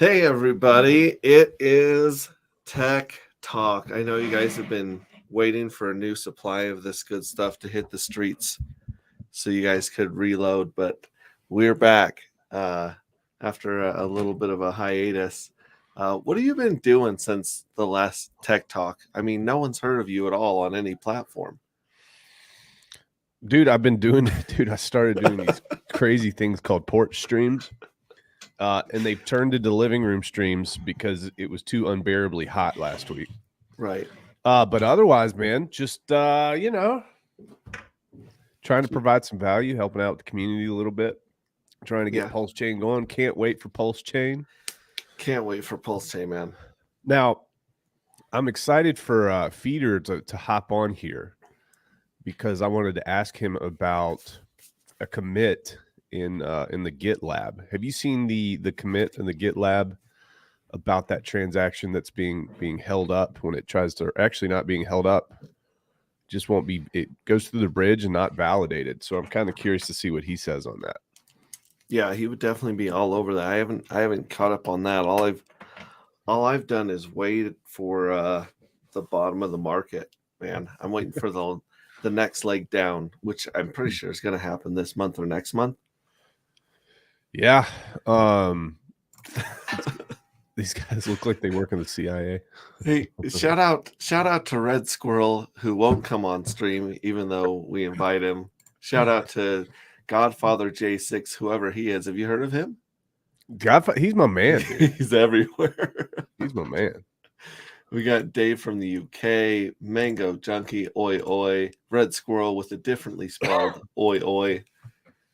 Hey everybody, it is Tech Talk. I know you guys have been waiting for a new supply of this good stuff to hit the streets so you guys could reload, but we're back after a little bit of a hiatus. What have you been doing since the last Tech Talk? I mean, no one's heard of you at all on any platform. Dude, I started doing these crazy things called porch streams. And they've turned into living room streams because it was too unbearably hot last week. Right. But otherwise, man, just, trying to provide some value, helping out the community a little bit, trying to get Pulschain going. Can't wait for Pulschain. Can't wait for Pulschain, man. Now, I'm excited for Feeder to hop on here because I wanted to ask him about a commit in the GitLab. Have you seen the commit in the GitLab about that transaction that's being held up when it tries to, or actually not being held up, just won't be, it goes through the bridge and not validated. So I'm kind of curious to see what he says on that. Yeah, he would definitely be all over that. I haven't caught up on that. All I've done is wait for the bottom of the market, man. I'm waiting for the next leg down, which I'm pretty sure is going to happen this month or next month. Yeah. These guys look like they work in the CIA. Hey, shout out to Red Squirrel, who won't come on stream even though we invite him. Shout out to Godfather J6, whoever he is. Have you heard of him? He's my man, dude. He's everywhere. He's my man. We got Dave from the UK, Mango Junkie, Oi Oi, Red Squirrel with a differently spelled Oi Oi.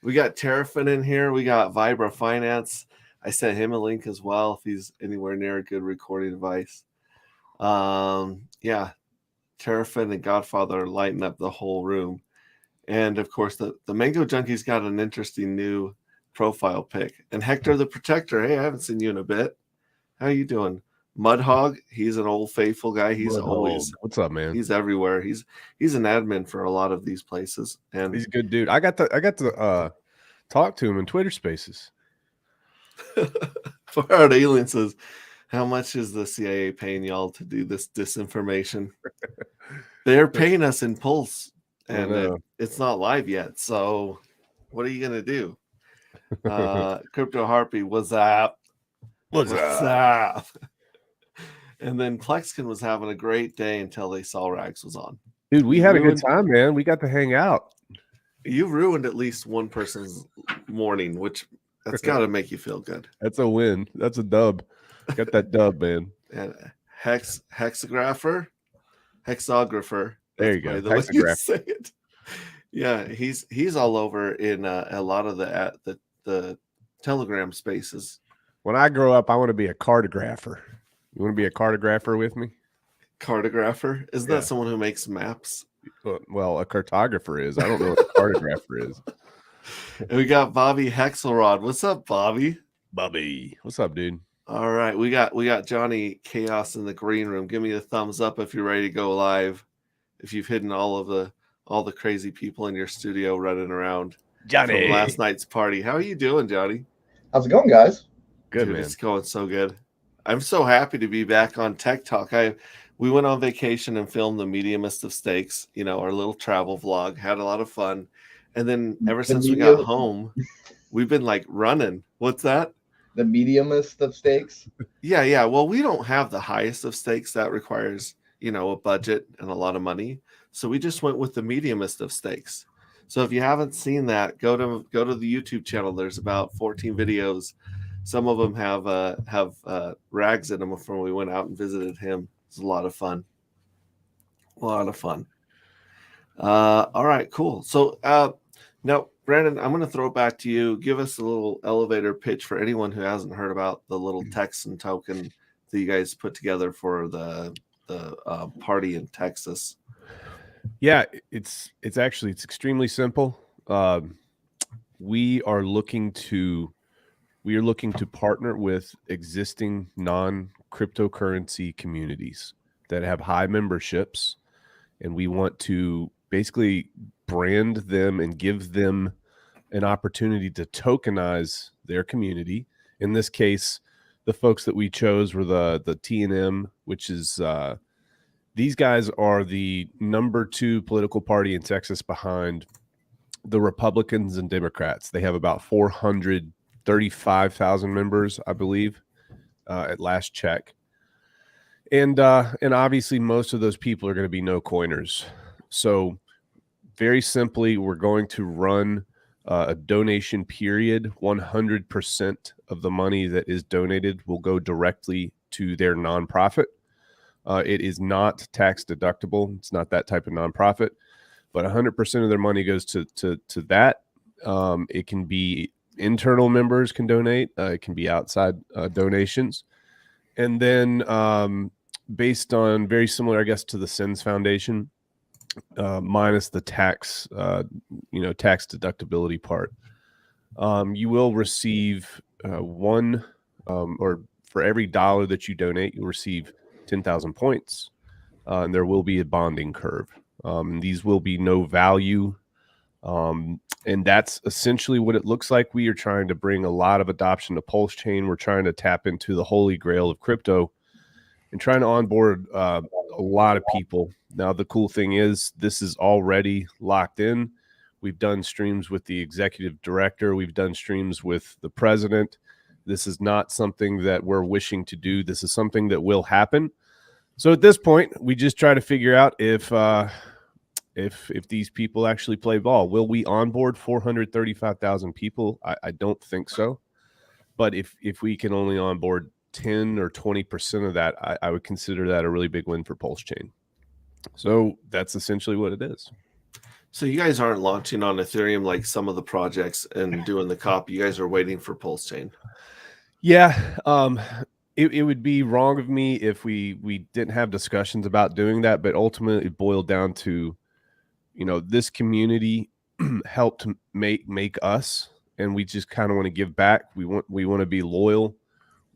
We got Terrafin in here. We got Vibra Finance. I sent him a link as well if he's anywhere near a good recording device. Yeah, Terrafin and Godfather lighting up the whole room. And of course, the Mango Junkie's got an interesting new profile pic. And Hector the Protector. Hey, I haven't seen you in a bit. How you doing? Mudhog, he's an old faithful guy. He's always, what's up, man? He's everywhere. He's an admin for a lot of these places, and he's a good dude. I got to talk to him in Twitter Spaces. Far Out Alien says, "How much is the CIA paying y'all to do this disinformation?" They're paying us in Pulse, and it's not live yet. So, what are you gonna do? Crypto Harpy, what's up? What's up? And then Plexkin was having a great day until they saw Rags was on. Dude, we had a good time, man. We got to hang out. You ruined at least one person's morning, which that's got to make you feel good. That's a win. That's a dub. Got that dub, man. And hexographer. There you go. The way you say it. Yeah, he's all over in a lot of the Telegram spaces. When I grow up, I want to be a cartographer. You want to be a cartographer with me? Cartographer? Isn't that someone who makes maps? Well, a cartographer is. I don't know what a cartographer is. And we got Bobby Hexelrod. What's up, Bobby? Bobby. What's up, dude? All right. We got Johnny Chaos in the green room. Give me a thumbs up if you're ready to go live. If you've hidden all the crazy people in your studio running around. Johnny. From last night's party. How are you doing, Johnny? How's it going, guys? Good, Dude, man. It's going so good. I'm so happy to be back on Tech Talk. We went on vacation and filmed the mediumest of stakes, our little travel vlog, had a lot of fun. And then ever since we got home, we've been like running. What's that? The mediumest of stakes? Yeah. Well, we don't have the highest of stakes. That requires, a budget and a lot of money. So we just went with the mediumest of stakes. So if you haven't seen that, go to the YouTube channel. There's about 14 videos. Some of them have Rags in them from when we went out and visited him. It's a lot of fun. All right, cool. So now, Brandon, I'm going to throw it back to you. Give us a little elevator pitch for anyone who hasn't heard about the little Texan token that you guys put together for the party in Texas. Yeah, it's extremely simple. We are looking to partner with existing non-cryptocurrency communities that have high memberships, and we want to basically brand them and give them an opportunity to tokenize their community. In this case, the folks that we chose were the T&M, which is these guys are the number 2 political party in Texas behind the Republicans and Democrats. They have about 435,000 members, I believe, at last check. And obviously most of those people are going to be no coiners. So very simply, we're going to run a donation period. 100% of the money that is donated will go directly to their nonprofit. It is not tax deductible. It's not that type of nonprofit, but 100% of their money goes to that. It can be internal members can donate. It can be outside donations. And then based on very similar, I guess, to the Sins Foundation, minus the tax, tax deductibility part, you will receive or for every dollar that you donate, you'll receive 10,000 points, and there will be a bonding curve. These will be no value, and that's essentially what it looks like. We are trying to bring a lot of adoption to Pulschain. We're trying to tap into the holy grail of crypto and trying to onboard a lot of people. Now, the cool thing is this is already locked in. We've done streams with the executive director. We've done streams with the president. This is not something that we're wishing to do. This is something that will happen. So at this point, we just try to figure out if these people actually play ball. Will we onboard 435,000 people? I don't think so. But if we can only onboard 10 or 20% of that, I would consider that a really big win for Pulschain. So that's essentially what it is. So you guys aren't launching on Ethereum like some of the projects and doing the copy. You guys are waiting for Pulschain. Yeah. It would be wrong of me if we didn't have discussions about doing that, but ultimately it boiled down to, this community helped make us, and we just kind of want to give back. We want to be loyal.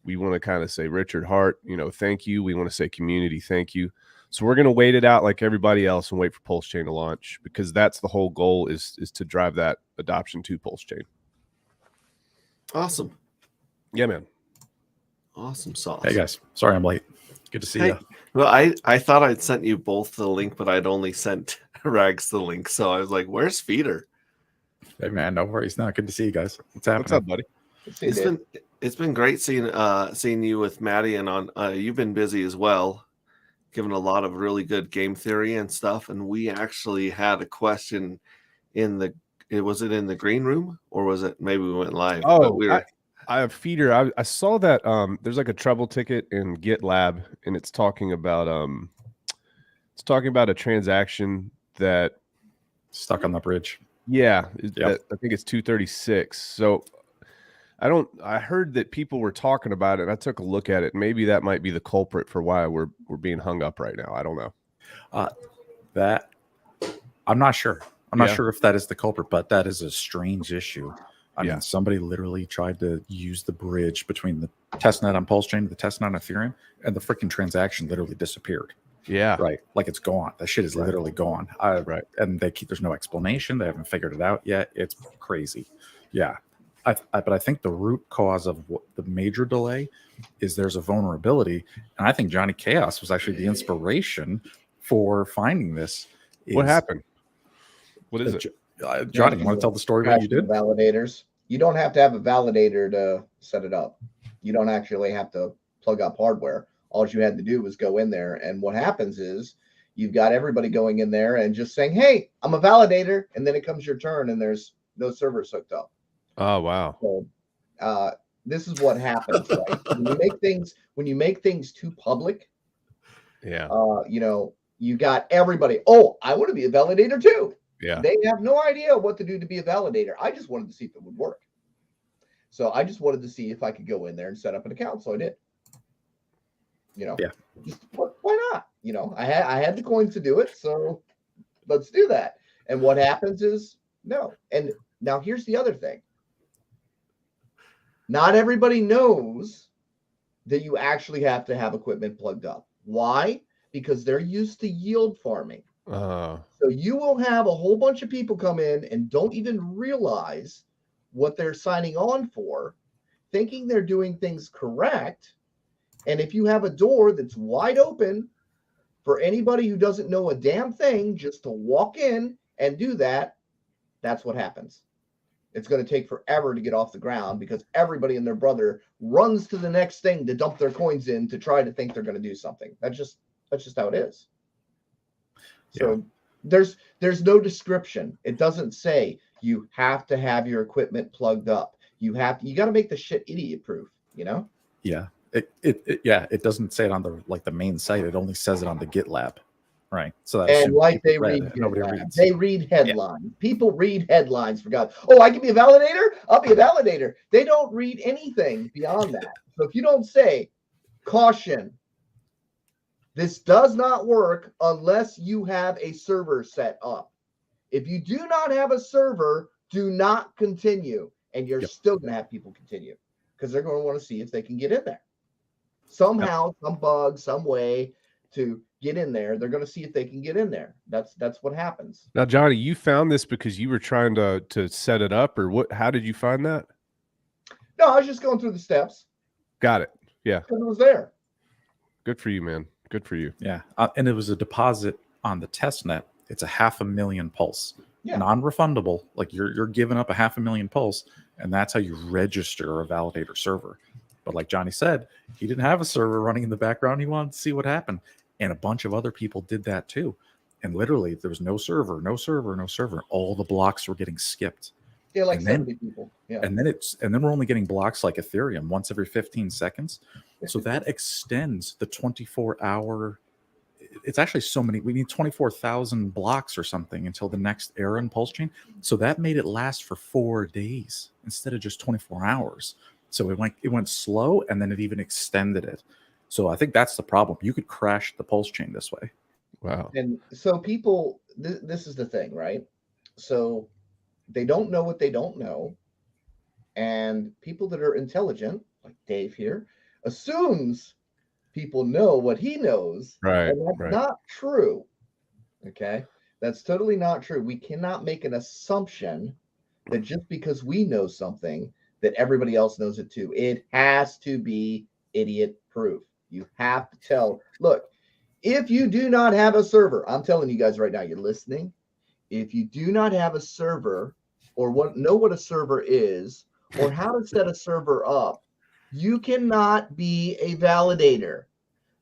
We want to kind of say, Richard Hart, thank you. We want to say community, thank you. So we're going to wait it out like everybody else and wait for Pulschain to launch, because that's the whole goal is to drive that adoption to Pulschain. Awesome. Yeah, man. Awesome sauce. Hey guys, sorry I'm late. Good to see you. Well, I thought I'd sent you both the link, but I'd only sent Rags the link. So I was like, where's Feeder? Hey man, no worries. No, good to see you guys. What's happening? What's up, buddy? It's been great seeing you with Maddie, and you've been busy as well, giving a lot of really good game theory and stuff. And we actually had a question was it in the green room, or was it maybe we went live? Oh, I have Feeder. I saw that there's like a trouble ticket in GitLab, and it's talking about a transaction that Stuck on the bridge. Yeah, Yep. I think it's 236. So I heard that people were talking about it, and I took a look at it. Maybe that might be the culprit for why we're being hung up right now. I don't know. That I'm not sure. I'm not sure if that is the culprit, but that is a strange issue. I mean, somebody literally tried to use the bridge between the testnet on Pulschain and the testnet on Ethereum, and the freaking transaction literally disappeared. Yeah. Right. Like it's gone. That shit is literally gone. Right. And there's no explanation. They haven't figured it out yet. It's crazy. Yeah. But I think the root cause of the major delay is there's a vulnerability. And I think Johnny Chaos was actually the inspiration for finding this. What happened? What is it? Johnny, you want to tell the story what you did? Validators. You don't have to have a validator to set it up. You don't actually have to plug up hardware. All you had to do was go in there. And what happens is you've got everybody going in there and just saying, hey, I'm a validator. And then it comes your turn and there's no servers hooked up. Oh, wow. So this is what happens, right? When you make things too public, you got everybody, oh, I want to be a validator too. Yeah. They have no idea what to do to be a validator. I just wanted to see if it would work. So I just wanted to see if I could go in there and set up an account. So I did. Just, why not? I had the coins to do it. So let's do that. And what happens is no. And now here's the other thing. Not everybody knows that you actually have to have equipment plugged up. Why? Because they're used to yield farming. So you will have a whole bunch of people come in and don't even realize what they're signing on for, thinking they're doing things correct. And if you have a door that's wide open for anybody who doesn't know a damn thing just to walk in and do that, that's what happens. It's going to take forever to get off the ground because everybody and their brother runs to the next thing to dump their coins in to try to think they're going to do something. That's just how it is. So there's no description. It doesn't say you have to have your equipment plugged up. You got to make the shit idiot proof, you know? Yeah. It doesn't say it on the main site. It only says it on the GitLab. Right. So that's they read nobody reads. They read headlines. People read headlines for God. Oh, I can be a validator? I'll be a validator. They don't read anything beyond that. So if you don't say, caution, this does not work unless you have a server set up. If you do not have a server, do not continue. And you're still going to have people continue because they're going to want to see if they can get in there. Somehow, some bug, some way to get in there. They're going to see if they can get in there. That's what happens. Now, Johnny, you found this because you were trying to set it up, or what? How did you find that? No, I was just going through the steps. Got it. Yeah. Because it was there. Good for you, man. Good for you. Yeah. And it was a deposit on the test net. It's a 500,000 pulse. Yeah. Non-refundable. Like you're giving up a 500,000 pulse, and that's how you register a validator server. But like Johnny said, he didn't have a server running in the background. He wanted to see what happened. And a bunch of other people did that too. And literally there was no server. All the blocks were getting skipped. Yeah, like 70 people. Yeah. And then we're only getting blocks like Ethereum once every 15 seconds. So that extends the 24-hour. It's actually so many. We need 24,000 blocks or something until the next era in Pulschain. So that made it last for 4 days instead of just 24 hours. So it went slow, and then it even extended it. So I think that's the problem. You could crash the Pulschain this way. Wow. And so people, this is the thing, right? So they don't know what they don't know. And people that are intelligent, like Dave here, assumes people know what he knows. Right. And that's not true. Okay. That's totally not true. We cannot make an assumption that just because we know something, that everybody else knows it too. It has to be idiot proof. You have to tell, look, if you do not have a server, I'm telling you guys right now, you're listening. If you do not have a server or know what a server is or how to set a server up, you cannot be a validator.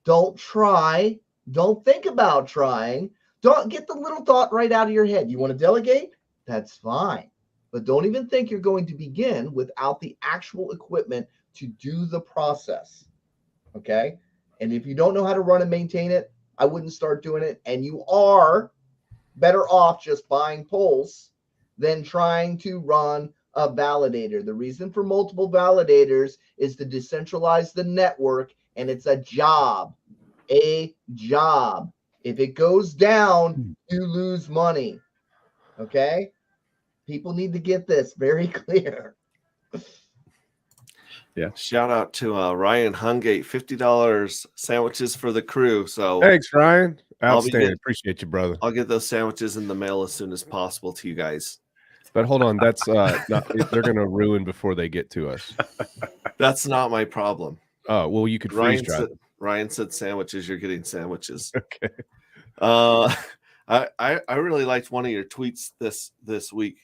Don't try. Don't think about trying. Don't get the little thought right out of your head. You want to delegate? That's fine. But don't even think you're going to begin without the actual equipment to do the process. Okay? And if you don't know how to run and maintain it, I wouldn't start doing it. And you are better off just buying Pulse than trying to run a validator. The reason for multiple validators is to decentralize the network, and it's a job. A job. If it goes down, you lose money. Okay? People need to get this very clear. Yeah. Shout out to Ryan Hungate, $50 sandwiches for the crew. So thanks, Ryan. Outstanding. Appreciate you, brother. I'll get those sandwiches in the mail as soon as possible to you guys. But hold on, that's not, they're going to ruin before they get to us. That's not my problem. Oh, well, you could freeze dry them. Ryan said sandwiches. You're getting sandwiches. Okay. I really liked one of your tweets this week,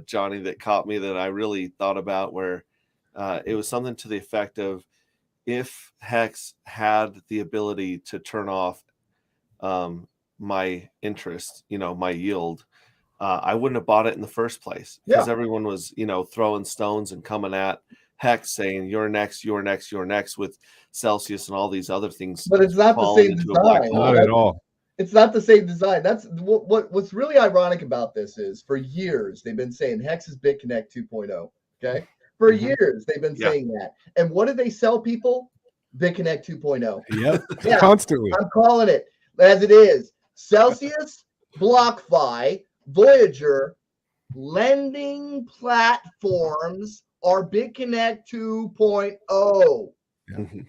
Johnny, that caught me that I really thought about, where it was something to the effect of, if Hex had the ability to turn off my interest, my yield, I wouldn't have bought it in the first place, because everyone was, throwing stones and coming at Hex saying you're next, with Celsius and all these other things. But it's not the same design. Not at all. It's not the same design. That's what's really ironic about this is, for years they've been saying Hex is BitConnect 2.0. Okay, for years they've been saying that. And what do they sell people? BitConnect 2.0. Yep. Constantly. I'm calling it as it is. Celsius, BlockFi, Voyager, lending platforms are BitConnect 2.0.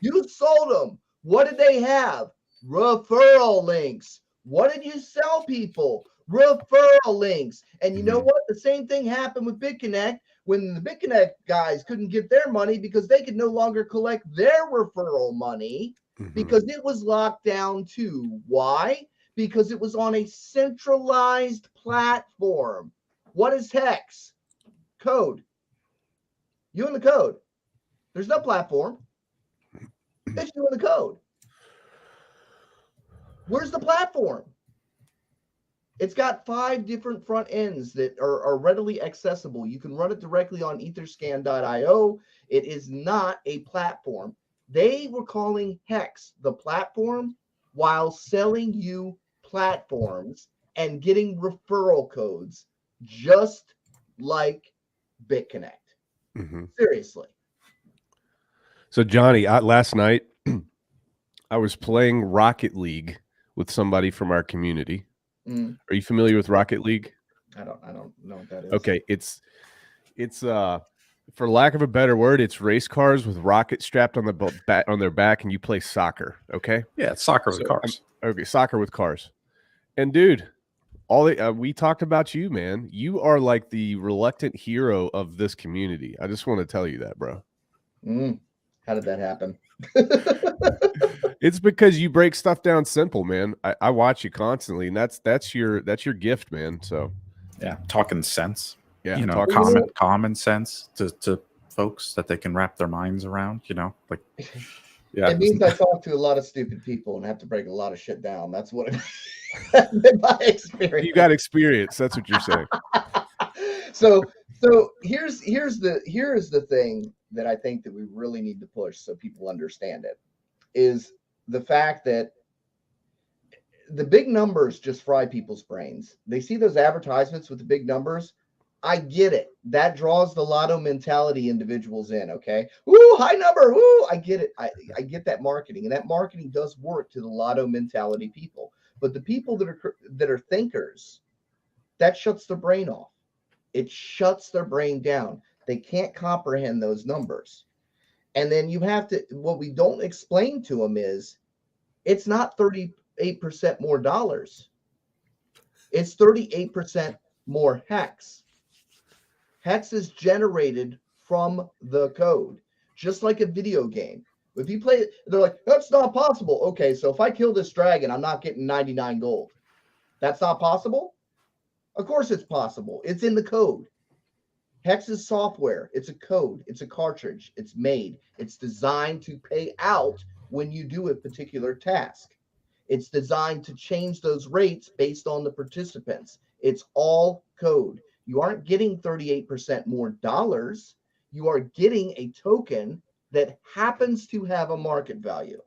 You sold them. What did they have? Referral links. What did you sell people? Referral links. And you know what? The same thing happened with BitConnect when the BitConnect guys couldn't get their money because they could no longer collect their referral money because it was locked down too. Why? Because it was on a centralized platform. What is Hex? Code. You and the code. There's no platform. It's you and the code. Where's the platform? It's got 5 different front ends that are readily accessible. You can run it directly on etherscan.io. It is not a platform. They were calling Hex the platform while selling you platforms and getting referral codes just like BitConnect. Seriously. So Johnny, last night I was playing Rocket League with somebody from our community. Are you familiar with Rocket League? I don't know what that is. Okay, it's for lack of a better word, it's race cars with rockets strapped on their back, and you play soccer. Okay, yeah, it's soccer with cars. Okay, soccer with cars. And dude, we talked about you, man. You are like the reluctant hero of this community. I just want to tell you that, bro. How did that happen? It's because you break stuff down simple, man. I watch you constantly, and that's your gift, man. So yeah, talking sense. Yeah, you know, common sense to folks that they can wrap their minds around. You know, like yeah, it means I talk to a lot of stupid people and have to break a lot of shit down. That's what it in my experience. You got experience. That's what you're saying. So here's the thing that I think that we really need to push so people understand it is the fact that the big numbers just fry people's brains. They see those advertisements with the big numbers. I get it. That draws the lotto mentality individuals in, okay? Woo, high number, woo, I get it. I get that marketing, and that marketing does work to the lotto mentality people. But the people that are thinkers, that shuts their brain off. It shuts their brain down. They can't comprehend those numbers. And then you have to, what we don't explain to them is, it's not 38% more dollars. It's 38% more hex. Hex is generated from the code, just like a video game. If you play it, they're like, that's not possible. Okay, so if I kill this dragon, I'm not getting 99 gold. That's not possible? Of course it's possible. It's in the code. Hex is software. It's a code. It's a cartridge. It's made. It's designed to pay out when you do a particular task. It's designed to change those rates based on the participants. It's all code. You aren't getting 38% more dollars. You are getting a token that happens to have a market value.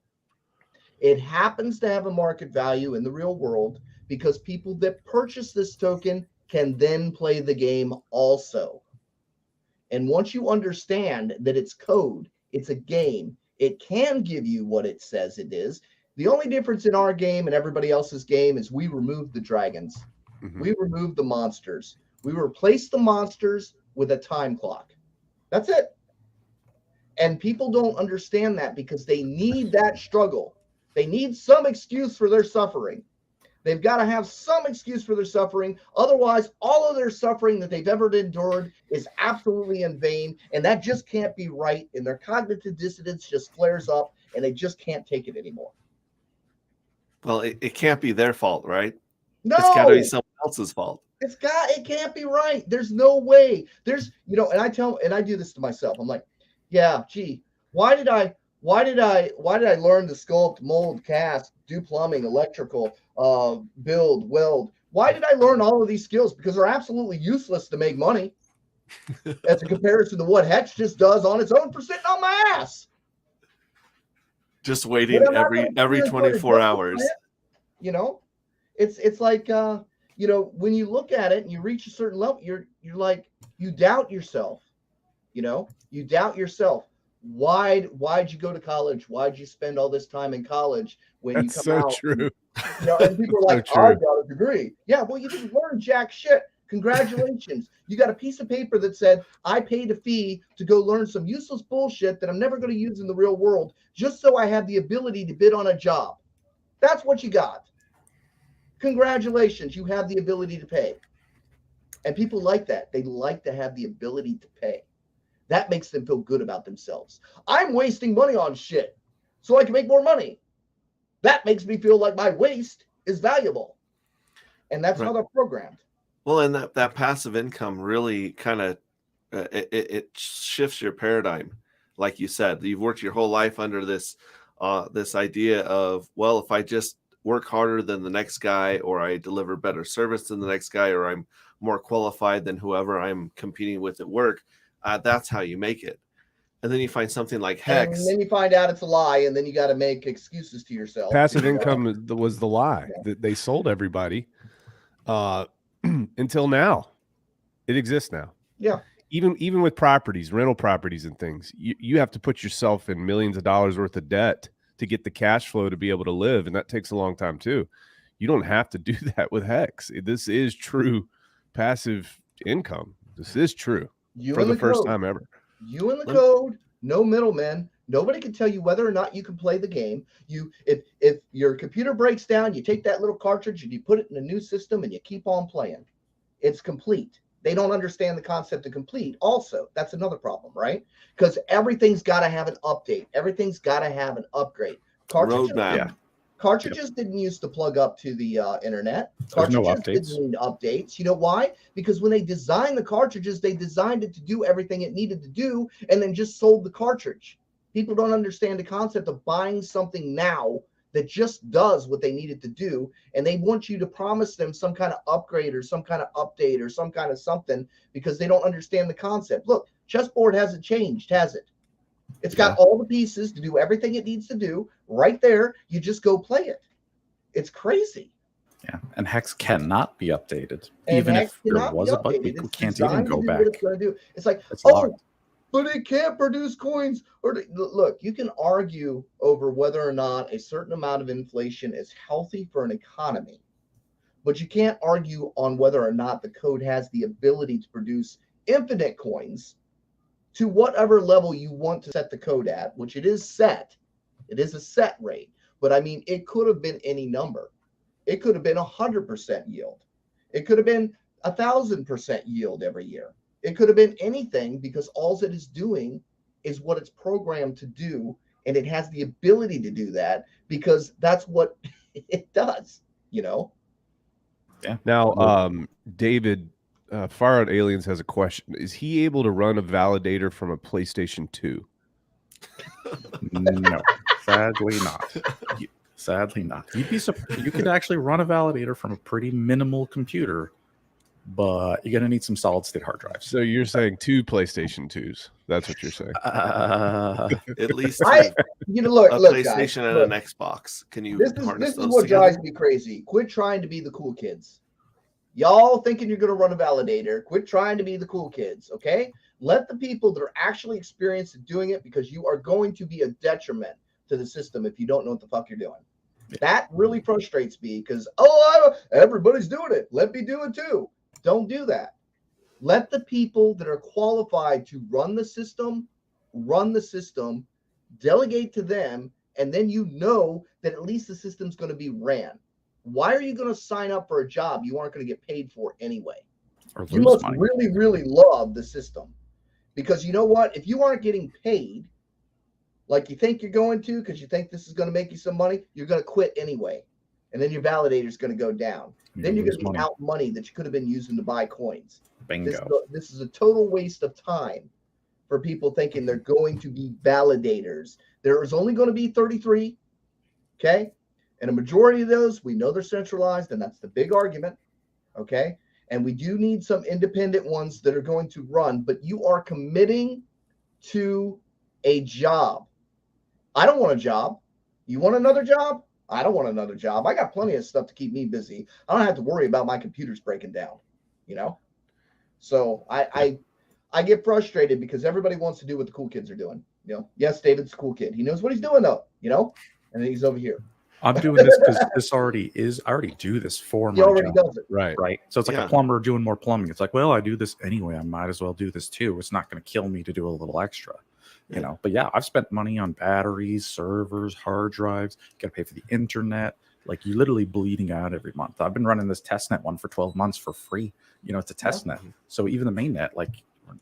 It happens to have a market value in the real world because people that purchase this token can then play the game also. And once you understand that it's code, it's a game, it can give you what it says it is. The only difference in our game and everybody else's game is we removed the dragons. We removed the monsters. We replaced the monsters with a time clock. That's it. And people don't understand that because they need that struggle. They need some excuse for their suffering. They've got to have some excuse for their suffering. Otherwise, all of their suffering that they've ever endured is absolutely in vain. And that just can't be right. And their cognitive dissonance just flares up and they just can't take it anymore. Well, it can't be their fault, right? No, it's got to be someone else's fault. It can't be right. There's no way. There's, and I do this to myself. I'm like, yeah, gee, why did I learn to sculpt, mold, cast, do plumbing, electrical, build, weld? Why did I learn all of these skills? Because they're absolutely useless to make money as a comparison to what Hex just does on its own for sitting on my ass. Just waiting every 24 hours. It's like when you look at it and you reach a certain level, you're like, you doubt yourself. You doubt yourself. Why'd you go to college? Why'd you spend all this time in college when That's you come so out? True. And people are like, So I got a degree. Yeah, well, you didn't learn jack shit. Congratulations. You got a piece of paper that said, I paid a fee to go learn some useless bullshit that I'm never going to use in the real world just so I have the ability to bid on a job. That's what you got. Congratulations. You have the ability to pay. And people like that. They like to have the ability to pay. That makes them feel good about themselves. I'm wasting money on shit so I can make more money. That makes me feel like my waste is valuable. And that's how they're programmed. Well, and that passive income really kind of it shifts your paradigm. Like you said, you've worked your whole life under this idea of, well, if I just work harder than the next guy, or I deliver better service than the next guy, or I'm more qualified than whoever I'm competing with at work, that's how you make it. And then you find something like Hex. And then you find out it's a lie, and then you got to make excuses to yourself. Passive income was the lie that they sold everybody until now. It exists now. Yeah. Even with properties, rental properties and things, you have to put yourself in millions of dollars worth of debt to get the cash flow to be able to live. And that takes a long time too. You don't have to do that with Hex. This is true passive income. This is true for the first time ever. You in the code, no middlemen. Nobody can tell you whether or not you can play the game. If your computer breaks down, you take that little cartridge and you put it in a new system and you keep on playing. It's complete. They don't understand the concept of complete. Also, that's another problem, right? Because everything's got to have an update. Everything's got to have an upgrade. Cartridges didn't used to plug up to the internet. Cartridges didn't need updates. You know why? Because when they designed the cartridges, they designed it to do everything it needed to do and then just sold the cartridge. People don't understand the concept of buying something now that just does what they needed to do, and they want you to promise them some kind of upgrade or some kind of update or some kind of something because they don't understand the concept. Look, chessboard hasn't changed, has it? It's got all the pieces to do everything it needs to do right there. You just go play it. It's crazy. Yeah, and Hex cannot be updated. And even if there was a bug, we can't even go back. It's like, but it can't produce coins. Or look, you can argue over whether or not a certain amount of inflation is healthy for an economy, but you can't argue on whether or not the code has the ability to produce infinite coins to whatever level you want to set the code at, which it is set. It is a set rate. But I mean, it could have been any number. It could have been 100% yield. It could have been 1,000% yield every year. It could have been anything, because all it is doing is what it's programmed to do. And it has the ability to do that because that's what it does, you know? Yeah. Now, David, Far Out Aliens has a question. Is he able to run a validator from a PlayStation 2? No, sadly not. Sadly not. You'd be surprised. You could actually run a validator from a pretty minimal computer, but you're gonna need some solid state hard drives. So you're saying 2 PlayStation 2s? That's what you're saying. At least look, PlayStation guys, and an Xbox. Can you? This is what drives me crazy. Quit trying to be the cool kids. Y'all thinking you're going to run a validator. Quit trying to be the cool kids, okay? Let the people that are actually experienced at doing it, because you are going to be a detriment to the system if you don't know what the fuck you're doing. That really frustrates me because, everybody's doing it. Let me do it too. Don't do that. Let the people that are qualified to run the system, delegate to them, and then you know that at least the system's going to be ran. Why are you going to sign up for a job you aren't going to get paid for anyway? You must really, really love the system. Because you know what? If you aren't getting paid like you think you're going to, because you think this is going to make you some money, you're going to quit anyway. And then your validator is going to go down. Then you're going to be out money that you could have been using to buy coins. Bingo. This is a total waste of time for people thinking they're going to be validators. There is only going to be 33. Okay. And a majority of those, we know they're centralized, and that's the big argument, okay? And we do need some independent ones that are going to run, but you are committing to a job. I don't want a job. You want another job? I don't want another job. I got plenty of stuff to keep me busy. I don't have to worry about my computers breaking down, you know? So I get frustrated because everybody wants to do what the cool kids are doing, you know? Yes, David's a cool kid. He knows what he's doing, though, you know? And then he's over here. I'm doing this because this already is. I already do this for my job. He already does it. Right. So it's like a plumber doing more plumbing. It's like, well, I do this anyway. I might as well do this too. It's not going to kill me to do a little extra, you know. But yeah, I've spent money on batteries, servers, hard drives. Got to pay for the internet. Like you're literally bleeding out every month. I've been running this testnet one for 12 months for free. You know, it's a testnet. So even the mainnet, like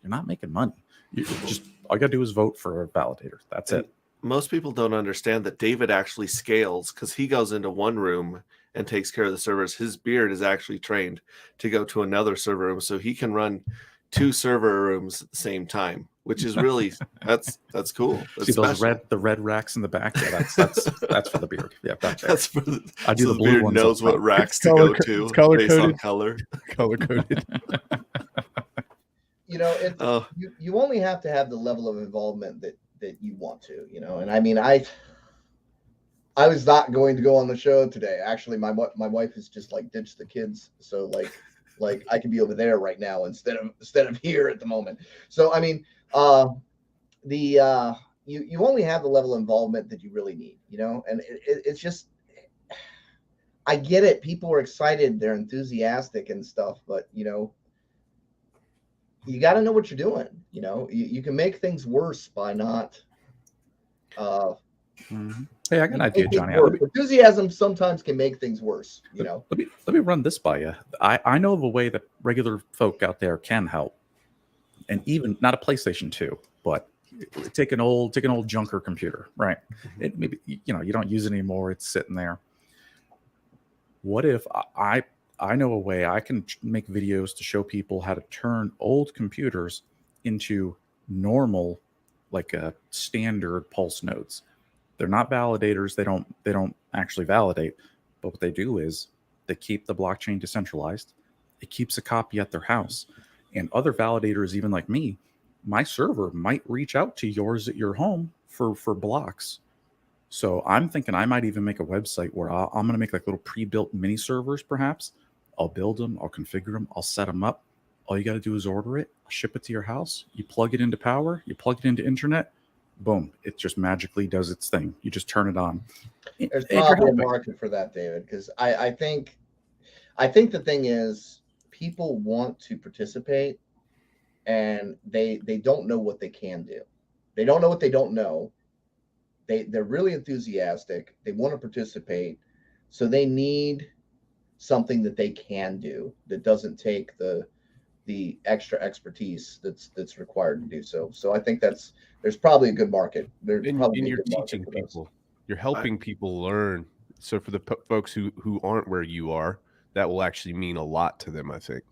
you're not making money. You just all you gotta do is vote for a validator. That's it. Most people don't understand that David actually scales because he goes into one room and takes care of the servers. His beard is actually trained to go to another server room, so he can run 2 server rooms at the same time, which is really that's cool. That's See those special. the red racks in the back? Yeah, that's for the beard. Yeah, back there. That's for the, I do so the the blue beard ones knows up what front. racks to color go co- to it's color based on coded. color. Color coded. You know, it's Oh, you only have to have the level of involvement that you want to, you know. And I mean, I was not going to go on the show today. Actually, my wife has just like ditched the kids, so like I could be over there right now instead of here at the moment. So I mean, you only have the level of involvement that you really need, you know. And it's just, I get it. People are excited, they're enthusiastic and stuff, but you know, you got to know what you're doing. You know, you can make things worse by not. Hey, I got an idea, Johnny. Enthusiasm sometimes can make things worse. You know. Let me run this by you. I know of a way that regular folk out there can help, and even not a PlayStation 2, but take an old junker computer, right? It maybe you don't use it anymore. It's sitting there. What if I know a way I can make videos to show people how to turn old computers into normal, like a standard pulse nodes. They're not validators. They don't actually validate, but what they do is they keep the blockchain decentralized. It keeps a copy at their house, and other validators, even like me, my server might reach out to yours at your home for blocks. So I'm thinking I might even make a website where I'm going to make like little pre-built mini servers, perhaps. I'll build them, I'll configure them, I'll set them up. All you got to do is order it, I'll ship it to your house. You plug it into power, you plug it into internet, boom, it just magically does its thing. You just turn it on. There's probably a market for that, David, because I think the thing is people want to participate and they don't know what they can do. They don't know what they don't know. They're really enthusiastic. They want to participate. So they need something that they can do that doesn't take the extra expertise that's required to do so. So I think there's probably a good market. There's probably and you're teaching people. You're helping people learn. So for the folks who aren't where you are, that will actually mean a lot to them, I think.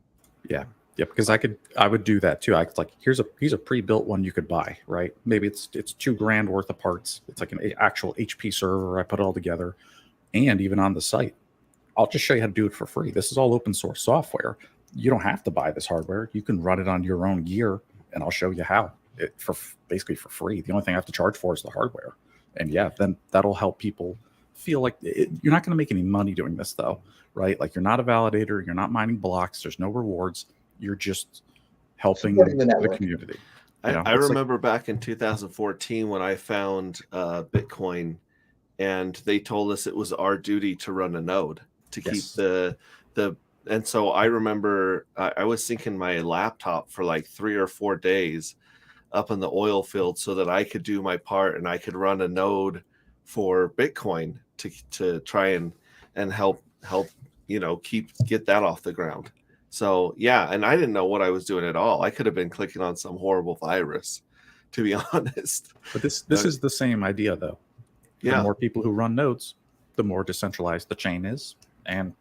Yeah. Yeah, because I would do that too. I like here's a pre-built one you could buy, right? Maybe it's $2,000 worth of parts. It's like an actual HP server. I put it all together, and even on the site, I'll just show you how to do it for free. This is all open source software. You don't have to buy this hardware. You can run it on your own gear, and I'll show you how basically for free. The only thing I have to charge for is the hardware, and yeah, then that'll help people feel like you're not going to make any money doing this though, right? Like you're not a validator. You're not mining blocks. There's no rewards. You're just helping the community. I remember back in 2014 when I found Bitcoin, and they told us it was our duty to run a node to keep the. And so I remember I was sinking my laptop for like 3 or 4 days up in the oil field so that I could do my part and I could run a node for Bitcoin to try and help get that off the ground. So yeah, and I didn't know what I was doing at all. I could have been clicking on some horrible virus, to be honest. But this is the same idea though. Yeah. The more people who run nodes, the more decentralized the chain is. And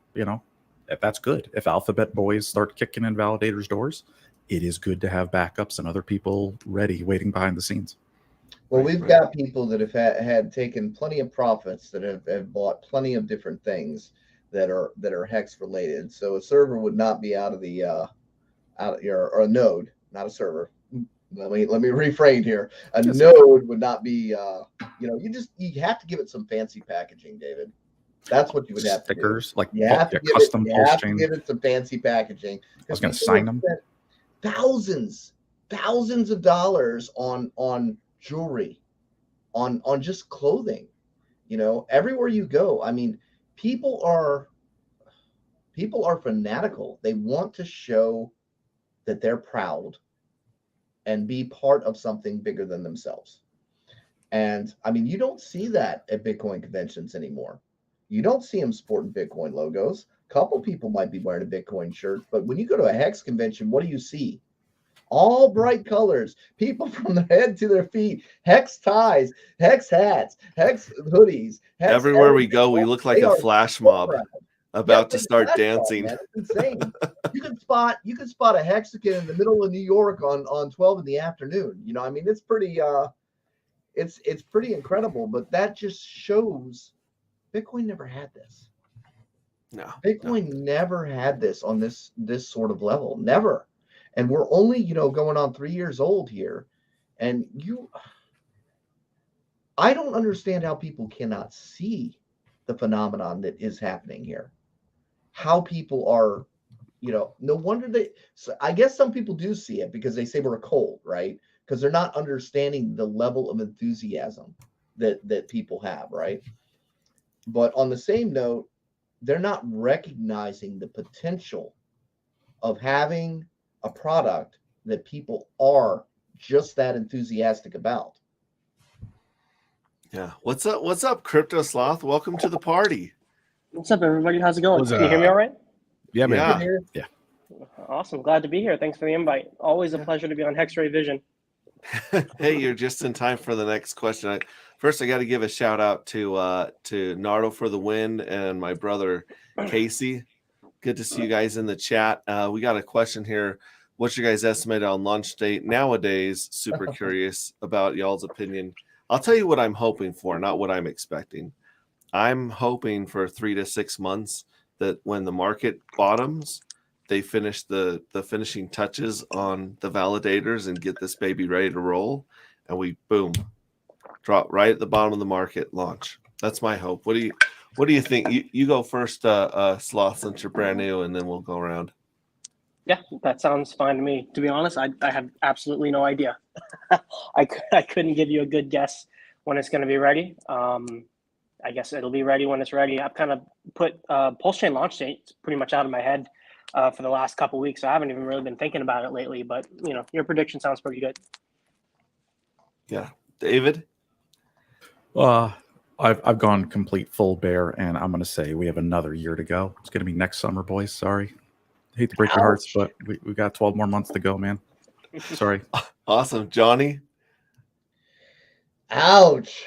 that's good. If Alphabet boys start kicking in validators' doors, it is good to have backups and other people ready, waiting behind the scenes. Well, we've got people that have had taken plenty of profits that have bought plenty of different things that are hex related. So a server would not be out of or a node, not a server. Let me reframe here. A node would not be you have to give it some fancy packaging, David. That's what you would have stickers, to do. You have to give it some fancy packaging. I was going to sign them. Thousands of dollars on jewelry, on just clothing. Everywhere you go. I mean, people are fanatical. They want to show that they're proud and be part of something bigger than themselves. And I mean, you don't see that at Bitcoin conventions anymore. You don't see them sporting Bitcoin logos. A couple people might be wearing a Bitcoin shirt, but when you go to a Hex convention, what do you see? All bright colors, people from their head to their feet, Hex ties, Hex hats, Hex hoodies. Hex Everywhere we everything. go, we look like They a are flash so mob proud. about to like a start flash mob, dancing. man. It's insane. You can spot a Hexican in the middle of New York on 12 in the afternoon. You know, I mean, it's pretty it's pretty incredible, but that just shows Bitcoin never had this. No, Bitcoin never had this on this sort of level. Never. And we're only, going on 3 years old here. And I don't understand how people cannot see the phenomenon that is happening here. How people are, no wonder I guess some people do see it because they say we're cold, right? Because they're not understanding the level of enthusiasm that people have, right? But on the same note, they're not recognizing the potential of having a product that people are just that enthusiastic about. Yeah. What's up, Crypto Sloth? Welcome to the party. What's up, everybody? How's it going? Can you hear me all right? Yeah, man. Yeah. Awesome. Glad to be here. Thanks for the invite. Always a pleasure to be on Hex-Ray Vision. Hey, you're just in time for the next question. First, I got to give a shout out to Nardo for the win and my brother Casey. Good to see you guys in the chat. We got a question here. What's your guys' estimate on launch date nowadays? Super curious about y'all's opinion. I'll tell you what I'm hoping for, not what I'm expecting. I'm hoping for 3 to 6 months that when the market bottoms, they finish the finishing touches on the validators and get this baby ready to roll, and we boom, drop right at the bottom of the market, launch. That's my hope. What do you think? You go first, Sloth, since you're brand new, and then we'll go around. Yeah, that sounds fine to me. To be honest, I have absolutely no idea. I couldn't give you a good guess when it's going to be ready. I guess it'll be ready when it's ready. I've kind of put Pulschain launch date pretty much out of my head for the last couple of weeks. So I haven't even really been thinking about it lately. But your prediction sounds pretty good. Yeah, David. I've gone complete full bear, and I'm going to say we have another year to go. It's going to be next summer, boys. Sorry, hate to break your hearts, but we got 12 more months to go, man. Sorry. Awesome, Johnny. Ouch.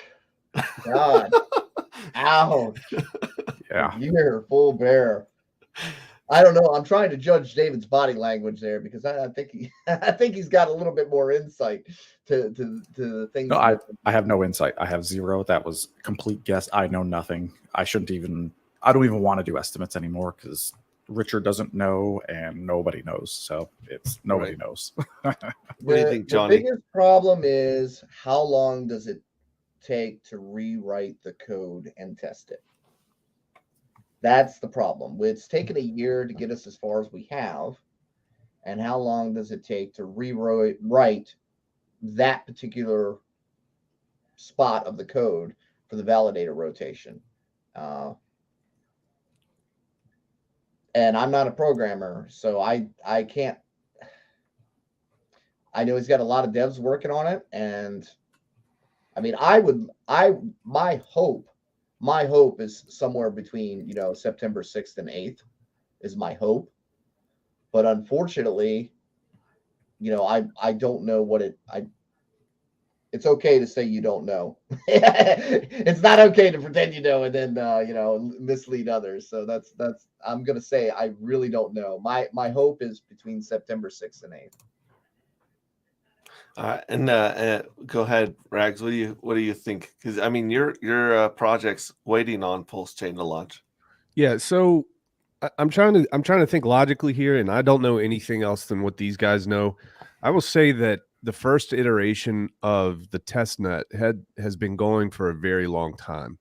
God. Ouch. Yeah. You're full bear. I don't know. I'm trying to judge David's body language there because I think he's got a little bit more insight to the things. No, I have no insight. I have zero. That was a complete guess. I know nothing. I don't even want to do estimates anymore because Richard doesn't know and nobody knows. So it's nobody knows. What do you think, Johnny? The biggest problem is how long does it take to rewrite the code and test it? That's the problem. It's taken a year to get us as far as we have. And how long does it take to rewrite that particular spot of the code for the validator rotation? And I'm not a programmer, so I can't. I know he's got a lot of devs working on it, and I mean, my hope is somewhere between, September 6th and 8th is my hope. But unfortunately, I don't know what it's okay to say you don't know. It's not okay to pretend you know and then, mislead others. So that's, I'm going to say, I really don't know. My hope is between September 6th and 8th. And go ahead, Rags. What do you think? Because I mean, your project's waiting on Pulschain to launch. Yeah. So I'm trying to think logically here, and I don't know anything else than what these guys know. I will say that the first iteration of the testnet has been going for a very long time.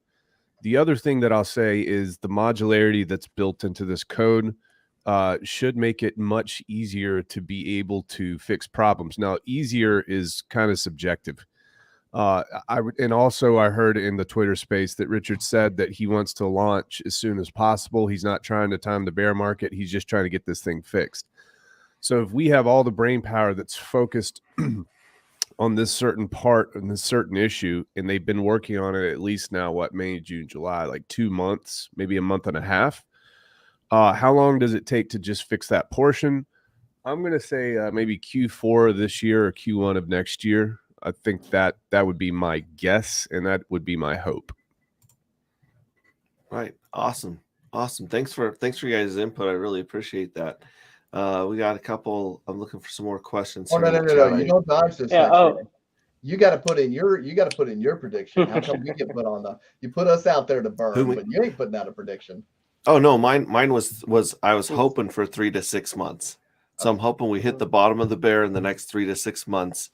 The other thing that I'll say is the modularity that's built into this code should make it much easier to be able to fix problems. Now, easier is kind of subjective. And also I heard in the Twitter space that Richard said that he wants to launch as soon as possible. He's not trying to time the bear market. He's just trying to get this thing fixed. So if we have all the brain power that's focused on this certain part and this certain issue, and they've been working on it at least now, what, May, June, July, like 2 months, maybe a month and a half. How long does it take to just fix that portion? I'm going to say maybe Q4 of this year or Q1 of next year. I think that would be my guess, and that would be my hope. Right. Awesome. Thanks for you guys' input. I really appreciate that. We got a couple. I'm looking for some more questions. Oh, here no. in the chat. You don't dodge this. Yeah. X-ray. You got to put in your prediction. How come we get put on you put us out there to burn, but you ain't putting out a prediction. Oh no, mine was I was hoping for 3 to 6 months. So I'm hoping we hit the bottom of the bear in the next 3 to 6 months.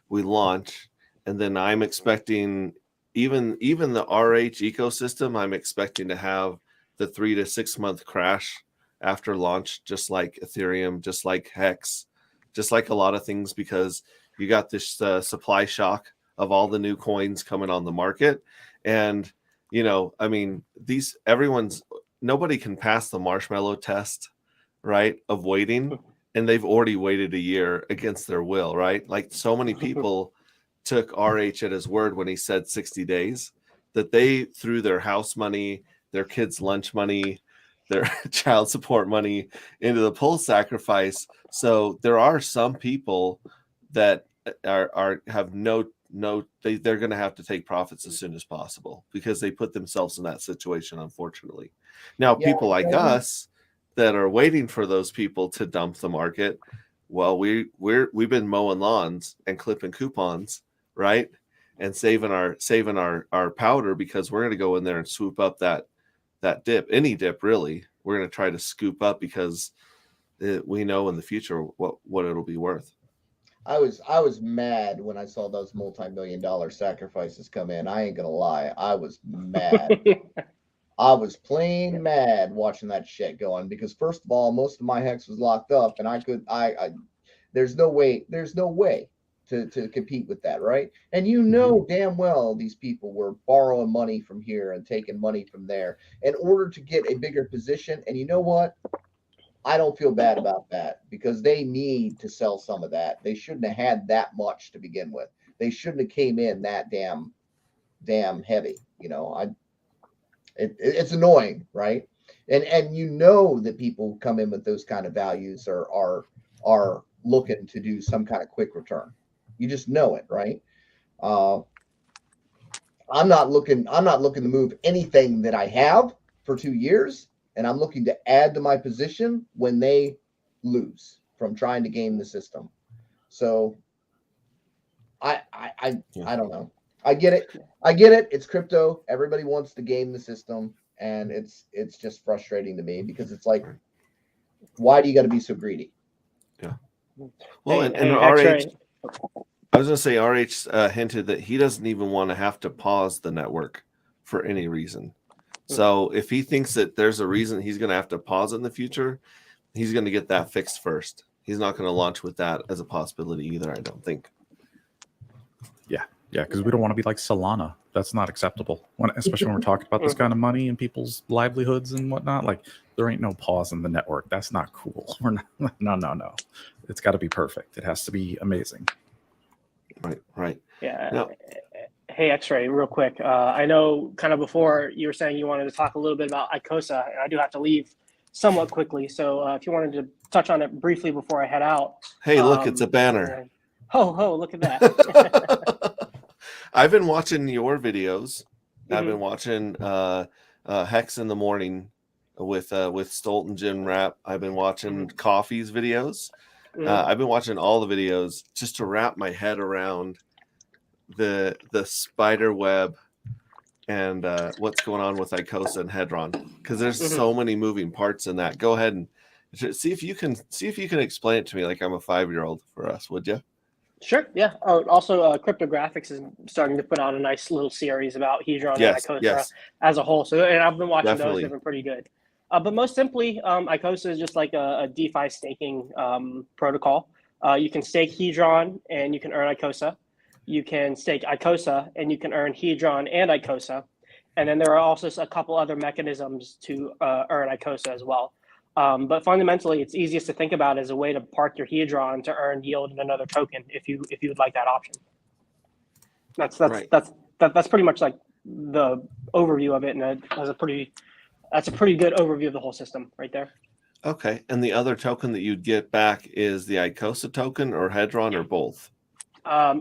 We launch, and then I'm expecting even the RH ecosystem, I'm expecting to have the 3 to 6 month crash after launch, just like Ethereum, just like Hex, just like a lot of things, because you got this supply shock of all the new coins coming on the market. And, you know, I mean, nobody can pass the marshmallow test, right, of waiting. And they've already waited a year against their will, right? Like, so many people took RH at his word when he said 60 days, that they threw their house money, their kids' lunch money, their child support money into the Pulse sacrifice. So there are some people that have they're going to have to take profits as soon as possible, because they put themselves in that situation, unfortunately. Now, people like us that are waiting for those people to dump the market, well, we've been mowing lawns and clipping coupons, right, and saving our powder, because we're going to go in there and swoop up that dip, any dip really. We're going to try to scoop up, because we know in the future what it'll be worth. I was mad when I saw those multi-million-dollar sacrifices come in. I ain't gonna lie, I was mad. I was plain mad watching that shit going, because first of all, most of my Hex was locked up, and there's no way to compete with that, right? And you know damn well these people were borrowing money from here and taking money from there in order to get a bigger position. And you know what? I don't feel bad about that, because they need to sell some of that. They shouldn't have had that much to begin with. They shouldn't have came in that damn heavy. You know, it's annoying, right? And you know that people come in with those kind of values are looking to do some kind of quick return. You just know it, right? I'm not looking to move anything that I have for 2 years, and I'm looking to add to my position when they lose from trying to game the system. So I don't know. I get it. It's crypto. Everybody wants to game the system, and it's just frustrating to me, because it's like, why do you got to be so greedy? Yeah. Well, and X-Ray. I was going to say, RH hinted that he doesn't even want to have to pause the network for any reason. So if he thinks that there's a reason he's going to have to pause it in the future, he's going to get that fixed first. He's not going to launch with that as a possibility either, I don't think. Yeah, because we don't want to be like Solana. That's not acceptable, especially when we're talking about this kind of money and people's livelihoods and whatnot. Like, there ain't no pause in the network. That's not cool. We're not, no. It's got to be perfect. It has to be amazing. Right. Yeah. No. Hey, X-Ray, real quick. I know kind of before you were saying you wanted to talk a little bit about Icosa, and I do have to leave somewhat quickly. So if you wanted to touch on it briefly before I head out. Hey, look, it's a banner. Look at that. I've been watching your videos. I've been watching Hex in the morning with Stolt and Jim Rapp. I've been watching Coffee's videos. I've been watching all the videos just to wrap my head around the spider web and what's going on with Icosa and Hedron, because there's so many moving parts in that. Go ahead and see if you can explain it to me like I'm a 5-year-old for us, would you? Sure. Yeah. Oh, also, Cryptographics is starting to put out a nice little series about Hedron and Icosa as a whole. So, and I've been watching those; they've been pretty good. But most simply, Icosa is just like a DeFi staking protocol. You can stake Hedron and you can earn Icosa. You can stake Icosa and you can earn Hedron and Icosa. And then there are also a couple other mechanisms to earn Icosa as well. But fundamentally, it's easiest to think about as a way to park your Hedron to earn yield in another token if you would like that option. That's pretty much like the overview of it, and that's a pretty good overview of the whole system right there. Okay, and the other token that you'd get back is the Icosa token or Hedron or both?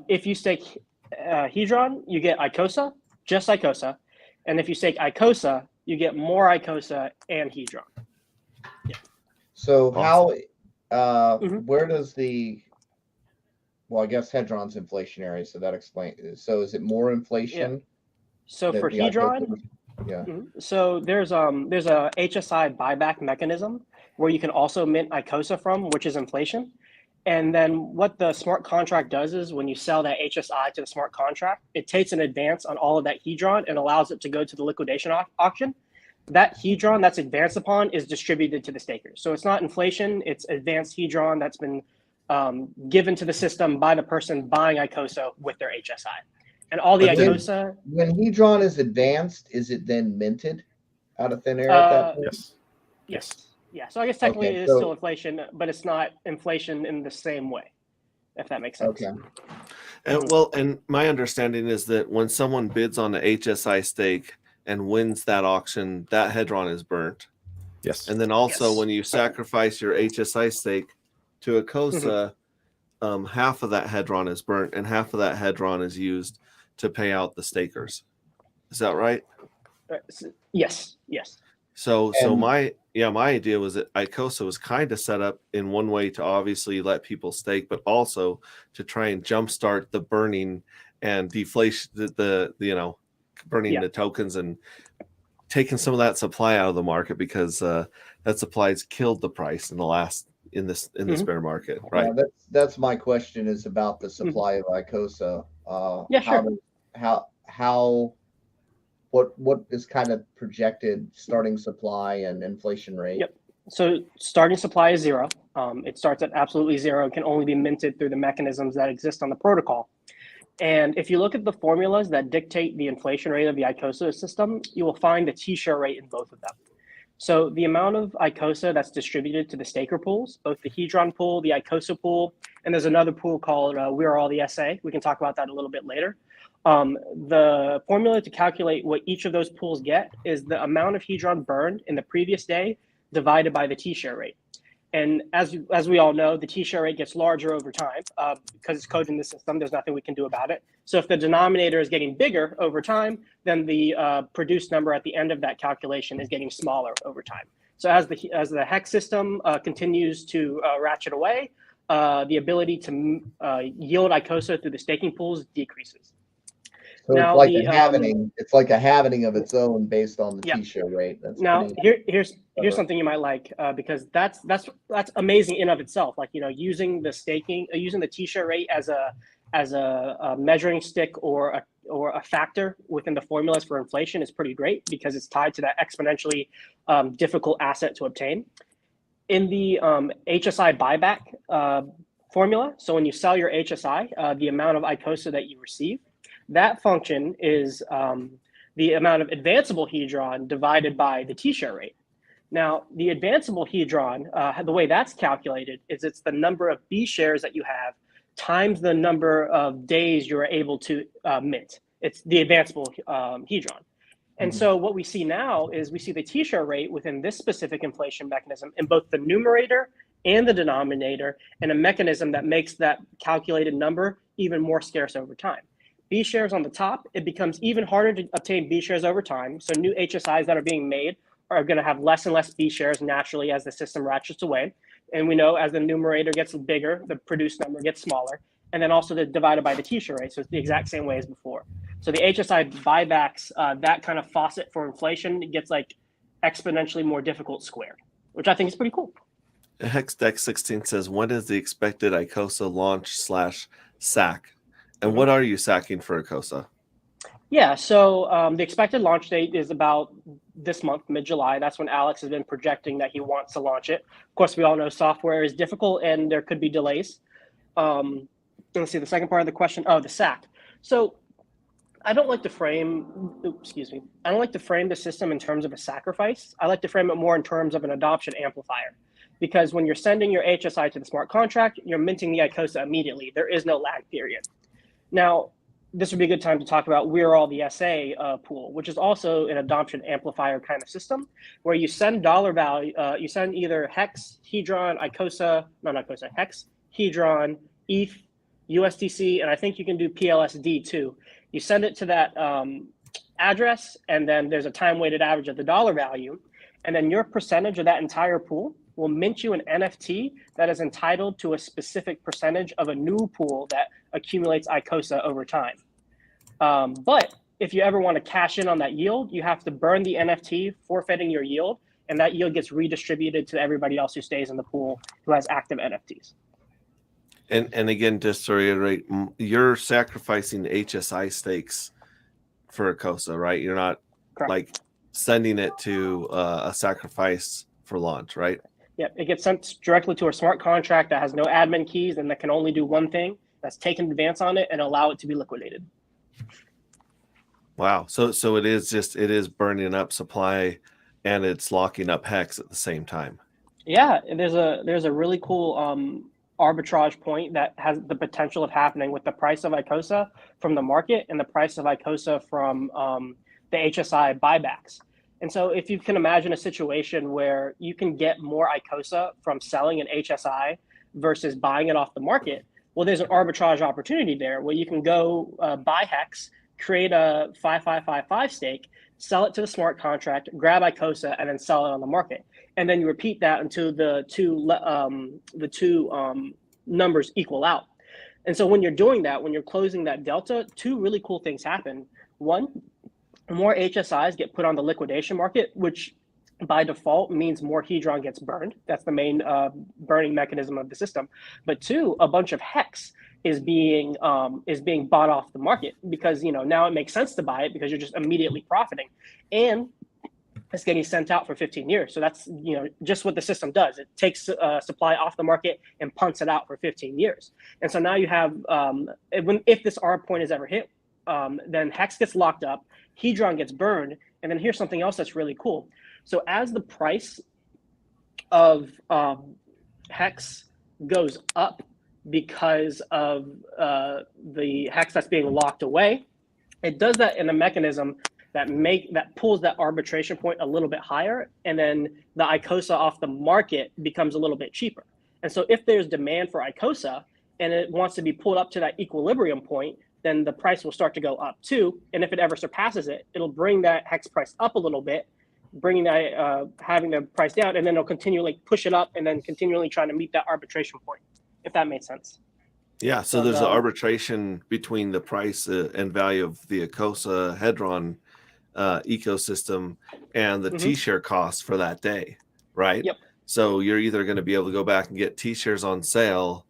If you stake Hedron, you get Icosa, just Icosa. And if you stake Icosa, you get more Icosa and Hedron. Yeah. So Awesome. how, where does well, I guess Hedron's inflationary, so that explains. So is it more inflation? Yeah. So that for the Hedron, Icosa- yeah. So there's a HSI buyback mechanism where you can also mint Icosa from, which is inflation. And then what the smart contract does is when you sell that HSI to the smart contract, it takes an advance on all of that Hedron and allows it to go to the liquidation auction. That Hedron that's advanced upon is distributed to the stakers. So it's not inflation, it's advanced Hedron that's been given to the system by the person buying Icosa with their HSI. And all the Icosa... When Hedron is advanced, is it then minted out of thin air at that point? Yes. Yeah, so I guess technically it is still inflation, but it's not inflation in the same way, if that makes sense. Okay. And my understanding is that when someone bids on the HSI stake and wins that auction, that Hedron is burnt. Yes. And then also when you sacrifice your HSI stake to Icosa, half of that Hedron is burnt and half of that Hedron is used to pay out the stakers. Is that right? Yes. So my idea was that Icosa was kind of set up in one way to obviously let people stake, but also to try and jumpstart the burning and deflation, burning the tokens and taking some of that supply out of the market, because that supply's killed the price in this bear market, right? Yeah, that's my question, is about the supply of Icosa. What is kind of projected starting supply and inflation rate? Yep. So starting supply is 0. It starts at absolutely 0. It can only be minted through the mechanisms that exist on the protocol. And if you look at the formulas that dictate the inflation rate of the Icosa system, you will find the T-share rate in both of them. So the amount of Icosa that's distributed to the staker pools, both the Hedron pool, the Icosa pool, and there's another pool called We're All the SA. We can talk about that a little bit later. The formula to calculate what each of those pools get is the amount of Hedron burned in the previous day divided by the T-share rate. And as we all know, the T-share rate gets larger over time because it's code in the system. There's nothing we can do about it. So if the denominator is getting bigger over time, then the produced number at the end of that calculation is getting smaller over time. So as the hex system continues to ratchet away, the ability to yield Icosa through the staking pools decreases. So now, it's like a halvening. It's like a halvening of its own based on the T-share rate. That's here's something you might like because that's amazing in of itself. Like, using the T-share rate as a measuring stick or a factor within the formulas for inflation is pretty great because it's tied to that exponentially difficult asset to obtain. In the HSI buyback formula, so when you sell your HSI, the amount of Icosa that you receive, that function is the amount of advanceable Hedron divided by the T-share rate. Now, the advanceable Hedron, the way that's calculated is it's the number of B shares that you have times the number of days you're able to mint. It's the advanceable Hedron. And so what we see now is we see the T-share rate within this specific inflation mechanism in both the numerator and the denominator, and a mechanism that makes that calculated number even more scarce over time. B shares on the top, it becomes even harder to obtain B shares over time. So new HSIs that are being made are going to have less and less B shares naturally as the system ratchets away. And we know as the numerator gets bigger, the produced number gets smaller. And then also divided by the T-share rate. So it's the exact same way as before. So the HSI buybacks, that kind of faucet for inflation, it gets like exponentially more difficult squared, which I think is pretty cool. HexDeck16 says, when is the expected Icosa launch/sack? And what are you sacking for Icosa? Yeah, so the expected launch date is about this month, mid-July. That's when Alex has been projecting that he wants to launch it. Of course, we all know software is difficult and there could be delays. Let's see, the second part of the question. Oh, the sack. So I don't like to frame, excuse me, I don't like to frame the system in terms of a sacrifice. I like to frame it more in terms of an adoption amplifier. Because when you're sending your HSI to the smart contract, you're minting the Icosa immediately. There is no lag period. Now, this would be a good time to talk about We're All the SA pool, which is also an adoption amplifier kind of system, where you send dollar value, you send either Hex, Hedron, Icosa, no, not Icosa, Hex, Hedron, ETH, USDC, and I think you can do PLSD too. You send it to that address, and then there's a time-weighted average of the dollar value, and then your percentage of that entire pool will mint you an NFT that is entitled to a specific percentage of a new pool that accumulates Icosa over time. But if you ever want to cash in on that yield, you have to burn the NFT, forfeiting your yield, and that yield gets redistributed to everybody else who stays in the pool who has active NFTs. And again, just to reiterate, you're sacrificing HSI stakes for Icosa, right? You're not Correct. like sending it to a sacrifice for launch, right? Yeah, it gets sent directly to a smart contract that has no admin keys and that can only do one thing. That's take an advance on it and allow it to be liquidated. Wow. So it is burning up supply and it's locking up Hex at the same time. Yeah, there's a really cool arbitrage point that has the potential of happening with the price of Icosa from the market and the price of Icosa from the HSI buybacks. And so if you can imagine a situation where you can get more Icosa from selling an HSI versus buying it off the market, well, there's an arbitrage opportunity there where you can go buy Hex, create a 5555 stake, sell it to the smart contract, grab Icosa, and then sell it on the market. And then you repeat that until the two numbers equal out. And so when you're doing that, when you're closing that delta, two really cool things happen. One, more HSIs get put on the liquidation market, which by default means more Hedron gets burned. That's the main burning mechanism of the system. But two, a bunch of Hex is being bought off the market because now it makes sense to buy it because you're just immediately profiting, and it's getting sent out for 15 years. So that's just what the system does. It takes supply off the market and punts it out for 15 years. And so now you have if this arb point is ever hit, then Hex gets locked up, Hedron gets burned, and then here's something else that's really cool. So as the price of Hex goes up because of the Hex that's being locked away, it does that in a mechanism that pulls that arbitration point a little bit higher, and then the Icosa off the market becomes a little bit cheaper. And so if there's demand for Icosa and it wants to be pulled up to that equilibrium point, then the price will start to go up too. And if it ever surpasses it, it'll bring that Hex price up a little bit, bringing that having the price down, and then it'll continually push it up and then continually trying to meet that arbitration point, if that makes sense. Yeah, so there's an arbitration between the price and value of the Icosa Hedron ecosystem and the T-share cost for that day, right? Yep. So you're either going to be able to go back and get T-shares on sale,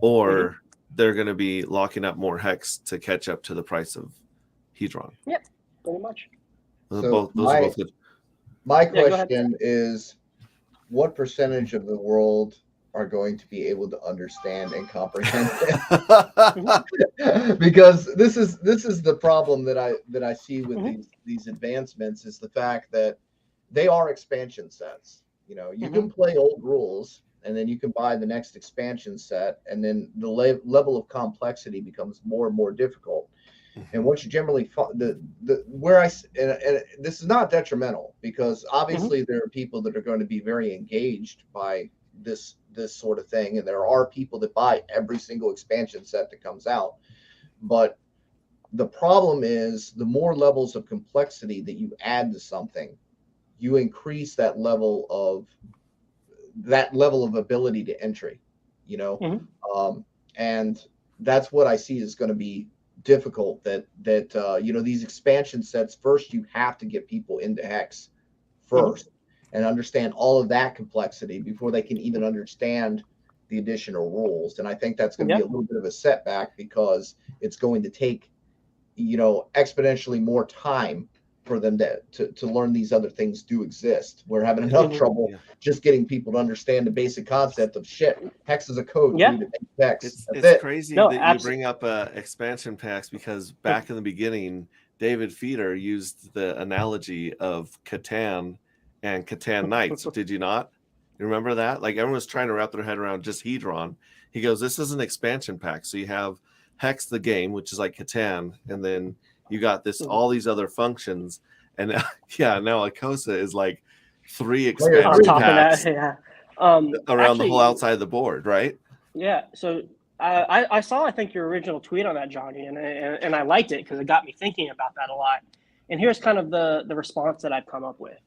or they're going to be locking up more Hex to catch up to the price of Hedron. Yep, pretty much. Those are both good. My question is, what percentage of the world are going to be able to understand and comprehend it? Because this is the problem that I see with these advancements, is the fact that they are expansion sets. You can play old rules, and then you can buy the next expansion set, and then the level of complexity becomes more and more difficult. And what you generally and this is not detrimental, because obviously there are people that are going to be very engaged by this sort of thing, and there are people that buy every single expansion set that comes out. But the problem is, the more levels of complexity that you add to something, you increase that level of ability to entry, and that's what I see is going to be difficult. That these expansion sets, first you have to get people into Hex first and understand all of that complexity before they can even understand the additional rules. And I think that's going to be a little bit of a setback, because it's going to take exponentially more time for them to learn these other things do exist. We're having enough trouble just getting people to understand the basic concept of shit. Hex is a code, dude. It makes Hex. It's crazy that you bring up expansion packs, because back in the beginning, David Feeder used the analogy of Katan and Katan Knights. Did you not? You remember that? Like, everyone was trying to wrap their head around just Hedron. He goes, this is an expansion pack. So you have Hex the game, which is like Katan, and then you got this all these other functions, and now Icosa is like 3 expansion packs around the whole outside of the board, right? Yeah. So I saw, I think, your original tweet on that, Johnny, and I liked it because it got me thinking about that a lot. And here's kind of the response that I've come up with.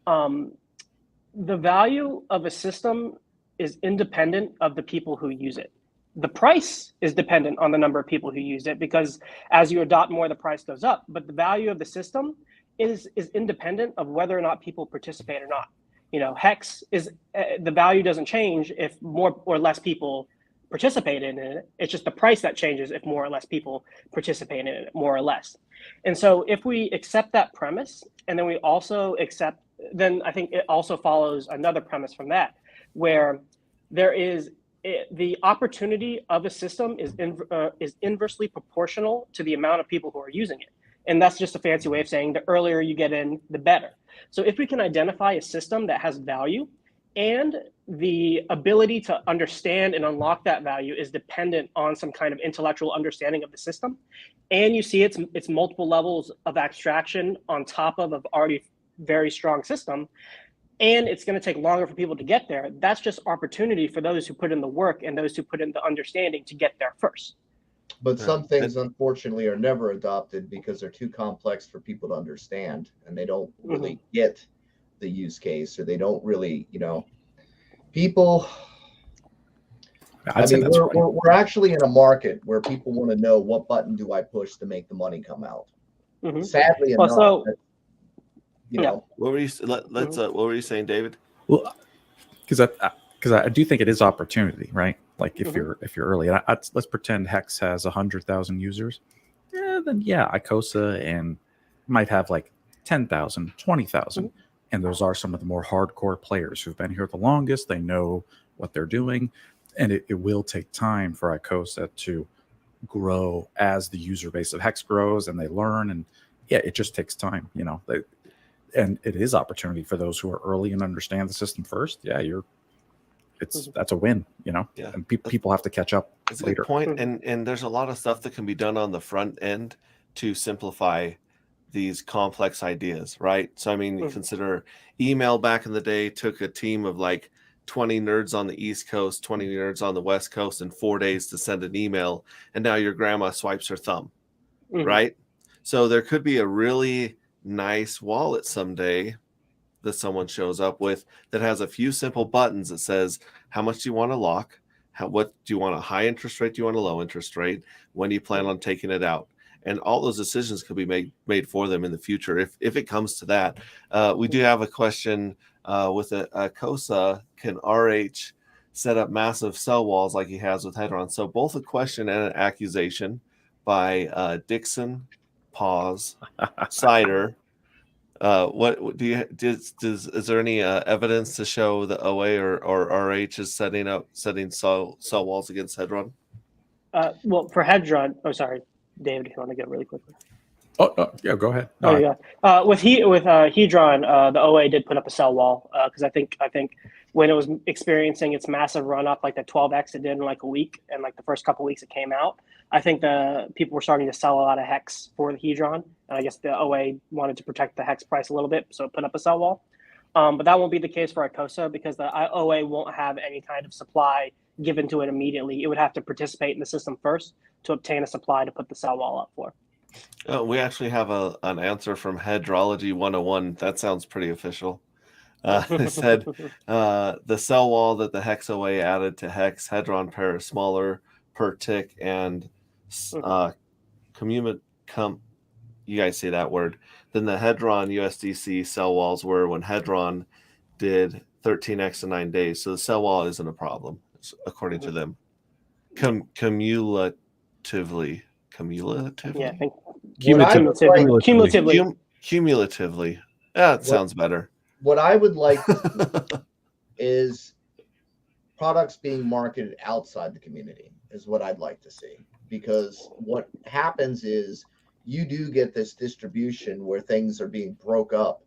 The value of a system is independent of the people who use it. The price is dependent on the number of people who use it, because as you adopt more, the price goes up. But the value of the system is independent of whether or not people participate or not. You know, Hex is the value doesn't change if more or less people participate in it. It's just the price that changes if more or less people participate in it, more or less. And so if we accept that premise, and then we also accept, then I think it also follows another premise from that, where there is the opportunity of a system is inversely proportional to the amount of people who are using it. And that's just a fancy way of saying the earlier you get in, the better. So if we can identify a system that has value, and the ability to understand and unlock that value is dependent on some kind of intellectual understanding of the system, and you see it's multiple levels of abstraction on top of an already very strong system, and it's going to take longer for people to get there, that's just opportunity for those who put in the work and those who put in the understanding to get there first. But some things, unfortunately, are never adopted because they're too complex for people to understand, and they don't really get the use case, or they don't really, people. We're actually in a market where people want to know, what button do I push to make the money come out? Sadly enough, what were you? What were you saying, David? Well, because I do think it is opportunity, right? Like if you're early, and let's pretend Hex has 100,000 users, then Icosa and might have like 10,000, 20,000, and those are some of the more hardcore players who've been here the longest. They know what they're doing, and it will take time for Icosa to grow as the user base of Hex grows and they learn, and it just takes time, and it is opportunity for those who are early and understand the system first. That's a win, and people have to catch up. That's later. A good point. And there's a lot of stuff that can be done on the front end to simplify these complex ideas, right? So, I mean, you consider email back in the day took a team of like 20 nerds on the East Coast, 20 nerds on the West Coast, in 4 days to send an email. And now your grandma swipes her thumb, right? So there could be a really nice wallet someday that someone shows up with that has a few simple buttons that says, how much do you want to lock? What do you want, a high interest rate? Do you want a low interest rate? When do you plan on taking it out? And all those decisions could be made for them in the future if it comes to that. We do have a question with Icosa. Can RH set up massive cell walls like he has with Hedron? So both a question and an accusation by Dixon, Pause, Cider. What do you is there any evidence to show that OA or RH is setting cell walls against Hedron? Well, for Hedron, sorry, David, if you want to go really quickly. Yeah, go ahead. With Hedron, the OA did put up a cell wall because I think when it was experiencing its massive run up, like the 12x it did in like a week, and like the first couple of weeks it came out, I think the people were starting to sell a lot of Hex for the Hedron, and I guess the OA wanted to protect the Hex price a little bit, so it put up a sell wall. But that won't be the case for Icosa because the OA won't have any kind of supply given to it immediately. It would have to participate in the system first to obtain a supply to put the sell wall up for. We actually have an answer from Hedrology 101. That sounds pretty official. It said the cell wall that the Hex OA added to Hex Hedron pair is smaller per tick and you guys say that word, than the Hedron USDC cell walls were when Hedron did 13x in 9 days. So the cell wall isn't a problem, according to them. Cumulatively. Yeah, I think cumulatively. Cumulatively. Yeah, it sounds better. What I would like to see is products being marketed outside the community is what I'd like to see. Because what happens is you do get this distribution where things are being broke up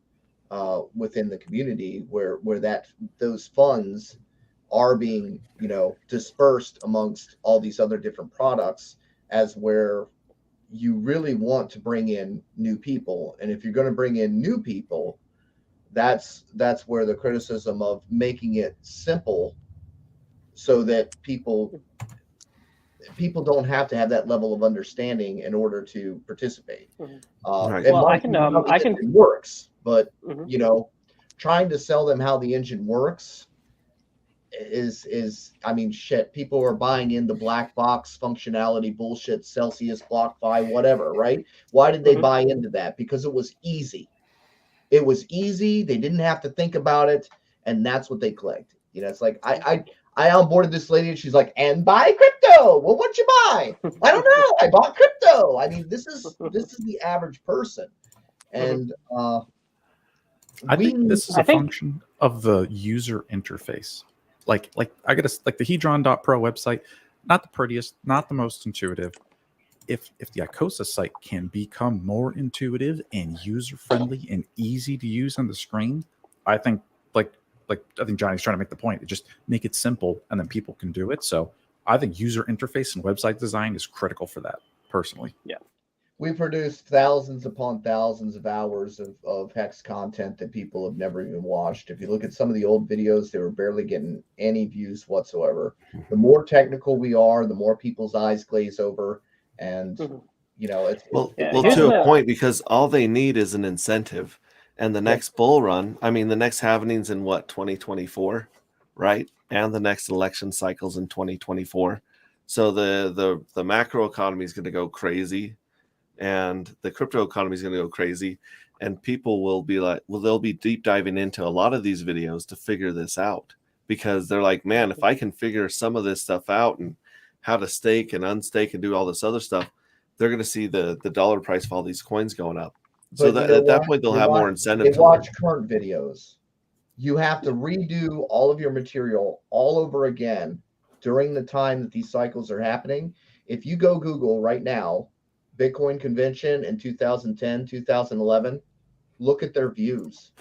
within the community, where those funds are being, you know, dispersed amongst all these other different products, as where you really want to bring in new people. And if you're going to bring in new people, that's where the criticism of making it simple so that people don't have to have that level of understanding in order to participate. Right. Well, I can it works, but Mhm. you know, trying to sell them how the engine works is I mean, shit, people are buying in the black box functionality bullshit, Celsius, BlockFi, whatever, right? Why did they Mhm. buy into that? Because it was easy. It was easy. They didn't have to think about it, and that's what they clicked. You know, it's like I onboarded this lady, and she's like, "And buy crypto." Well, what'd you buy? I don't know. I bought crypto. I mean, this is the average person, and I think this is a I think- function of the user interface. Like I gotta like the Hedron.pro website, not the prettiest, not the most intuitive. If the Icosa site can become more intuitive and user friendly and easy to use on the screen, I think I think Johnny's trying to make the point. Just make it simple and then people can do it. So I think user interface and website design is critical for that, personally. Yeah. we produced thousands upon thousands of hours of Hex content that people have never even watched. If you look at some of the old videos, they were barely getting any views whatsoever. The more technical we are, the more people's eyes glaze over. And, you know, it's to a point, because all they need is an incentive. And the next bull run, I mean, the next happening's in what, 2024, right? And the next election cycle's in 2024. So the macro economy is going to go crazy, and the crypto economy is going to go crazy, and people will be like, well, they'll be deep diving into a lot of these videos to figure this out, because they're like, man, if I can figure some of this stuff out and how to stake and unstake and do all this other stuff, they're going to see the dollar price of all these coins going up. So that at that point, they'll have more incentive to watch current videos. You have to redo all of your material all over again during the time that these cycles are happening. If you go Google right now, Bitcoin convention in 2010, 2011, look at their views.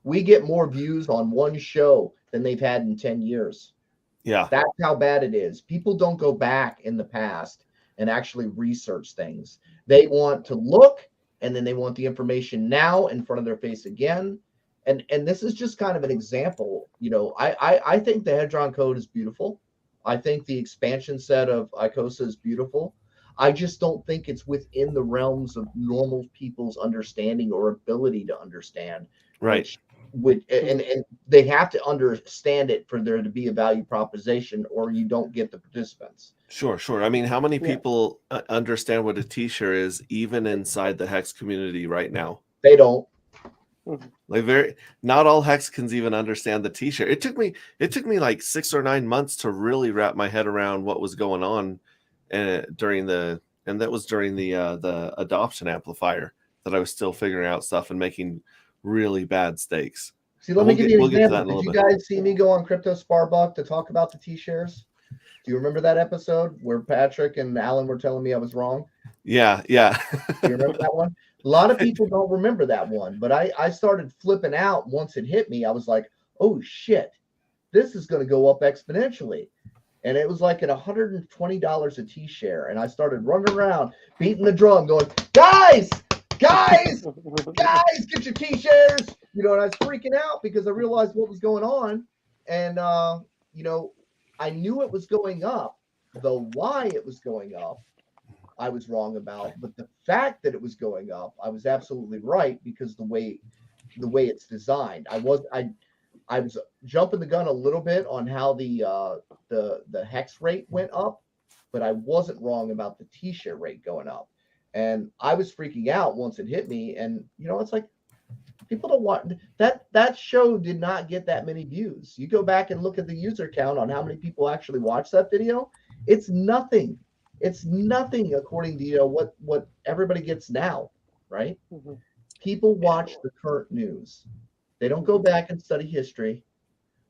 We get more views on one show than they've had in 10 years. Yeah. That's how bad it is. People don't go back in the past and actually research things. They want to look, and then they want the information now in front of their face again. And this is just kind of an example. You know, I think the Hedron code is beautiful. I think the expansion set of Icosa is beautiful. I just don't think it's within the realms of normal people's understanding or ability to understand. Right. And they have to understand it for there to be a value proposition, or you don't get the participants. Sure. I mean, how many people understand what a t-shirt is, even inside the Hex community right now? They don't. Like not all Hexicans even understand the t-shirt. It took me like 6 or 9 months to really wrap my head around what was going on during the adoption amplifier, that I was still figuring out stuff and making really bad stakes. See, let me give you an example. Did you guys see me go on Crypto Sparbuck to talk about the T-shares? Do you remember that episode where Patrick and Alan were telling me I was wrong? Yeah. Do you remember that one? A lot of people don't remember that one, but I started flipping out once it hit me. I was like, oh shit, this is going to go up exponentially. And it was like at $120 a T-share. And I started running around, beating the drum, going, guys, get your T-shares. You know, and I was freaking out because I realized what was going on. And, you know, I knew it was going up. The why it was going up, I was wrong about. But the fact that it was going up, I was absolutely right, because the way it's designed. I was jumping the gun a little bit on how the hex rate went up, but I wasn't wrong about the T-share rate going up. And I was freaking out once it hit me. And you know, it's like, people don't want that show did not get that many views. You go back and look at the user count on how many people actually watched that video. It's nothing. It's nothing according to, you know, what everybody gets now, right? people watch the current news. They don't go back and study history.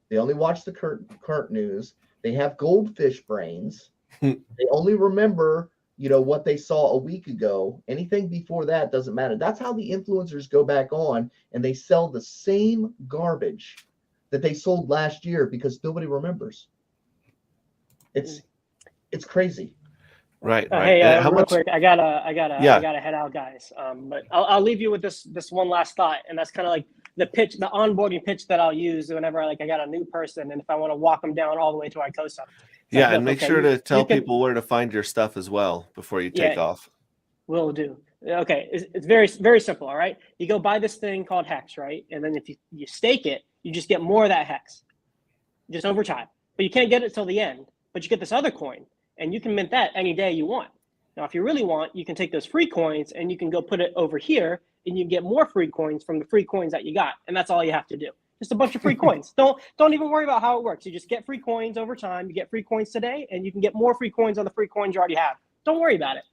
They only watch the current news. They have goldfish brains. They only remember, what they saw a week ago. Anything before that doesn't matter. That's how the influencers go back on and they sell the same garbage that they sold last year because nobody remembers. It's crazy. Right. Hey, How real much? quick, I gotta head out, guys. But I'll leave you with this one last thought, and that's kind of like the onboarding pitch that I'll use whenever I got a new person, and if I want to walk them down all the way to Icosa. Yeah, like, and make sure to tell people where to find your stuff as well before you take off. Will do. Okay, it's very, very simple. All right, you go buy this thing called Hex, right? And then if you stake it, you just get more of that Hex, just over time. But you can't get it till the end. But you get this other coin, and you can mint that any day you want. Now, if you really want, you can take those free coins and you can go put it over here, and you get more free coins from the free coins that you got, and that's all you have to do. Just a bunch of free coins. Don't even worry about how it works. You just get free coins over time. You get free coins today, and you can get more free coins on the free coins you already have. Don't worry about it.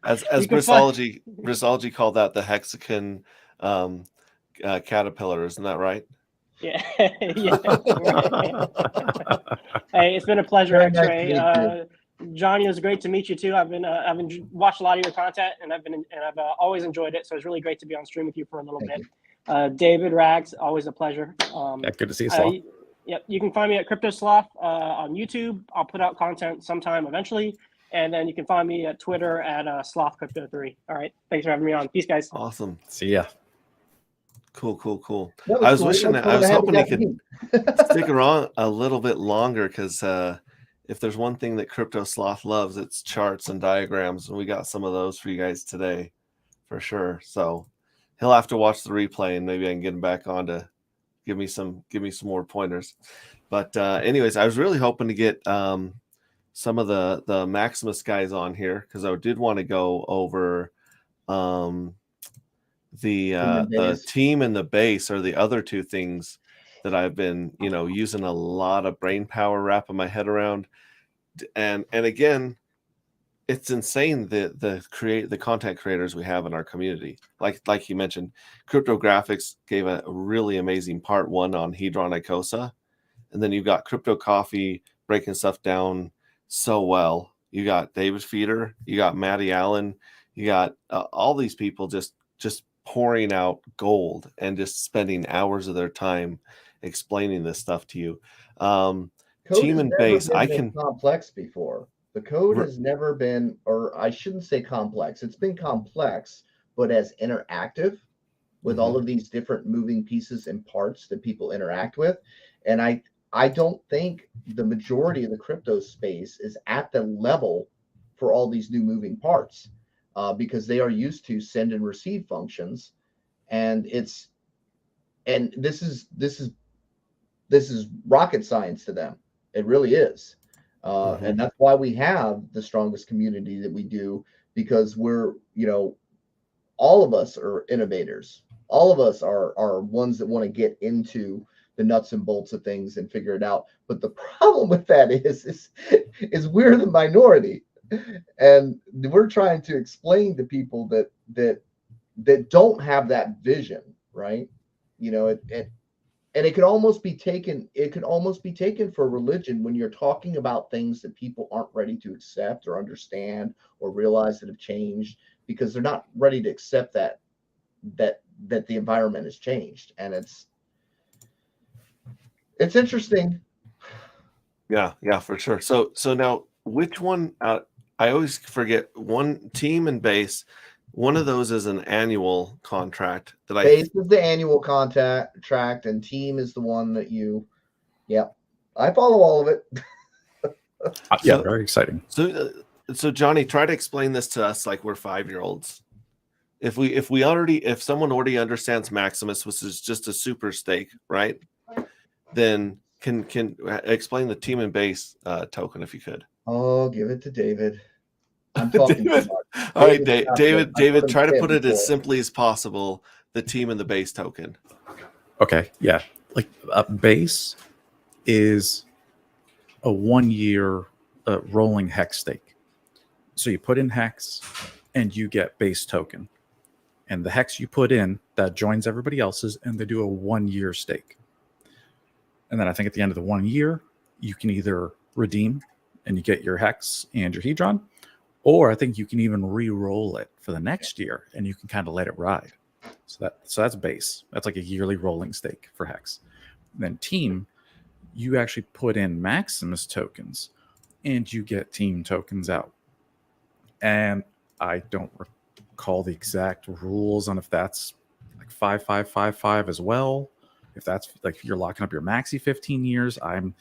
As Brissology called that the hexagon caterpillar, isn't that right? Yeah. Yeah. Hey, it's been a pleasure, X-Ray. Johnny, it was great to meet you too. I've watched a lot of your content, and I've always enjoyed it. So it's really great to be on stream with you for a little bit. David Rags, always a pleasure. Good to see you, Sloth. Yep, you can find me at Crypto Sloth on YouTube. I'll put out content sometime eventually, and then you can find me at Twitter at SlothCrypto3. All right, thanks for having me on. Peace, guys. Awesome. See ya. Cool. I was hoping you could stick around a little bit longer because if there's one thing that Crypto Sloth loves, it's charts and diagrams, and we got some of those for you guys today, for sure. So he'll have to watch the replay, and maybe I can get him back on to give me some more pointers. But anyways, I was really hoping to get some of the Maximus guys on here because I did want to go over the team and the base are the other two things that I've been using a lot of brain power wrapping my head around, and again, it's insane the content creators we have in our community. Like you mentioned, Cryptographics gave a really amazing part 1 on Hedron Icosa, and then you've got Crypto Coffee breaking stuff down so well. You got David Feeder, you got Matty Allen, you got all these people just pouring out gold and just spending hours of their time explaining this stuff to you. Team and base, I can complex before. The code has never been, or I shouldn't say complex. It's been complex, but as interactive with all of these different moving pieces and parts that people interact with. And I don't think the majority of the crypto space is at the level for all these new moving parts. Because they are used to send and receive functions, and this is rocket science to them. It really is, and that's why we have the strongest community that we do, because we're all of us are innovators. All of us are ones that want to get into the nuts and bolts of things and figure it out. But the problem with that is we're the minority. And we're trying to explain to people that don't have that vision, right? And it could almost be taken. It could almost be taken for religion when you're talking about things that people aren't ready to accept or understand or realize that have changed, because they're not ready to accept that the environment has changed, and it's interesting. Yeah, for sure. So now, which one? I always forget. One, team and base, one of those is an annual contract that base is the annual contract, and team is the one that I follow all of it. Very exciting. So Johnny, try to explain this to us like we're 5-year-olds. If someone already understands Maximus, which is just a super stake, right? Then can explain the team and base token if you could. Oh, give it to David. I'm talking David. All right, David, try to put it as simply as possible. The team and the base token. Okay, yeah. Like a base is a 1-year rolling hex stake. So you put in hex and you get base token. and the hex you put in that joins everybody else's, and they do a 1-year stake. And then I think at the end of the 1 year, you can either redeem and you get your hex and your hedron, or I think you can even re-roll it for the next year and you can kind of let it ride. So that's base. That's like a yearly rolling stake for hex. And then team, you actually put in Maximus tokens and you get team tokens out. And I don't recall the exact rules on if that's like 5-5-5-5 as well. If that's like if you're locking up your maxi 15 years, I don't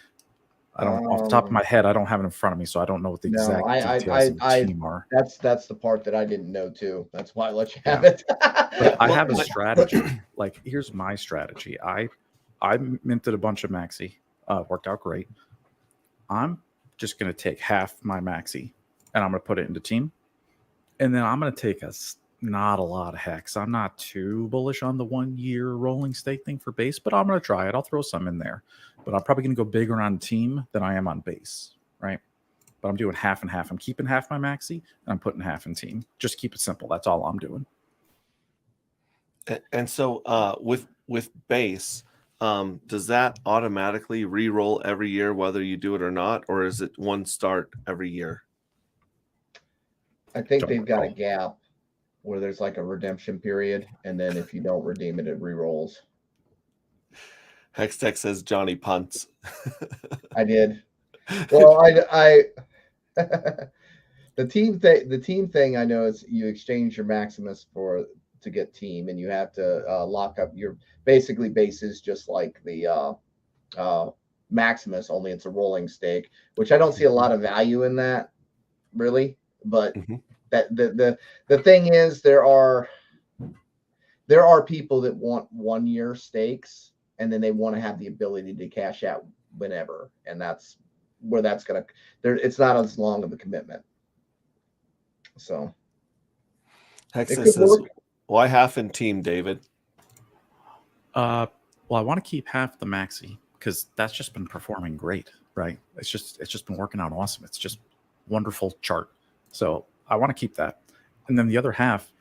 off the top of my head, I don't have it in front of me, so I don't know what the exact details of the team are. That's the part that I didn't know too. That's why I let you have Yeah. it. But I have a strategy. Like, here's my strategy. I minted a bunch of maxi. Worked out great. I'm just going to take half my maxi and I'm going to put it into team. And then I'm going to take not a lot of hex. I'm not too bullish on the 1 year rolling stake thing for base, but I'm going to try it. I'll throw some in there. But I'm probably going to go bigger on team than I am on base, right? But I'm doing half and half. I'm keeping half my maxi and I'm putting half in team. Just keep it simple. That's all I'm doing. And so with base, does that automatically re-roll every year whether you do it or not, or is it one start every year? I think they've got a gap where there's like a redemption period, and then if you don't redeem it, it re-rolls. Hextech says Johnny punts. I did. Well, I the team thing I know is you exchange your Maximus to get team, and you have to lock up your basically bases just like the Maximus, only it's a rolling stake, which I don't see a lot of value in that really. But that the thing is, there are people that want 1 year stakes, and then they want to have the ability to cash out whenever, and that's where that's gonna. It's not as long of a commitment. So, Hextech says, "Why half in team, David?" Well, I want to keep half the maxi because that's just been performing great, right? It's just been working out awesome. It's just wonderful chart. So I want to keep that. And then the other half,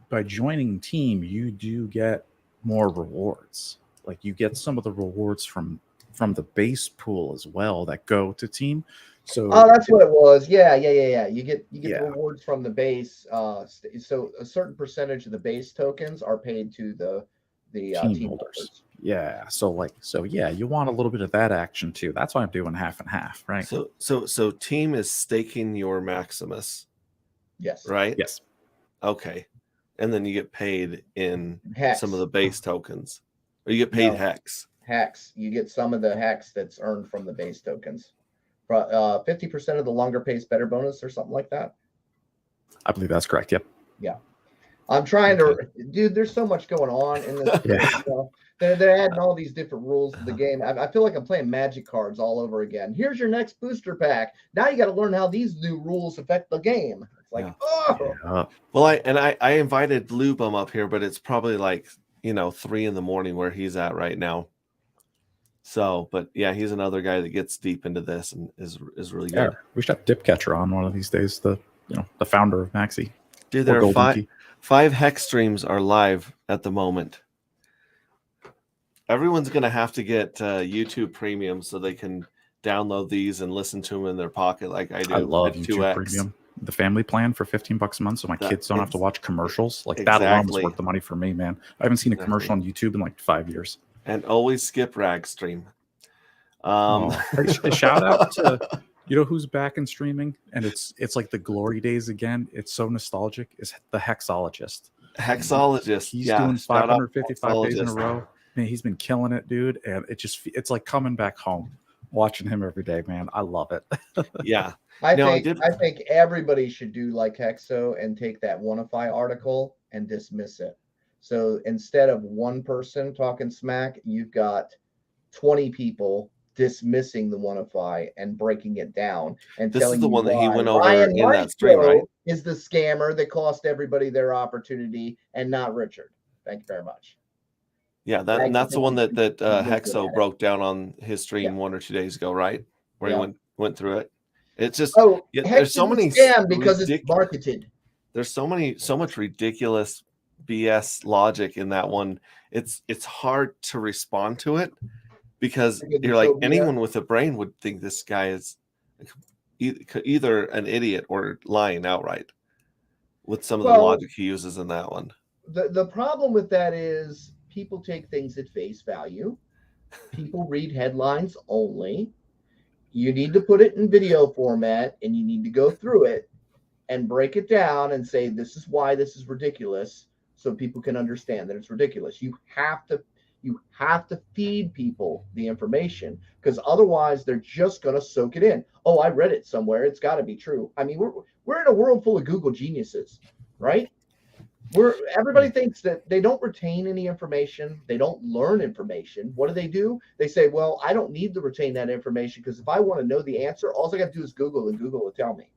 by joining team, you do get more rewards. Like you get some of the rewards from the base pool as well that go to team. So that's what it was. Yeah. You get the rewards from the base. So a certain percentage of the base tokens are paid to the team holders. Yeah. So you want a little bit of that action too. That's why I'm doing half and half, right? So team is staking your Maximus. Yes. Right? Yes. Okay. And then you get paid in hex. Some of the base tokens. Or you get paid hex. Hex. You get some of the hex that's earned from the base tokens. 50% of the longer pays better bonus or something like that. I believe that's correct. Yep. Yeah. I'm trying to, dude, there's so much going on in this. You know, they're adding all these different rules to the game. I feel like I'm playing Magic cards all over again. Here's your next booster pack. Now you got to learn how these new rules affect the game. It's like, Well, I invited Lubum up here, but it's probably like 3 a.m. where he's at right now. So, but yeah, he's another guy that gets deep into this and is really good. Yeah, we should have Dipcatcher on one of these days. The founder of Maxi. Dude, there are five hex streams are live at the moment. Everyone's gonna have to get YouTube Premium so they can download these and listen to them in their pocket like I do. I love YouTube Premium. The family plan for $15 a month, so my kids don't have to watch commercials. Like that alone is worth the money for me, man. I haven't seen a commercial on YouTube in like 5 years. And always skip Rag stream. Shout out to who's back in streaming, and it's like the glory days again. It's so nostalgic. It's the Hexologist. He's doing 555 days in a row. Man, he's been killing it, dude. And it's like coming back home, watching him every day, man. I love it. Yeah. I think everybody should do like Hexo and take that Oneify article and dismiss it. So instead of one person talking smack, you've got 20 people dismissing the Oneify and breaking it down and this telling is the you one that he went over Ryan in that stream, right? Is the scammer that cost everybody their opportunity and not Richard. Thank you very much. Yeah, that's the one that Hexo broke down on his stream 1 or 2 days ago, right? Where he went through it. It's just there's so many scam because it's marketed. there's so much ridiculous BS logic in that one. It's hard to respond to it because Because you're it's like so BS. anyone with a brain would think this guy is either an idiot or lying outright with some of the logic he uses in that one. The problem with that is people take things at face value. People read headlines only. You need to put it in video format and you need to go through it and break it down and say, this is why this is ridiculous, so people can understand that it's ridiculous. You have to feed people the information, because otherwise they're just going to soak it in. Oh, I read it somewhere. It's got to be true. I mean, we're in a world full of Google geniuses, right? Everybody thinks that they don't retain any information. They don't learn information. What do? They say, well, I don't need to retain that information, because if I want to know the answer, all I got to do is Google, and Google will tell me.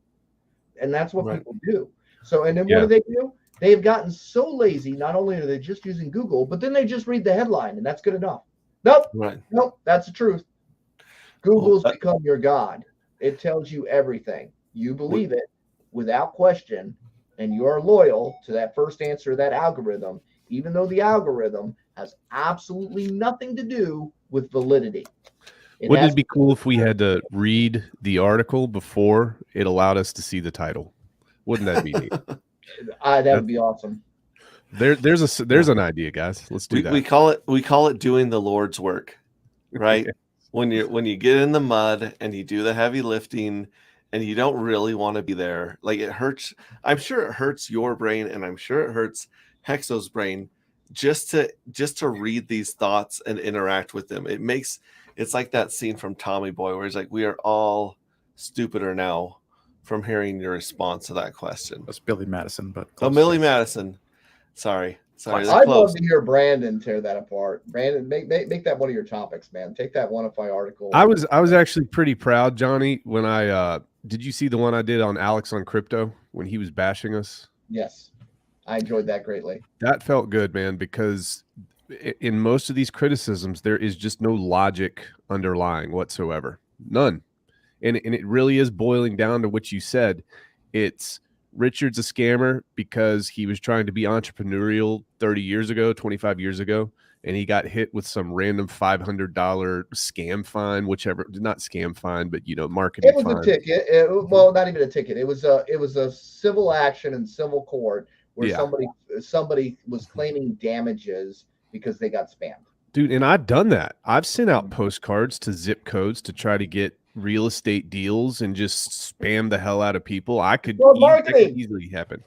And that's what people do. So, and then what do? They've gotten so lazy. Not only are they just using Google, but then they just read the headline, and that's good enough. Nope. Right. Nope. That's the truth. Google's become your God. It tells you everything. You believe it without question, and you're loyal to that first answer of that algorithm, even though the algorithm has absolutely nothing to do with validity. Wouldn't it be cool if we had to read the article before it allowed us to see the title? Wouldn't that be neat? That would be awesome. There's an idea, guys. Let's do that. We call it doing the Lord's work, right? when you get in the mud and you do the heavy lifting and you don't really want to be there. Like, it hurts. I'm sure it hurts your brain, and I'm sure it hurts Hexo's brain just to read these thoughts and interact with them. It's like that scene from Tommy Boy where he's like, we are all stupider now from hearing your response to that question. That's Billy Madison, but Billy Madison. Sorry. I'd love to hear Brandon tear that apart. Brandon, make that one of your topics, man. Take that Wannify article. I was actually pretty proud, Johnny, when I did you see the one I did on Alex on crypto when he was bashing us? Yes. I enjoyed that greatly. That felt good, man, because in most of these criticisms, there is just no logic underlying whatsoever. None. And it really is boiling down to what you said. It's Richard's a scammer because he was trying to be entrepreneurial 30 years ago, 25 years ago, and he got hit with some random $500 scam fine, whichever, not scam fine, but, marketing fine. It was a ticket. Well, not even a ticket. It was a civil action in civil court where somebody was claiming damages because they got spammed. Dude, and I've done that. I've sent out postcards to zip codes to try to get real estate deals and just spam the hell out of people. That could easily happen.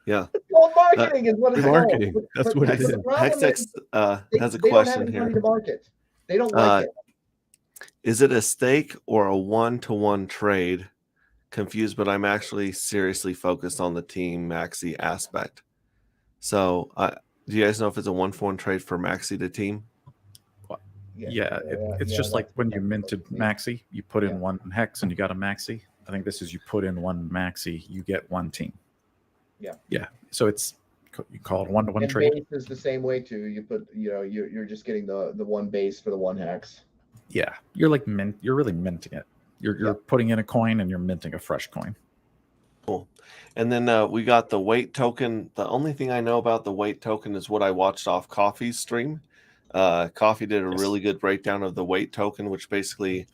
Yeah. It's called marketing is what it's marketing. called. That's what it is. Hexex has a question here. They don't have any money to market. They don't like it. Is it a stake or a one-to-one trade? Confused, but I'm actually seriously focused on the team Maxi aspect. So, do you guys know if it's a 1-for-1 trade for Maxi to team? It's just like when you minted Maxi, you put in one hex and you got a Maxi. I think this is you put in one Maxi, you get one team. Yeah. So you call it a 1-to-1 trade. Base is the same way too. You put, you're just getting the one base for the one hex. Yeah, you're really minting it. You're putting in a coin and you're minting a fresh coin. Cool. And then we got the weight token. The only thing I know about the weight token is what I watched off Coffee's stream. Coffee did a really good breakdown of the weight token, which basically,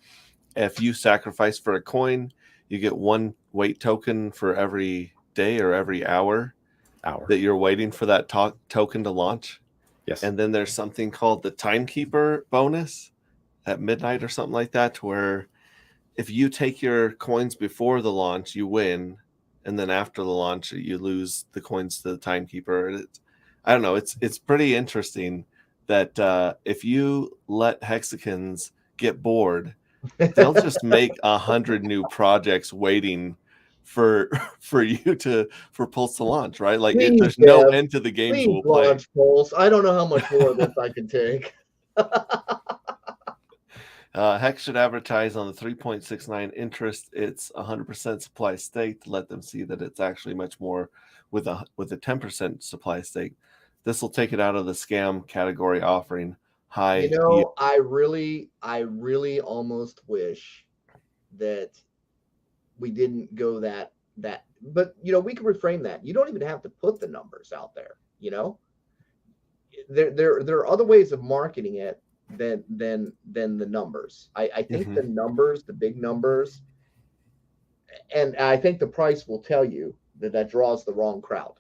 if you sacrifice for a coin, you get one weight token for every day or every hour that you're waiting for that token to launch. Yes. And then there's something called the timekeeper bonus at midnight or something like that, to where if you take your coins before the launch, you win. And then after the launch, you lose the coins to the timekeeper. I don't know. It's pretty interesting that if you let Hexicans get bored, they'll just make 100 new projects waiting for Pulse to launch, right? Like, there's no end to the games we'll play. Launch Pulse. I don't know how much more of this I can take. Hex should advertise on the 3.69 interest. It's 100% supply stake to let them see that it's actually much more with a 10% supply stake. This will take it out of the scam category, offering high. I really almost wish that we didn't go that But we can reframe that. You don't even have to put the numbers out there. There are other ways of marketing it than the numbers. I think the numbers, the big numbers, and I think the price will tell you that draws the wrong crowd.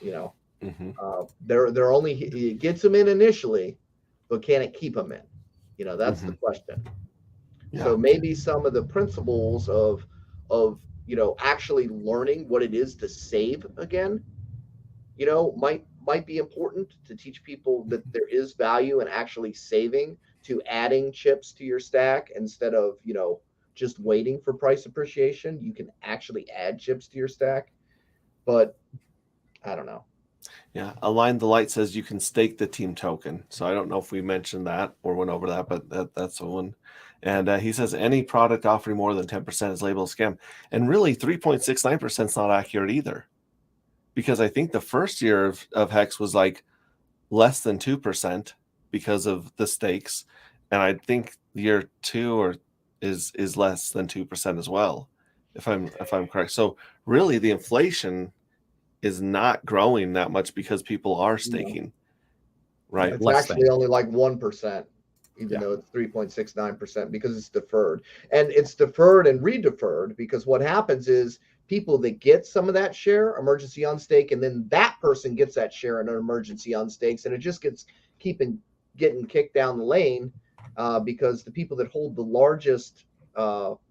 They're only, it gets them in initially, but can it keep them in? That's the question. Yeah. So maybe some of the principles of actually learning what it is to save again, might be important to teach people that there is value in actually saving, to adding chips to your stack instead of, just waiting for price appreciation. You can actually add chips to your stack, but I don't know. Yeah, Align the Light says you can stake the team token. So I don't know if we mentioned that or went over that, but that's the one. And he says any product offering more than 10% is labeled a scam. And really 3.69% is not accurate either. Because I think the first year of Hex was like less than 2% because of the stakes. And I think year 2 is less than 2% as well, if I'm correct. So really the inflation is not growing that much because people are staking, right? It's actually only like 1%, even though it's 3.69% because it's deferred. And it's deferred and re-deferred because what happens is people that get some of that share emergency on stake, and then that person gets that share in an emergency on stakes, and it just getting kicked down the lane because the people that hold the largest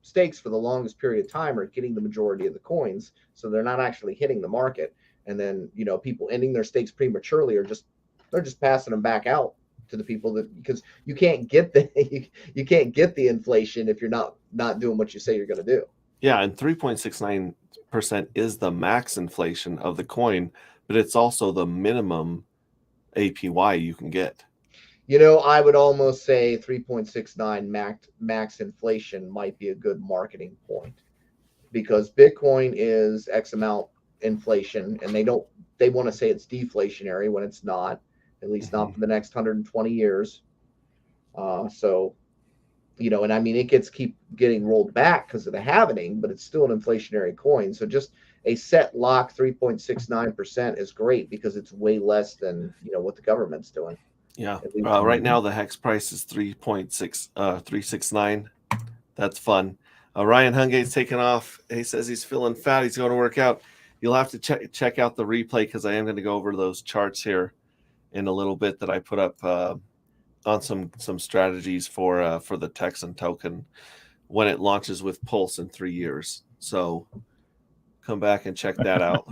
stakes for the longest period of time are getting the majority of the coins, so they're not actually hitting the market. And then people ending their stakes prematurely they're just passing them back out to the people because you can't get the inflation if you're not doing what you say you're going to do. Yeah, and 3.69% is the max inflation of the coin, but it's also the minimum APY you can get. I would almost say 3.69 max inflation might be a good marketing point because Bitcoin is X amount inflation, and they want to say it's deflationary when it's not, at least not for the next 120 years. And I mean, it keep getting rolled back because of the halvening, but it's still an inflationary coin. So just a set lock 3.69% is great because it's way less than what the government's doing. Yeah. Right now the Hex price is 3.69. That's fun. Ryan Hungate's taking off. He says he's feeling fat. He's going to work out. You'll have to check out the replay because I am going to go over those charts here in a little bit that I put up on some strategies for the Texan token when it launches with Pulse in 3 years. So come back and check that out.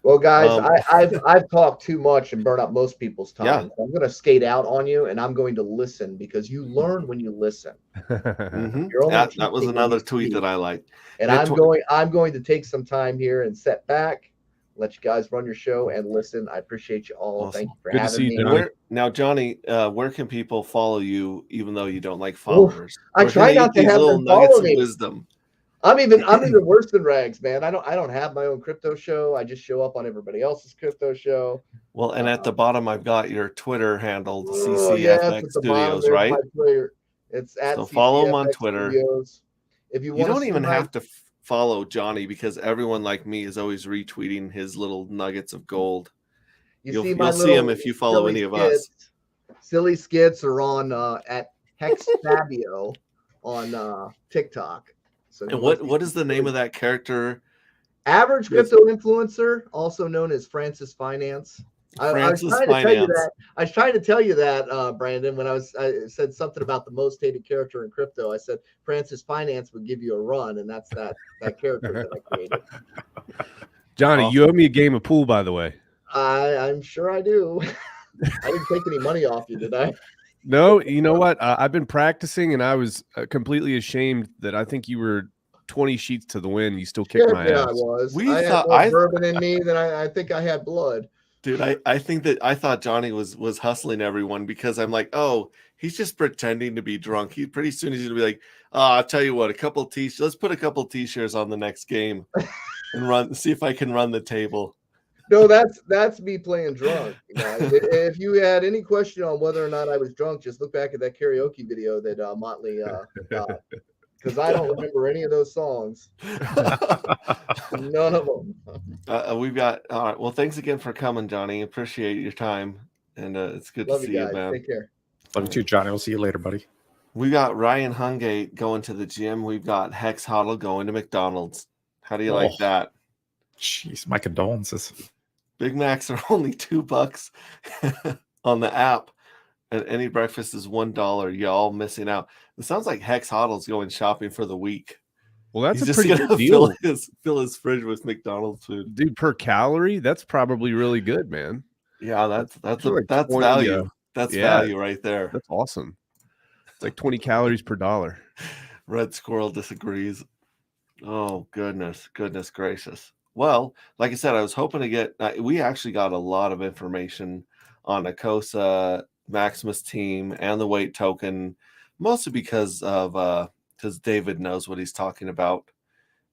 Well, guys, I've talked too much and burned up most people's time. Yeah. So I'm going to skate out on you, and I'm going to listen because you learn when you listen. That was another tweet that I liked. And I'm going to take some time here and sit back, let you guys run your show and listen. I appreciate you all. Awesome. Thank you for Good to having see me. you, Now, Johnny, where can people follow you, even though you don't like followers? I try not to have them follow me. Wisdom. I'm even worse than Rags, man. I don't have my own crypto show. I just show up on everybody else's crypto show. Well, and at the bottom, I've got your Twitter handle, CCFX Studios, right? It's at so follow them on CCFX Twitter. Studios. If you don't even have to follow Johnny because everyone like me is always retweeting his little nuggets of gold. You'll see him if you follow any of us. Silly skits are on at Hex Fabio on TikTok. So and what is the name of that character? Average crypto influencer, also known as Francis Finance. I was trying to tell you that, Brandon, when I said something about the most hated character in crypto. I said Francis Finance would give you a run, and that's that character that I created. Johnny, awesome. You owe me a game of pool, by the way. I'm sure I do. I didn't take any money off you, did I? No, you know what? I've been practicing, and I was completely ashamed that I think you were 20 sheets to the win. You still kicked my ass. I was. I had more bourbon in me than I think I had blood. Dude, I thought Johnny was hustling everyone because I'm like, oh, he's just pretending to be drunk. Pretty soon he's gonna be like, I'll tell you what, let's put a couple t-shirts on the next game and see if I can run the table. No, that's me playing drunk. If you had any question on whether or not I was drunk, just look back at that karaoke video that Motley because I don't remember any of those songs. None of them. We've got all right. Well, thanks again for coming, Johnny. Appreciate your time, and it's good Love to see you you, guys. man. Take care. Love you too, Johnny. We'll see you later, buddy. We got Ryan Hungate going to the gym. We've got Hex Hodl going to McDonald's. How do you like that? Jeez, my condolences. Big Macs are only $2 on the app, and any breakfast is $1. Y'all missing out. It sounds like Hex Hodl's going shopping for the week. Well, that's He's a just pretty gonna good deal. fill his fridge with McDonald's food. Dude, per calorie, that's probably really good, man. Yeah, that's like 20, value. That's yeah. value right there. That's awesome. It's like 20 calories per dollar. Red Squirrel disagrees. Oh, goodness gracious. Well, like I said, I was hoping to get, we actually got a lot of information on Icosa, Maximus team, and the weight token, mostly because David knows what he's talking about,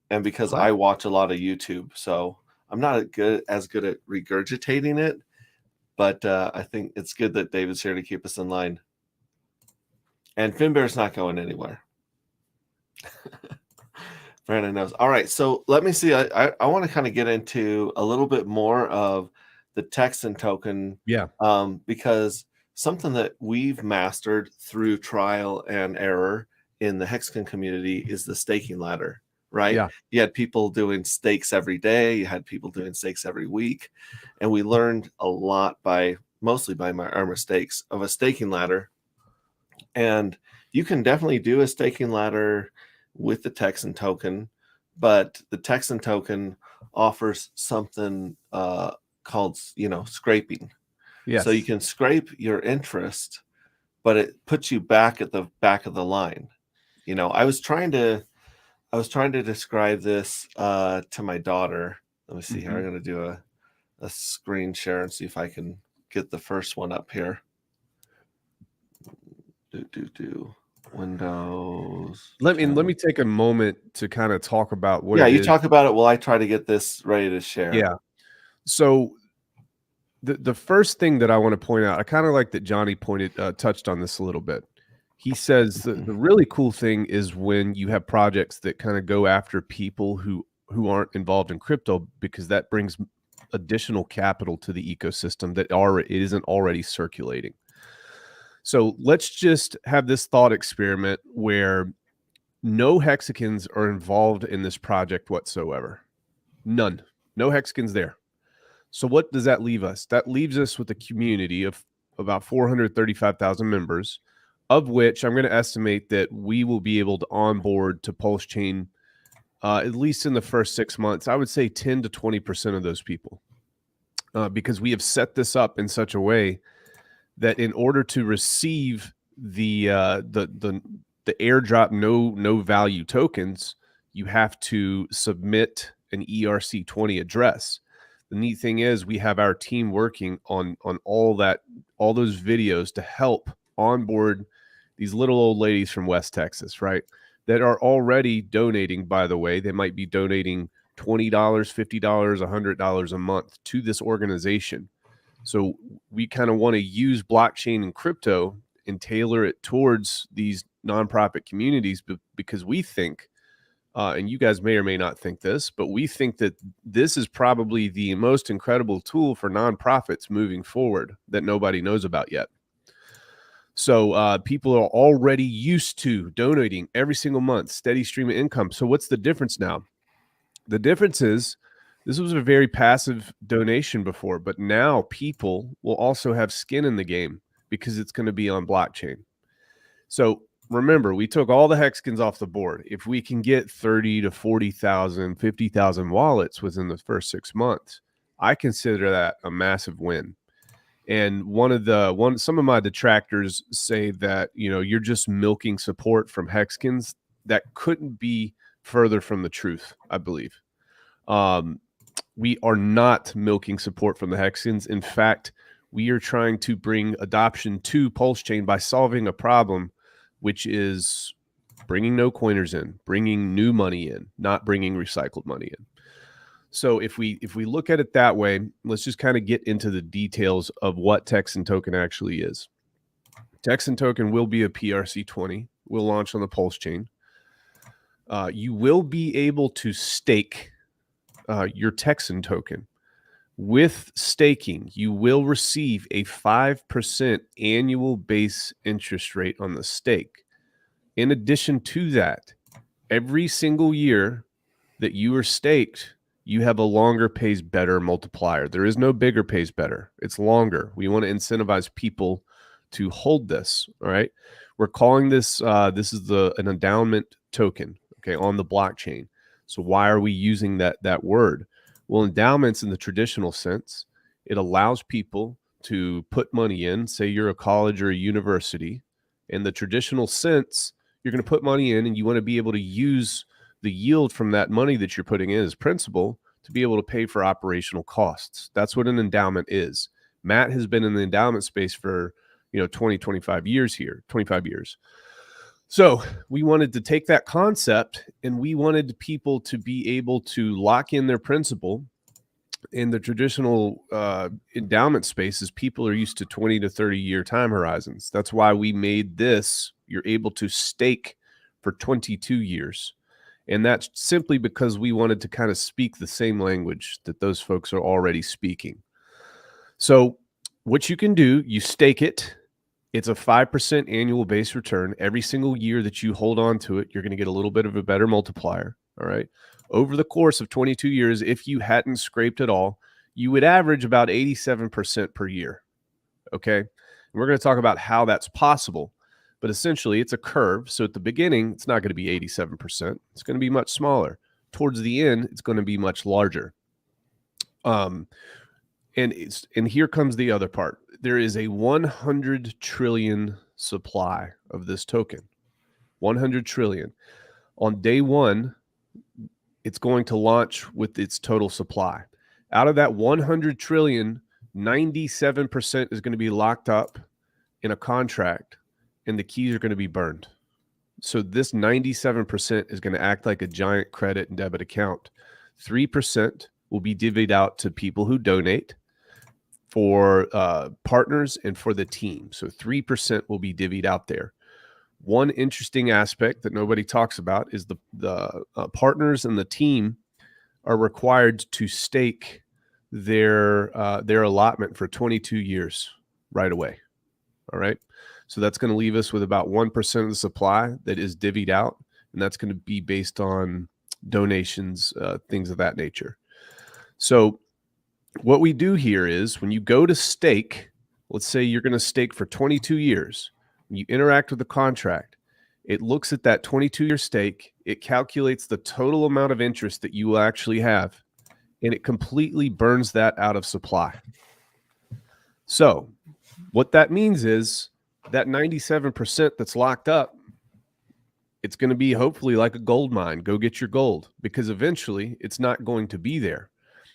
and because I watch a lot of YouTube. So I'm not as good at regurgitating it, but I think it's good that David's here to keep us in line. And Finbear's not going anywhere. Brandon knows. All right, so let me see. I want to kind of get into a little bit more of the Texan token. Yeah. Because something that we've mastered through trial and error in the Hexagon community is the staking ladder, right? Yeah. You had people doing stakes every day. You had people doing stakes every week. And we learned a lot mostly by our mistakes of a staking ladder. And you can definitely do a staking ladder with the Texan token, but the Texan token offers something called, scraping. Yes. So you can scrape your interest, but it puts you back at the back of the line. I was trying to describe this to my daughter. Let me see here. I'm going to do a screen share and see if I can get the first one up here. Windows. Let me take a moment to kind of talk about what. Yeah, you talk about it while I try to get this ready to share. Yeah. So the first thing that I want to point out, I kind of like that Johnny touched on this a little bit. He says the really cool thing is when you have projects that kind of go after people who aren't involved in crypto, because that brings additional capital to the ecosystem that isn't already circulating. So let's just have this thought experiment where no Hexicans are involved in this project whatsoever. None. No Hexicans there. So what does that leave us? That leaves us with a community of about 435,000 members, of which I'm going to estimate that we will be able to onboard to Pulschain at least in the first 6 months. I would say 10 to 20% of those people, because we have set this up in such a way that in order to receive the airdrop no value tokens, you have to submit an ERC20 address. The neat thing is we have our team working on all those videos to help onboard these little old ladies from West Texas, right? That are already donating, by the way. They might be donating $20, $50, $100 a month to this organization. So we kind of want to use blockchain and crypto and tailor it towards these nonprofit communities, because we think, and you guys may or may not think this, but we think that this is probably the most incredible tool for nonprofits moving forward that nobody knows about yet. So people are already used to donating every single month, steady stream of income. So what's the difference now? The difference is, this was a very passive donation before, but now people will also have skin in the game because it's going to be on blockchain. So remember, we took all the Hexicans off the board. If we can get 30 to 40,000, 50,000 wallets within the first 6 months, I consider that a massive win. And some of my detractors say that, you're just milking support from Hexicans. That couldn't be further from the truth, I believe. We are not milking support from the Hexicans. In fact, we are trying to bring adoption to Pulschain by solving a problem, which is bringing no coiners in, bringing new money in, not bringing recycled money in. So if we look at it that way, let's just kind of get into the details of what Texan Token actually is. Texan Token will be a PRC20. Will launch on the Pulschain. you will be able to stake your Texan token. With staking, you will receive a 5% annual base interest rate on the stake. In addition to that, every single year that you are staked, you have a longer pays better multiplier. There is no bigger pays better. It's longer. We want to incentivize people to hold this. All right. We're calling this, this is an endowment token, okay, on the blockchain. So why are we using that word? Well, endowments in the traditional sense, it allows people to put money in, say you're a college or a university. In the traditional sense, you're going to put money in and you want to be able to use the yield from that money that you're putting in as principal to be able to pay for operational costs. That's what an endowment is. Matt has been in the endowment space for 25 years. So we wanted to take that concept and we wanted people to be able to lock in their principal. In the traditional endowment spaces, people are used to 20 to 30 year time horizons. That's why we made this. You're able to stake for 22 years. And that's simply because we wanted to kind of speak the same language that those folks are already speaking. So what you can do, you stake it. It's a 5% annual base return. Every single year that you hold on to it, you're going to get a little bit of a better multiplier. All right. Over the course of 22 years, if you hadn't scraped at all, you would average about 87% per year. Okay. And we're going to talk about how that's possible. But essentially, it's a curve. So at the beginning, it's not going to be 87%. It's going to be much smaller. Towards the end, it's going to be much larger. And here comes the other part. There is a 100 trillion supply of this token. 100 trillion. On day one, it's going to launch with its total supply. Out of that 100 trillion, 97% is going to be locked up in a contract, and the keys are going to be burned. So this 97% is going to act like a giant credit and debit account. 3% will be divvied out to people who donate, for partners, and for the team. So 3% will be divvied out there. One interesting aspect that nobody talks about is the partners and the team are required to stake their allotment for 22 years right away. All right. So that's going to leave us with about 1% of the supply that is divvied out, and that's going to be based on donations, things of that nature. So what we do here is when you go to stake, let's say you're going to stake for 22 years, when you interact with the contract, it looks at that 22-year stake, it calculates the total amount of interest that you will actually have, and it completely burns that out of supply. So what that means is that 97% that's locked up, it's going to be hopefully like a gold mine. Go get your gold, because eventually it's not going to be there.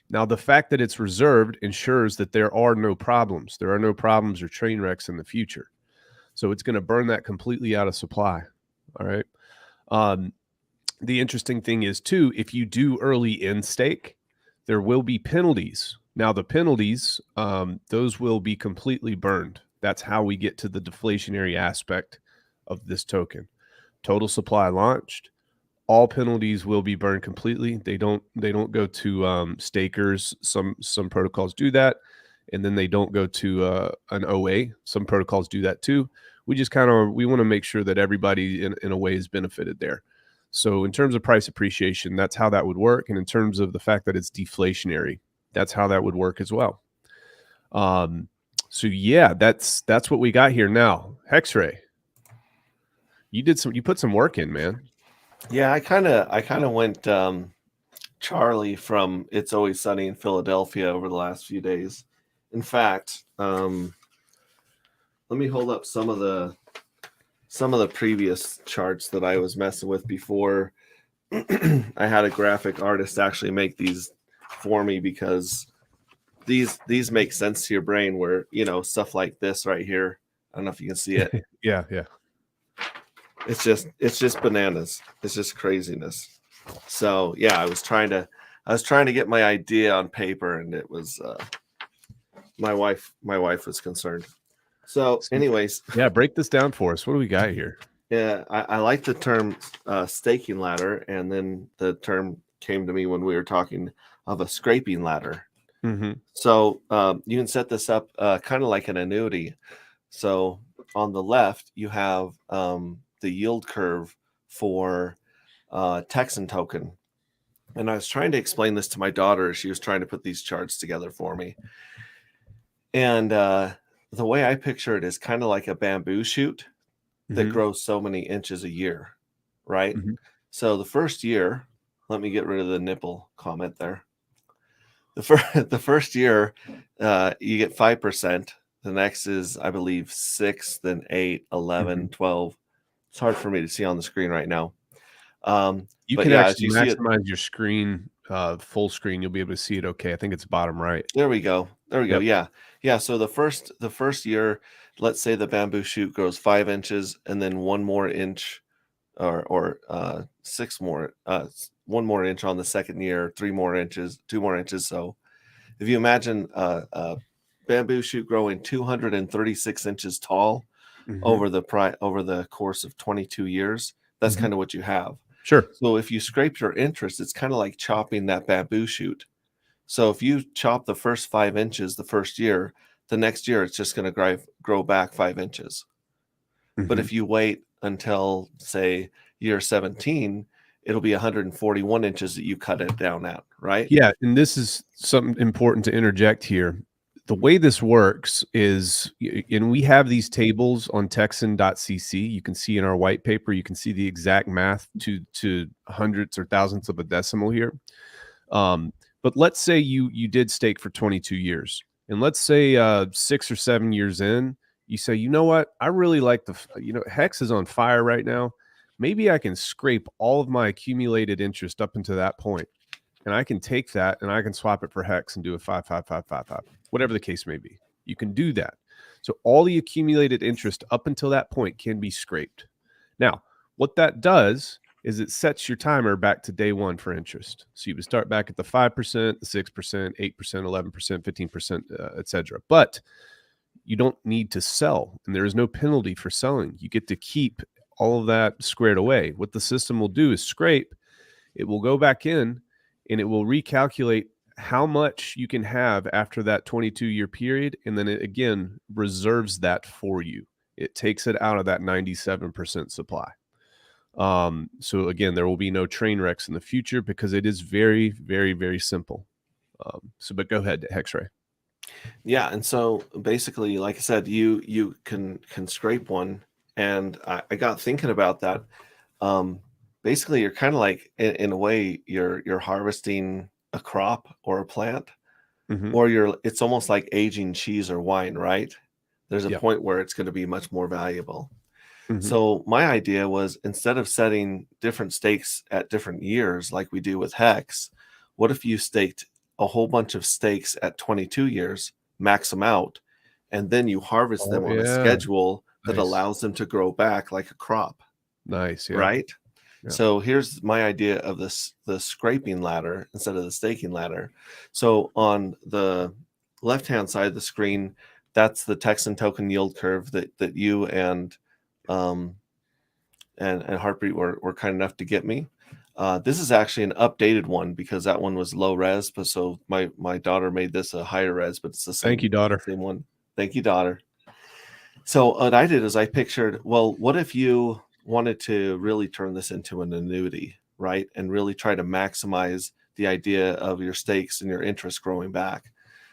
Now, the fact that it's reserved ensures that there are no problems. There are no problems or train wrecks in the future. So it's going to burn that completely out of supply. All right. The interesting thing is, too, if you do early in stake, there will be penalties. Now, the penalties, those will be completely burned. That's how we get to the deflationary aspect of this token. Total supply launched. All penalties will be burned completely. They don't go to stakers. Some protocols do that, and then they don't go to an OA. Some protocols do that too. We just we want to make sure that everybody in a way is benefited there. So in terms of price appreciation, that's how that would work. And in terms of the fact that it's deflationary, that's how that would work as well. So yeah, that's what we got here now. Hexray, you put some work in, man. Yeah, I kind of went Charlie from It's Always Sunny in Philadelphia over the last few days. In fact, let me hold up some of the previous charts that I was messing with before. I had a graphic artist actually make these for me, because these make sense to your brain, where stuff like this right here. I don't know if you can see it. Yeah. It's just bananas. It's just craziness. So yeah, I was trying to get my idea on paper, and it was my wife was concerned. So anyways, yeah, break this down for us. What do we got here? Yeah, I like the term staking ladder, and then the term came to me when we were talking of a scraping ladder. Mm-hmm. So you can set this up kind of like an annuity. So on the left, you have the yield curve for Texan Token. And I was trying to explain this to my daughter. She was trying to put these charts together for me. And the way I picture it is kind of like a bamboo shoot that grows so many inches a year, right? Mm-hmm. So the first year, let me get rid of the nipple comment there. The first year, you get 5%. The next is, I believe, 6, then 8, 11, 12. It's hard for me to see on the screen right now. You but can yeah, as actually you see it, maximize your screen, full screen. You'll be able to see it. Okay, I think it's bottom right. there we go. There we go. Yep. Yeah. So the first year, let's say the bamboo shoot grows 5 inches, and then 1 more inch, or 6 more, 1 more inch on the second year, 3 more inches, 2 more inches. So if you imagine a bamboo shoot growing 236 inches tall over the course of 22 years, that's kind of what you have. Sure. So if you scrape your interest, it's kind of like chopping that bamboo shoot. So if you chop the first 5 inches the first year, the next year it's just going to grow back 5 inches. But if you wait until, say, year 17, it'll be 141 inches that you cut it down at, right? Yeah, and this is something important to interject here. The way this works is, and we have these tables on texan.cc. You can see in our white paper, you can see the exact math to hundredths or thousandths of a decimal here. But let's say you did stake for 22 years, and let's say 6 or 7 years in, you say, you know what, I really like Hex is on fire right now. Maybe I can scrape all of my accumulated interest up until that point, and I can take that and I can swap it for Hex and do a 5, 5, 5, 5, 5, whatever the case may be. You can do that. So all the accumulated interest up until that point can be scraped. Now, what that does is it sets your timer back to day one for interest. So you would start back at the 5%, the 6%, 8%, 11%, 15%, etc. But you don't need to sell, and there is no penalty for selling. You get to keep all of that squared away. What the system will do is scrape. It will go back in, and it will recalculate how much you can have after that 22-year period, and then it again reserves that for you. It takes it out of that 97% supply. So again, there will be no train wrecks in the future because it is very, very, very simple. But go ahead, Hexray. Yeah, and so basically, like I said, you can scrape one, and I got thinking about that. Basically, you're kind of like, in a way, you're harvesting a crop or a plant, or it's almost like aging cheese or wine, right? There's a point where it's going to be much more valuable. So my idea was, instead of setting different stakes at different years like we do with Hex, what if you staked a whole bunch of stakes at 22 years, max them out, and then you harvest them on a schedule that allows them to grow back like a crop. Nice. Yeah. Right? Yeah. So here's my idea of the scraping ladder instead of the staking ladder. So on the left-hand side of the screen, that's the Texan token yield curve that you and Heartbeat were kind enough to get me. This is actually an updated one because that one was low res, but so my daughter made this a higher res, but it's the same. Thank you, daughter. Same one. Thank you, daughter. So what I did is I pictured, well, what if you wanted to really turn this into an annuity, right? And really try to maximize the idea of your stakes and your interest growing back.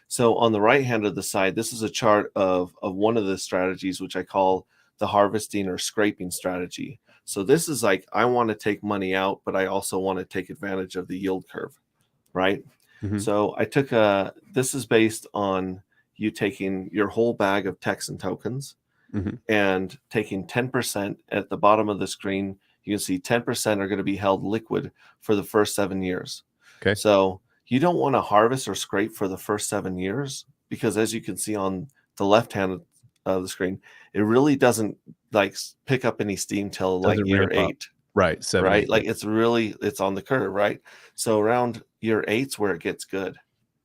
So on the right hand of the side, this is a chart of one of the strategies, which I call the harvesting or scraping strategy. So this is like, I want to take money out, but I also want to take advantage of the yield curve, right? So I took this is based on you taking your whole bag of Texan tokens and taking 10% at the bottom of the screen. You can see 10% are going to be held liquid for the first 7 years. Okay. So you don't want to harvest or scrape for the first 7 years, because as you can see on the left hand of the screen, it really doesn't like pick up any steam till like year 8. Right. 7, right. 8, like it's on the curve, right? So around year 8's where it gets good,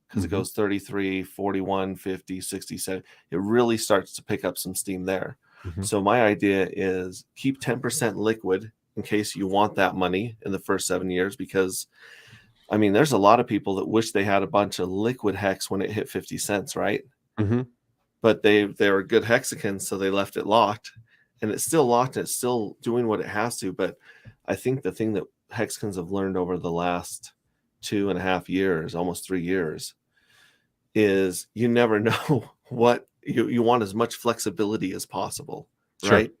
because it goes 33, 41, 50, 67. It really starts to pick up some steam there. So my idea is keep 10% liquid in case you want that money in the first 7 years, because I mean, there's a lot of people that wish they had a bunch of liquid hex when it hit 50 cents, right? But they were good hexagons, so they left it locked, and it's still locked. And it's still doing what it has to. But I think the thing that hexagons have learned over the last 2.5 years, almost 3 years, is you never know what you want. As much flexibility as possible, right?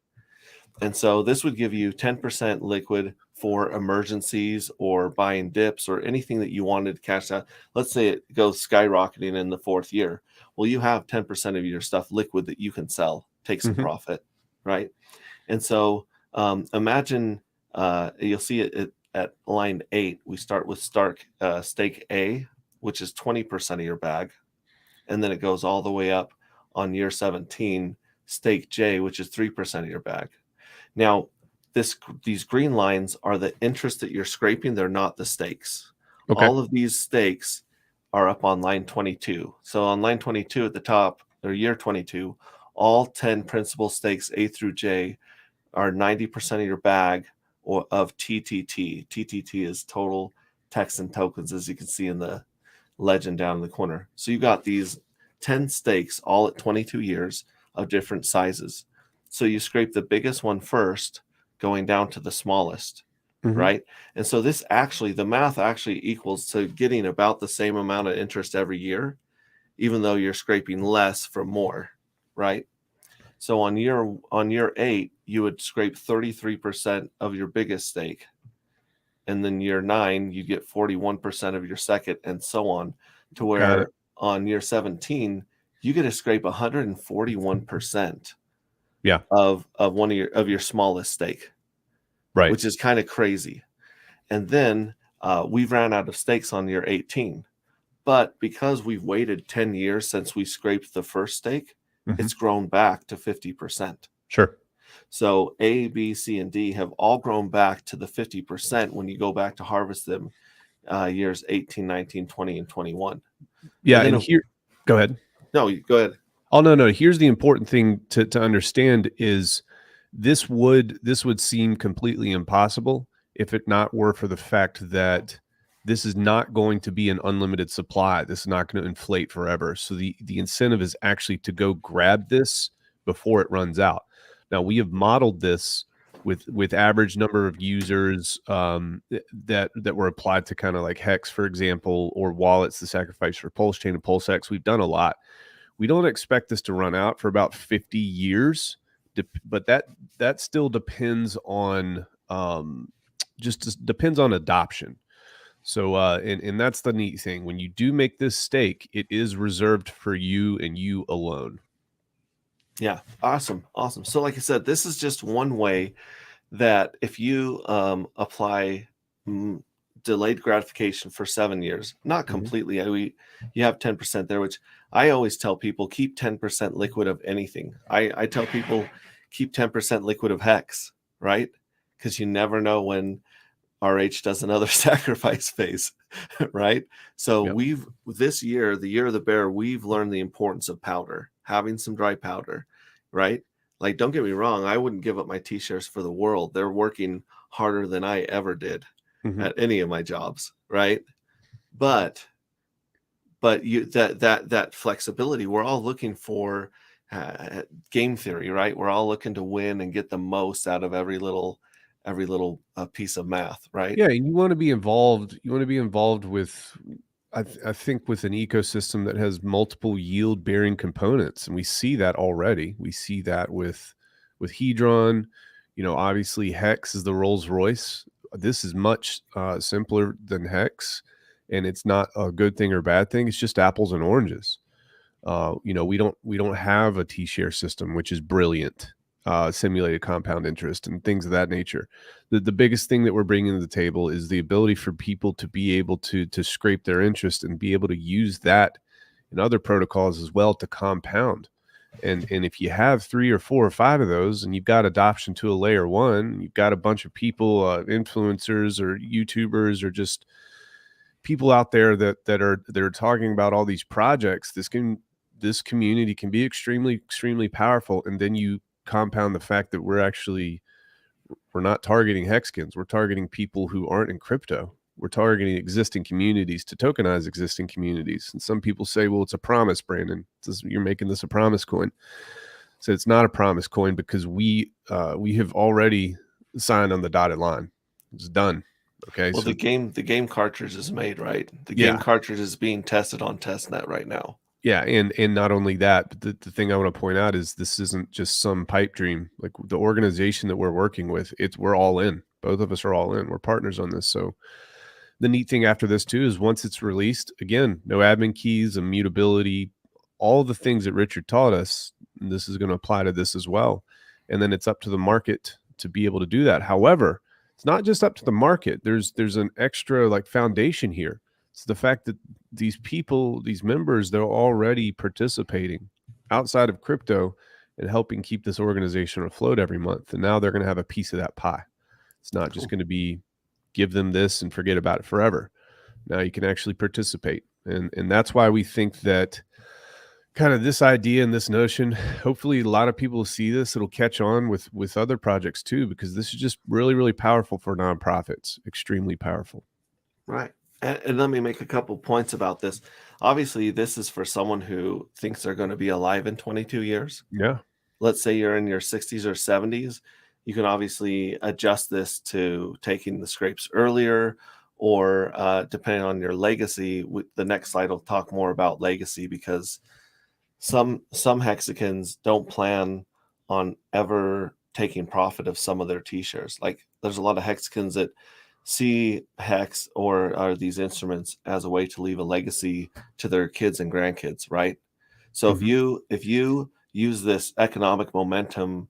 And so this would give you 10% liquid for emergencies or buying dips or anything that you wanted to cash out. Let's say it goes skyrocketing in the 4th year. Well, you have 10% of your stuff liquid that you can sell, take some profit, right? And so imagine you'll see it at line 8. We start with stake A, which is 20% of your bag. And then it goes all the way up on year 17, stake J, which is 3% of your bag. Now, these green lines are the interest that you're scraping. They're not the stakes. All of these stakes are up on line 22. So on line 22 at the top, or year 22, all 10 principal stakes A through J are 90% of your bag or of TTT. TTT is total Texan tokens, as you can see in the legend down in the corner. So you got these 10 stakes all at 22 years of different sizes. So you scrape the biggest one first, going down to the smallest, right? And so this actually, the math actually equals to getting about the same amount of interest every year, even though you're scraping less for more, right? So on year 8, you would scrape 33% of your biggest stake. And then year 9, you get 41% of your second, and so on, to where on year 17, you get to scrape 141%. Of one of your smallest stake, right? Which is kind of crazy. And then we've ran out of stakes on year 18, but because we've waited 10 years since we scraped the first stake, it's grown back to 50%. So A, B, C, and D have all grown back to the 50% when you go back to harvest them years 18, 19, 20, and 21. And here, go ahead. No, go ahead. Oh, no. Here's the important thing to understand is this would seem completely impossible if it not were for the fact that this is not going to be an unlimited supply. This is not going to inflate forever. So the incentive is actually to go grab this before it runs out. Now, we have modeled this with average number of users that were applied to kind of like Hex, for example, or wallets, the sacrifice for Pulschain and Pulsex. We've done a lot. We don't expect this to run out for about 50 years, but that still depends on just depends on adoption. So and that's the neat thing. When you do make this stake, it is reserved for you and you alone. Yeah, awesome. So like I said, this is just one way that if you apply delayed gratification for 7 years, not completely. You have 10% there, which I always tell people, keep 10% liquid of anything. I tell people keep 10% liquid of Hex, right? Because you never know when RH does another sacrifice phase, right? So this year, the year of the bear, we've learned the importance of powder, having some dry powder, right? Like, don't get me wrong, I wouldn't give up my T-shares for the world. They're working harder than I ever did at any of my jobs, right? But you that flexibility, we're all looking for game theory, right? We're all looking to win and get the most out of every little piece of math, right? Yeah, and you want to be involved. You want to be involved with, I think, with an ecosystem that has multiple yield-bearing components, and we see that already. We see that with Hedron. Obviously, Hex is the Rolls Royce. This is much simpler than Hex, and it's not a good thing or bad thing. It's just apples and oranges. We don't have a T-share system, which is brilliant. Simulated compound interest and things of that nature. The biggest thing that we're bringing to the table is the ability for people to be able to scrape their interest and be able to use that in other protocols as well to compound. And if you have 3 or 4 or 5 of those, and you've got adoption to a layer 1, you've got a bunch of people, influencers or YouTubers or just people out there that are talking about all these projects. This community can be extremely, extremely powerful. And then you compound the fact that we're not targeting hexkins. We're targeting people who aren't in crypto. We're targeting existing communities to tokenize existing communities. And some people say, well, it's a promise, Brandon. You're making this a promise coin. So it's not a promise coin because we have already signed on the dotted line. It's done. Okay. Well, so the game cartridge is made, right? The game cartridge is being tested on testnet right now. Yeah, and not only that, but the thing I want to point out is this isn't just some pipe dream. Like the organization that we're working with, we're all in. Both of us are all in. We're partners on this. So the neat thing after this too is once it's released, again, no admin keys, immutability, all the things that Richard taught us, this is going to apply to this as well. And then it's up to the market to be able to do that. However, it's not just up to the market. There's an extra like foundation here. It's the fact that these people, these members, they're already participating outside of crypto and helping keep this organization afloat every month. And now they're going to have a piece of that pie. It's not just going to be give them this and forget about it forever. Now you can actually participate. And that's why we think that kind of this idea and this notion, hopefully a lot of people see this. It'll catch on with other projects too, because this is just really, really powerful for nonprofits, extremely powerful. Right. And let me make a couple points about this. Obviously, this is for someone who thinks they're going to be alive in 22 years. Yeah. Let's say you're in your 60s or 70s. You can obviously adjust this to taking the scrapes earlier, or depending on your legacy. The next slide will talk more about legacy, because some hexagons don't plan on ever taking profit of some of their T-shares. Like there's a lot of hexagons that see hex or these instruments as a way to leave a legacy to their kids and grandkids, right? So if you use this economic momentum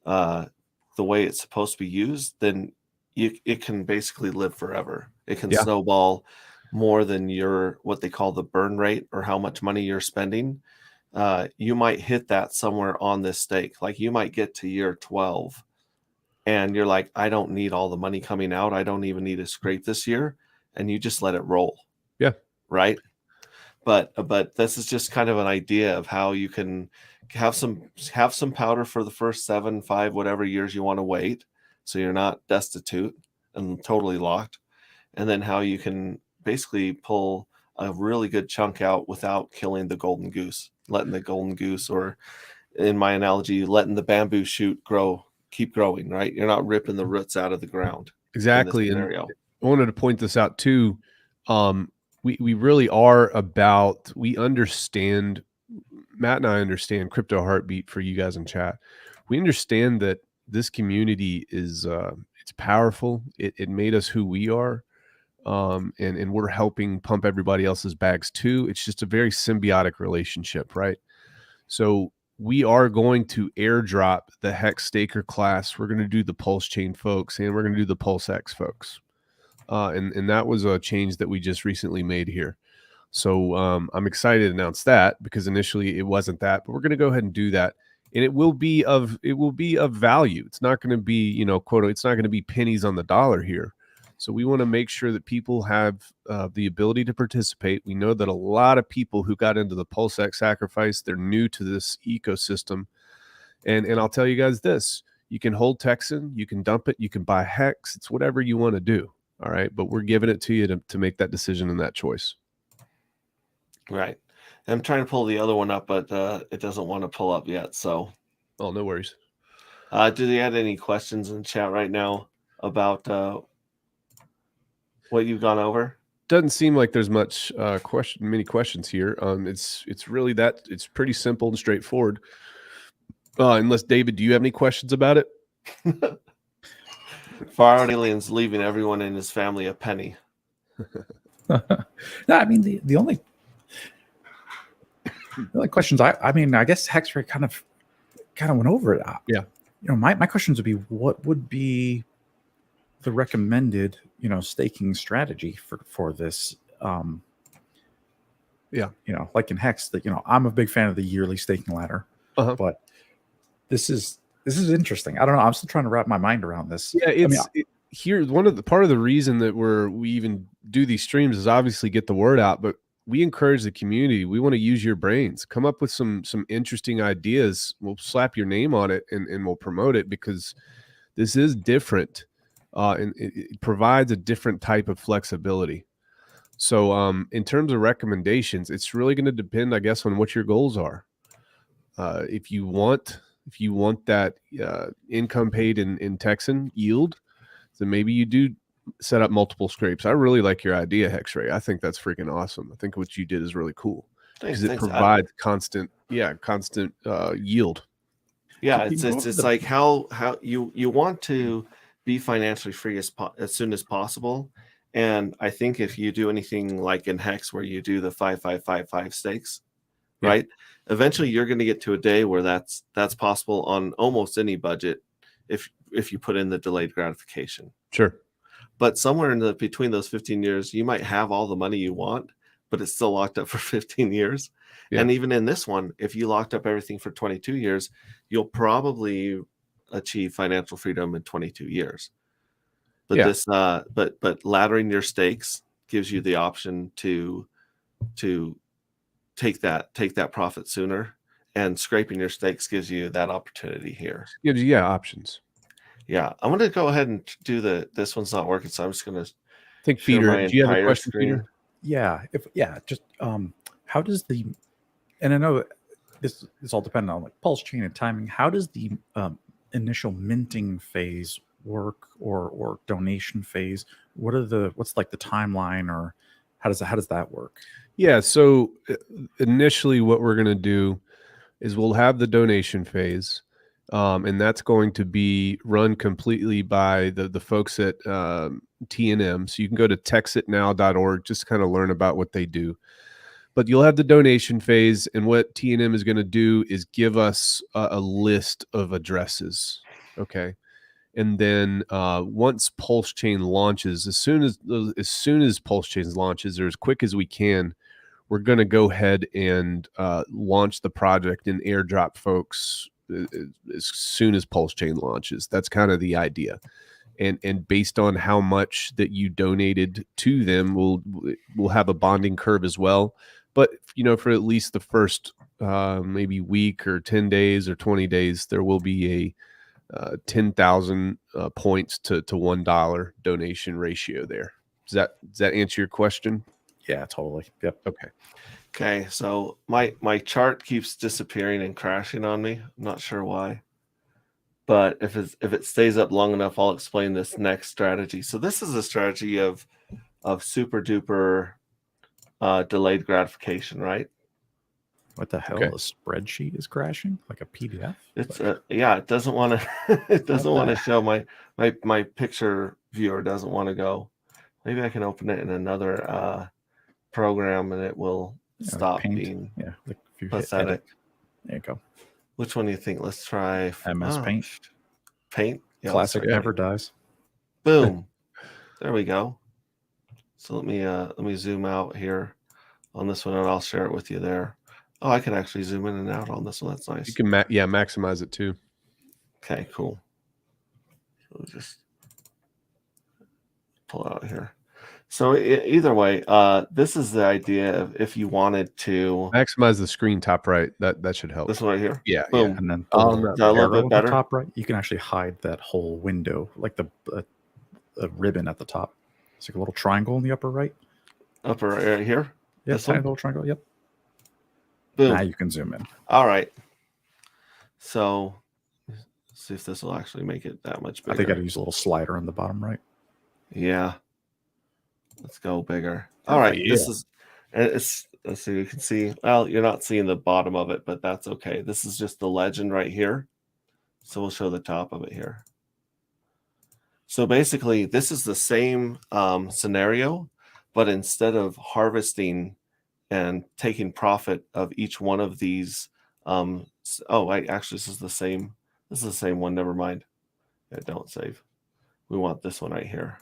the way it's supposed to be used, then it can basically live forever. It can snowball more than what they call the burn rate, or how much money you're spending. You might hit that somewhere on this stake. Like you might get to year 12 and you're like, I don't need all the money coming out. I don't even need to scrape this year. And you just let it roll. Yeah. Right. But this is just kind of an idea of how you can have some powder for the first 7, 5, whatever years you want to wait, so you're not destitute and totally locked. And then how you can basically pull a really good chunk out without killing the golden goose, letting the golden goose, or in my analogy, letting the bamboo shoot keep growing, right? You're not ripping the roots out of the ground. Exactly. And I wanted to point this out too. We really are we understand, Matt and I understand Crypto Heartbeat for you guys in chat. We understand that this community is, it's powerful. It made us who we are. And we're helping pump everybody else's bags too. It's just a very symbiotic relationship, right? So we are going to airdrop the Hex Staker class. We're going to do the Pulschain folks, and we're going to do the PulseX folks. And that was a change that we just recently made here. So I'm excited to announce that, because initially it wasn't that, but we're going to go ahead and do that. And it will be of value. It's not going to be, quote, it's not going to be pennies on the dollar here. So we want to make sure that people have the ability to participate. We know that a lot of people who got into the PulseX sacrifice, they're new to this ecosystem. And I'll tell you guys this, you can hold Texan, you can dump it, you can buy Hex. It's whatever you want to do. All right. But we're giving it to you to make that decision and that choice. Right. I'm trying to pull the other one up, but it doesn't want to pull up yet. So. Oh, no worries. Do they have any questions in chat right now about what you've gone over? Doesn't seem like there's many questions here. It's really it's pretty simple and straightforward. Unless David, do you have any questions about it? Far Out Aliens leaving everyone in his family a penny. No, I mean the only questions I guess Hexray kind of went over it. Yeah. My questions would be, what would be the recommended staking strategy for this? Like in Hex, that I'm a big fan of the yearly staking ladder, but this is interesting. I don't know. I'm still trying to wrap my mind around this. Yeah, part of the reason that we even do these streams is obviously get the word out, but we encourage the community. We want to use your brains. Come up with some interesting ideas. We'll slap your name on it and we'll promote it, because this is different, and it provides a different type of flexibility. So in terms of recommendations, it's really going to depend, I guess, on what your goals are. If you want that income paid in Texan yield, then maybe you do set up multiple scrapes. I really like your idea, Hexray. I think that's freaking awesome. I think what you did is really cool, because it provides constant yield. Yeah, it's like how you want to be financially free as soon as possible. And I think if you do anything like in Hex, where you do the 5-5-5-5 stakes, right? Eventually you're going to get to a day where that's possible on almost any budget if you put in the delayed gratification. Sure. But somewhere in between those 15 years, you might have all the money you want, but it's still locked up for 15 years. Yeah. And even in this one, if you locked up everything for 22 years, you'll probably achieve financial freedom in 22 years. But but laddering your stakes gives you the option to take that profit sooner, and scraping your stakes gives you that opportunity here. Gives you options. Yeah, I'm going to go ahead and do this one's not working, so I'm just going to think Peter, do you have a question, Peter? Just how does the, and I know this all dependent on like Pulschain and timing, how does the initial minting phase work, or donation phase? What's like the timeline, or how does that work? Yeah, so initially what we're going to do is we'll have the donation phase, and that's going to be run completely by the folks at TNM. So you can go to texitnow.org just to kind of learn about what they do. But you'll have the donation phase, and what TNM is going to do is give us a list of addresses, okay? And then once Pulschain launches, as soon as Pulschain launches, or as quick as we can, we're going to go ahead and launch the project and airdrop folks as soon as Pulschain launches. That's kind of the idea. And based on how much that you donated to them, we'll have a bonding curve as well. But for at least the first maybe week or 10 days or 20 days, there will be a 10,000 points to $1 donation ratio there. Does that answer your question? Yeah, totally. Yep. Okay. So my chart keeps disappearing and crashing on me. I'm not sure why, but if it stays up long enough, I'll explain this next strategy. So this is a strategy of super duper delayed gratification, right? What the hell? Okay. A spreadsheet is crashing like a PDF. It's it doesn't want to. It doesn't want to show my picture viewer doesn't want to go. Maybe I can open it in another program and it will stop being like if you pathetic. There you go. Which one do you think? Let's try MS Paint. Paint. Yeah, classic never dies. Boom. There we go. So let me zoom out here on this one, and I'll share it with you there. Oh, I can actually zoom in and out on this one. That's nice. You can maximize it too. Okay, cool. So we'll just pull it out here. So either way, this is the idea of if you wanted to maximize the screen top right, that should help. This one right here. Yeah. Boom. Yeah. And then a little bit better. Top right, you can actually hide that whole window, like the ribbon at the top. It's like a little triangle in the upper right. Upper right here. Yeah, tiny little triangle. Yep. Boom. Now you can zoom in. All right. So let's see if this will actually make it that much bigger. I think I got to use a little slider on the bottom right. Yeah. Let's go bigger. All right. Yeah. Let's see. You can see. Well, you're not seeing the bottom of it, but that's okay. This is just the legend right here. So we'll show the top of it here. So basically, this is the same scenario, but instead of harvesting and taking profit of each one of these, actually, this is the same. This is the same one. Never mind. Yeah, don't save. We want this one right here.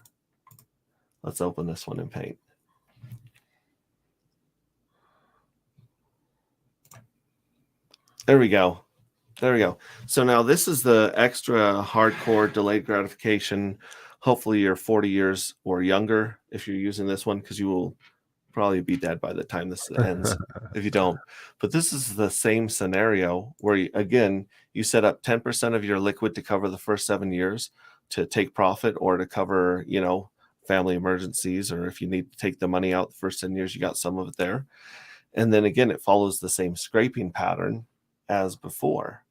Let's open this one in Paint. There we go. There we go. So now this is the extra hardcore delayed gratification. Hopefully you're 40 years or younger if you're using this one, because you will probably be dead by the time this ends if you don't. But this is the same scenario where, you set up 10% of your liquid to cover the first 7 years to take profit or to cover, family emergencies, or if you need to take the money out the first 10 years, you got some of it there. And then again, it follows the same scraping pattern as before.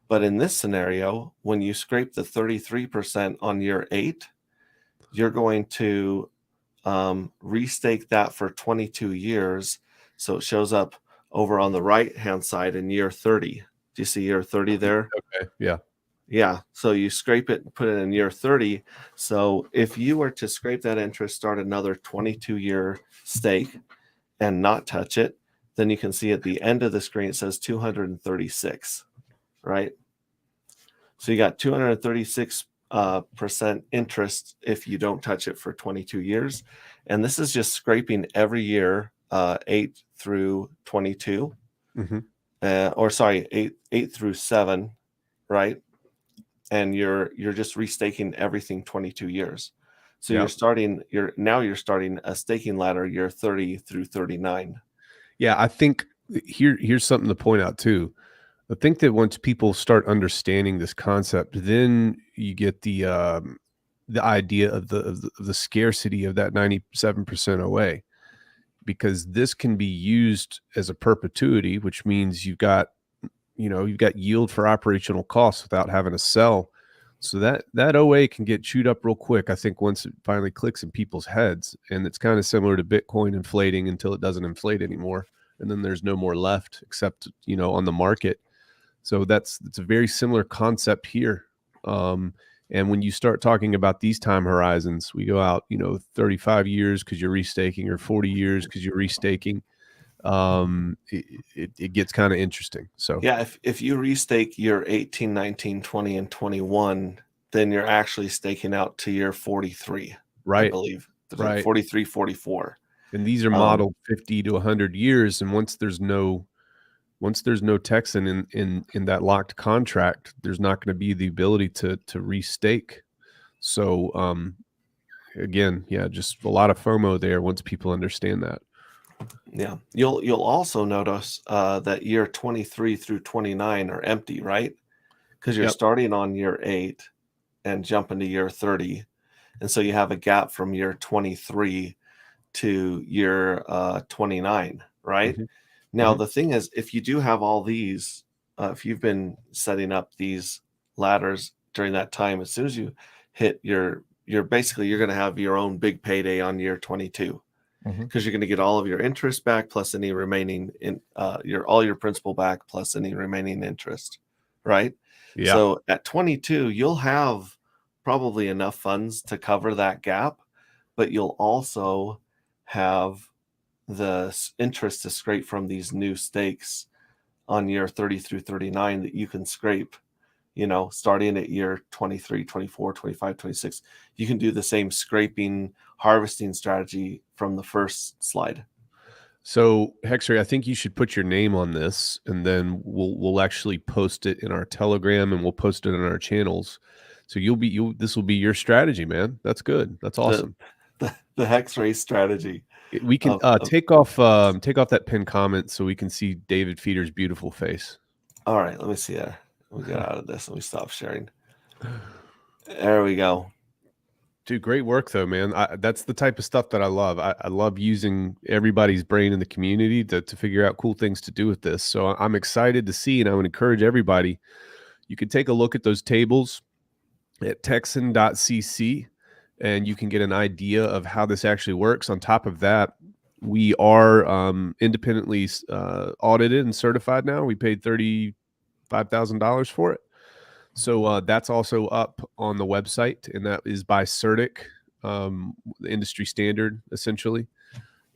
But in this scenario, when you scrape the 33% on year 8, you're going to restake that for 22 years. So it shows up over on the right-hand side in year 30. Do you see year 30 there? Okay. Yeah. Yeah. So you scrape it and put it in year 30. So if you were to scrape that interest, start another 22-year stake and not touch it, then you can see at the end of the screen, it says 236, right? So you got 236 percent interest if you don't touch it for 22 years. And this is just scraping every year, 8 through 22, or sorry, 8 through 7, right? And you're just restaking everything 22 years. So you're starting a staking ladder year 30 through 39. Yeah, I think here's something to point out too. I think that once people start understanding this concept, then you get the idea of the scarcity of that 97% OA, because this can be used as a perpetuity, which means you've got yield for operational costs without having to sell. So that OA can get chewed up real quick, I think, once it finally clicks in people's heads. And it's kind of similar to Bitcoin inflating until it doesn't inflate anymore. And then there's no more left except, on the market. So it's a very similar concept here. And when you start talking about these time horizons, we go out, 35 years because you're restaking, or 40 years because you're restaking. It gets kind of interesting. So yeah, if you restake year 18, 19, 20, and 21, then you're actually staking out to year 43, right? I believe. Right. 43, 44. And these are modeled 50 to 100 years. And once there's no Texan in that locked contract, there's not going to be the ability to restake. So again, yeah, just a lot of FOMO there once people understand that. Yeah, you'll also notice that year 23 through 29 are empty, right? Because you're starting on year 8 and jumping to year 30, and so you have a gap from year 23 to year 29, right? Now the thing is, if you do have all these, if you've been setting up these ladders during that time, as soon as you hit you're going to have your own big payday on year 22. Because you're going to get all of your interest back plus any remaining all your principal back plus any remaining interest, right? Yeah. So at 22, you'll have probably enough funds to cover that gap, but you'll also have the interest to scrape from these new stakes on year 30 through 39 that you can scrape, starting at year 23, 24, 25, 26. You can do the same scraping harvesting strategy from the first slide. So Hexray, I think you should put your name on this, and then we'll actually post it in our Telegram, and we'll post it in our channels. So this will be your strategy, man. That's good. That's awesome. The Hexray strategy. We can take off that pinned comment so we can see David Feeder's beautiful face. All right, let me see there. Let me get out of this. Let me stop sharing. There we go. Dude, great work though, man. That's the type of stuff that I love. I love using everybody's brain in the community to figure out cool things to do with this. So I'm excited to see, and I would encourage everybody, you can take a look at those tables at texan.cc, and you can get an idea of how this actually works. On top of that, we are independently audited and certified now. We paid $35,000 for it. So that's also up on the website, and that is by CertiK, the industry standard, essentially.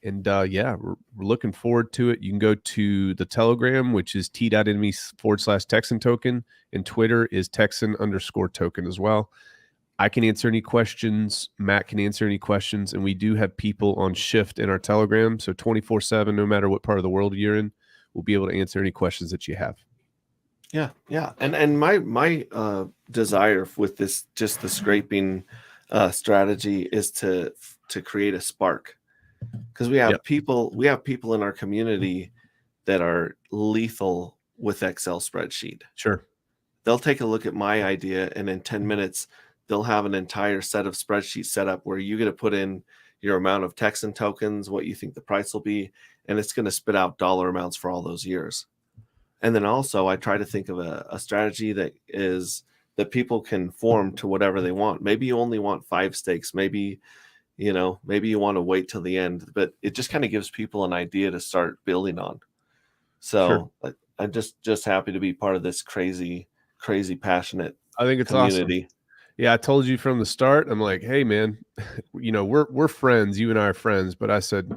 And yeah, we're looking forward to it. You can go to the Telegram, which is t.me/Texan Token, and Twitter is Texan_token as well. I can answer any questions. Matt can answer any questions. And we do have people on shift in our Telegram. So 24/7, no matter what part of the world you're in, we'll be able to answer any questions that you have. Yeah. And my desire with this, just the scraping strategy, is to create a spark. because we have Yep. people in our community that are lethal with Excel spreadsheet. Sure. They'll take a look at my idea, and in 10 minutes, they'll have an entire set of spreadsheets set up where you get to put in your amount of Texan tokens, what you think the price will be, and it's going to spit out dollar amounts for all those years. And then also, I try to think of a strategy that people can form to whatever they want. Maybe you only want 5 stakes. Maybe you want to wait till the end, but it just kind of gives people an idea to start building on. So Sure. I'm just happy to be part of this crazy passionate I think it's community. awesome. Yeah, I told you from the start. I'm like, hey man, we're friends. You and I are friends, but I said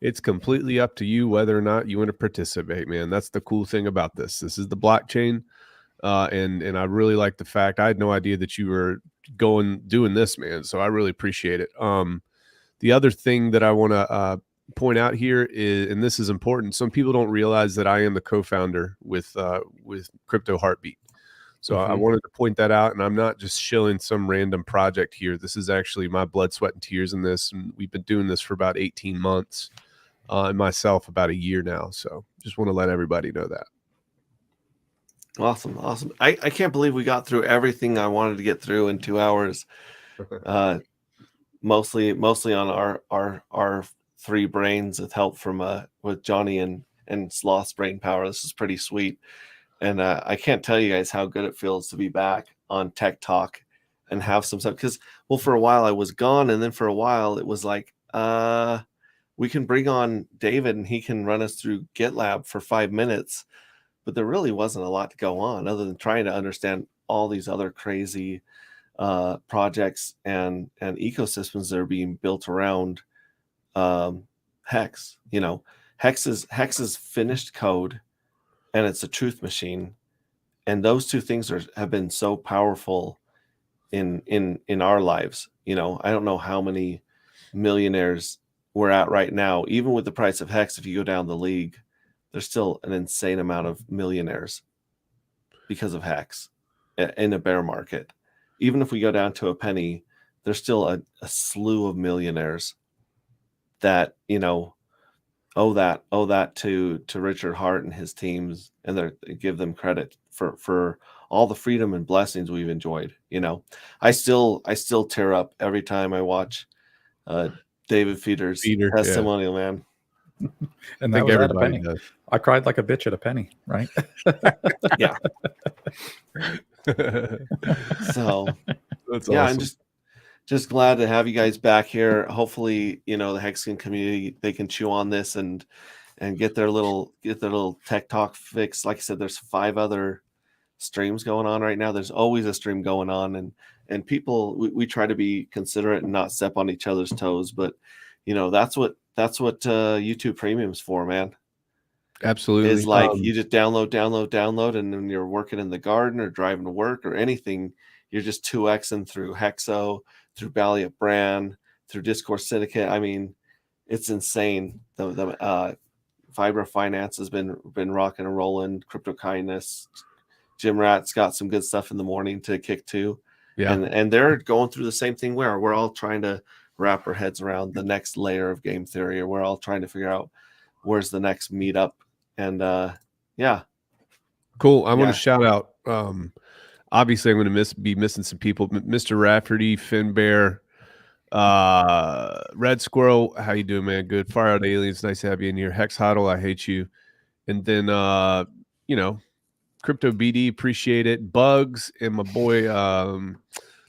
it's completely up to you whether or not you want to participate, man. That's the cool thing about this. This is the blockchain, and I really like the fact I had no idea that you were doing this, man. So I really appreciate it. The other thing that I want to point out here is, and this is important, some people don't realize that I am the co-founder with Crypto Heartbeat. So I wanted to point that out, and I'm not just shilling some random project here. This is actually my blood, sweat, and tears in this, and we've been doing this for about 18 months, and myself about a year now. So just want to let everybody know that. Awesome. I can't believe we got through everything I wanted to get through in 2 hours. Mostly on our 3 brains with help from with Johnny and Sloth's brain power. This is pretty sweet. And I can't tell you guys how good it feels to be back on Tech Talk and have some stuff. Because, well, for a while I was gone. And then for a while it was like, we can bring on David and he can run us through GitLab for 5 minutes. But there really wasn't a lot to go on other than trying to understand all these other crazy projects and ecosystems that are being built around Hex. Hex is finished code, and it's a truth machine, and those two things have been so powerful in our lives. I don't know how many millionaires we're at right now. Even with the price of Hex, if you go down the league, there's still an insane amount of millionaires because of Hex in a bear market. Even if we go down to a penny, there's still a slew of millionaires that owe that to Richard Hart and his teams, and they give them credit for all the freedom and blessings we've enjoyed. I still tear up every time I watch David Feeder's testimonial, man. And that was at a penny. Does. I cried like a bitch at a penny, right? Yeah. So that's yeah, awesome. I'm just glad to have you guys back here. Hopefully, the Hexagon community, they can chew on this and get their little tech talk fix. Like I said, there's 5 other streams going on right now. There's always a stream going on, and people, we try to be considerate and not step on each other's toes. But that's what YouTube Premium's for, man. Absolutely. Is like you just download, and when you're working in the garden or driving to work or anything, you're just 2xing through Hexo, through Balliet Brand, through Discord Syndicate. I mean, it's insane. The Vibra Finance has been rocking and rolling. Crypto Kindness, Jim Rat's got some good stuff in the morning to kick to. Yeah. And they're going through the same thing where we're all trying to wrap our heads around the next layer of game theory, or we're all trying to figure out where's the next meetup. And yeah. Cool. I want to shout out, obviously I'm going to be missing some people. Mr. Rafferty, Finbear, Red Squirrel, how you doing, man? Good. Fire Out Aliens, nice to have you in here. Hex Huddle, I hate you. And then Crypto BD, appreciate it. Bugs and my boy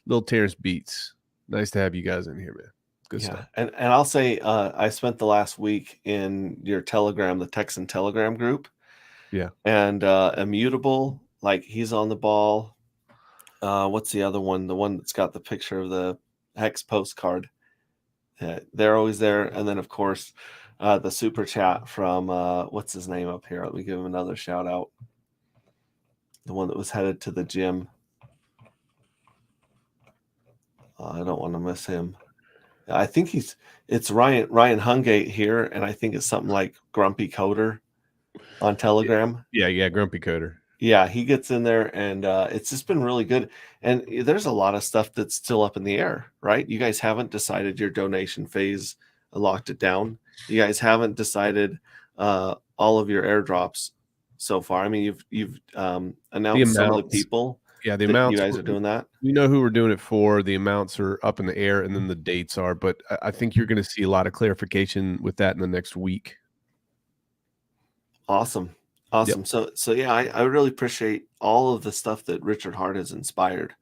Little Terrence Beats. Nice to have you guys in here, man. Good stuff. And I'll say I spent the last week in your Telegram, the Texan Telegram group. Yeah. And Immutable, like he's on the ball. What's the other one? The one that's got the picture of the Hex postcard. They're always there. And then, of course, the super chat from what's his name up here? Let me give him another shout out. The one that was headed to the gym. I don't want to miss him. I think it's Ryan Hungate here, and I think it's something like Grumpy Coder on Telegram. Yeah, Grumpy Coder. Yeah, he gets in there, and it's just been really good. And there's a lot of stuff that's still up in the air, right? You guys haven't decided your donation phase locked it down. You guys haven't decided all of your airdrops so far. I mean, you've announced some of the people. Yeah, the that amounts. You guys are doing that. We know who we're doing it for. The amounts are up in the air, and then the dates are. But I think you're going to see a lot of clarification with that in the next week. Awesome. Yep. So yeah, I really appreciate all of the stuff that Richard Hart has inspired.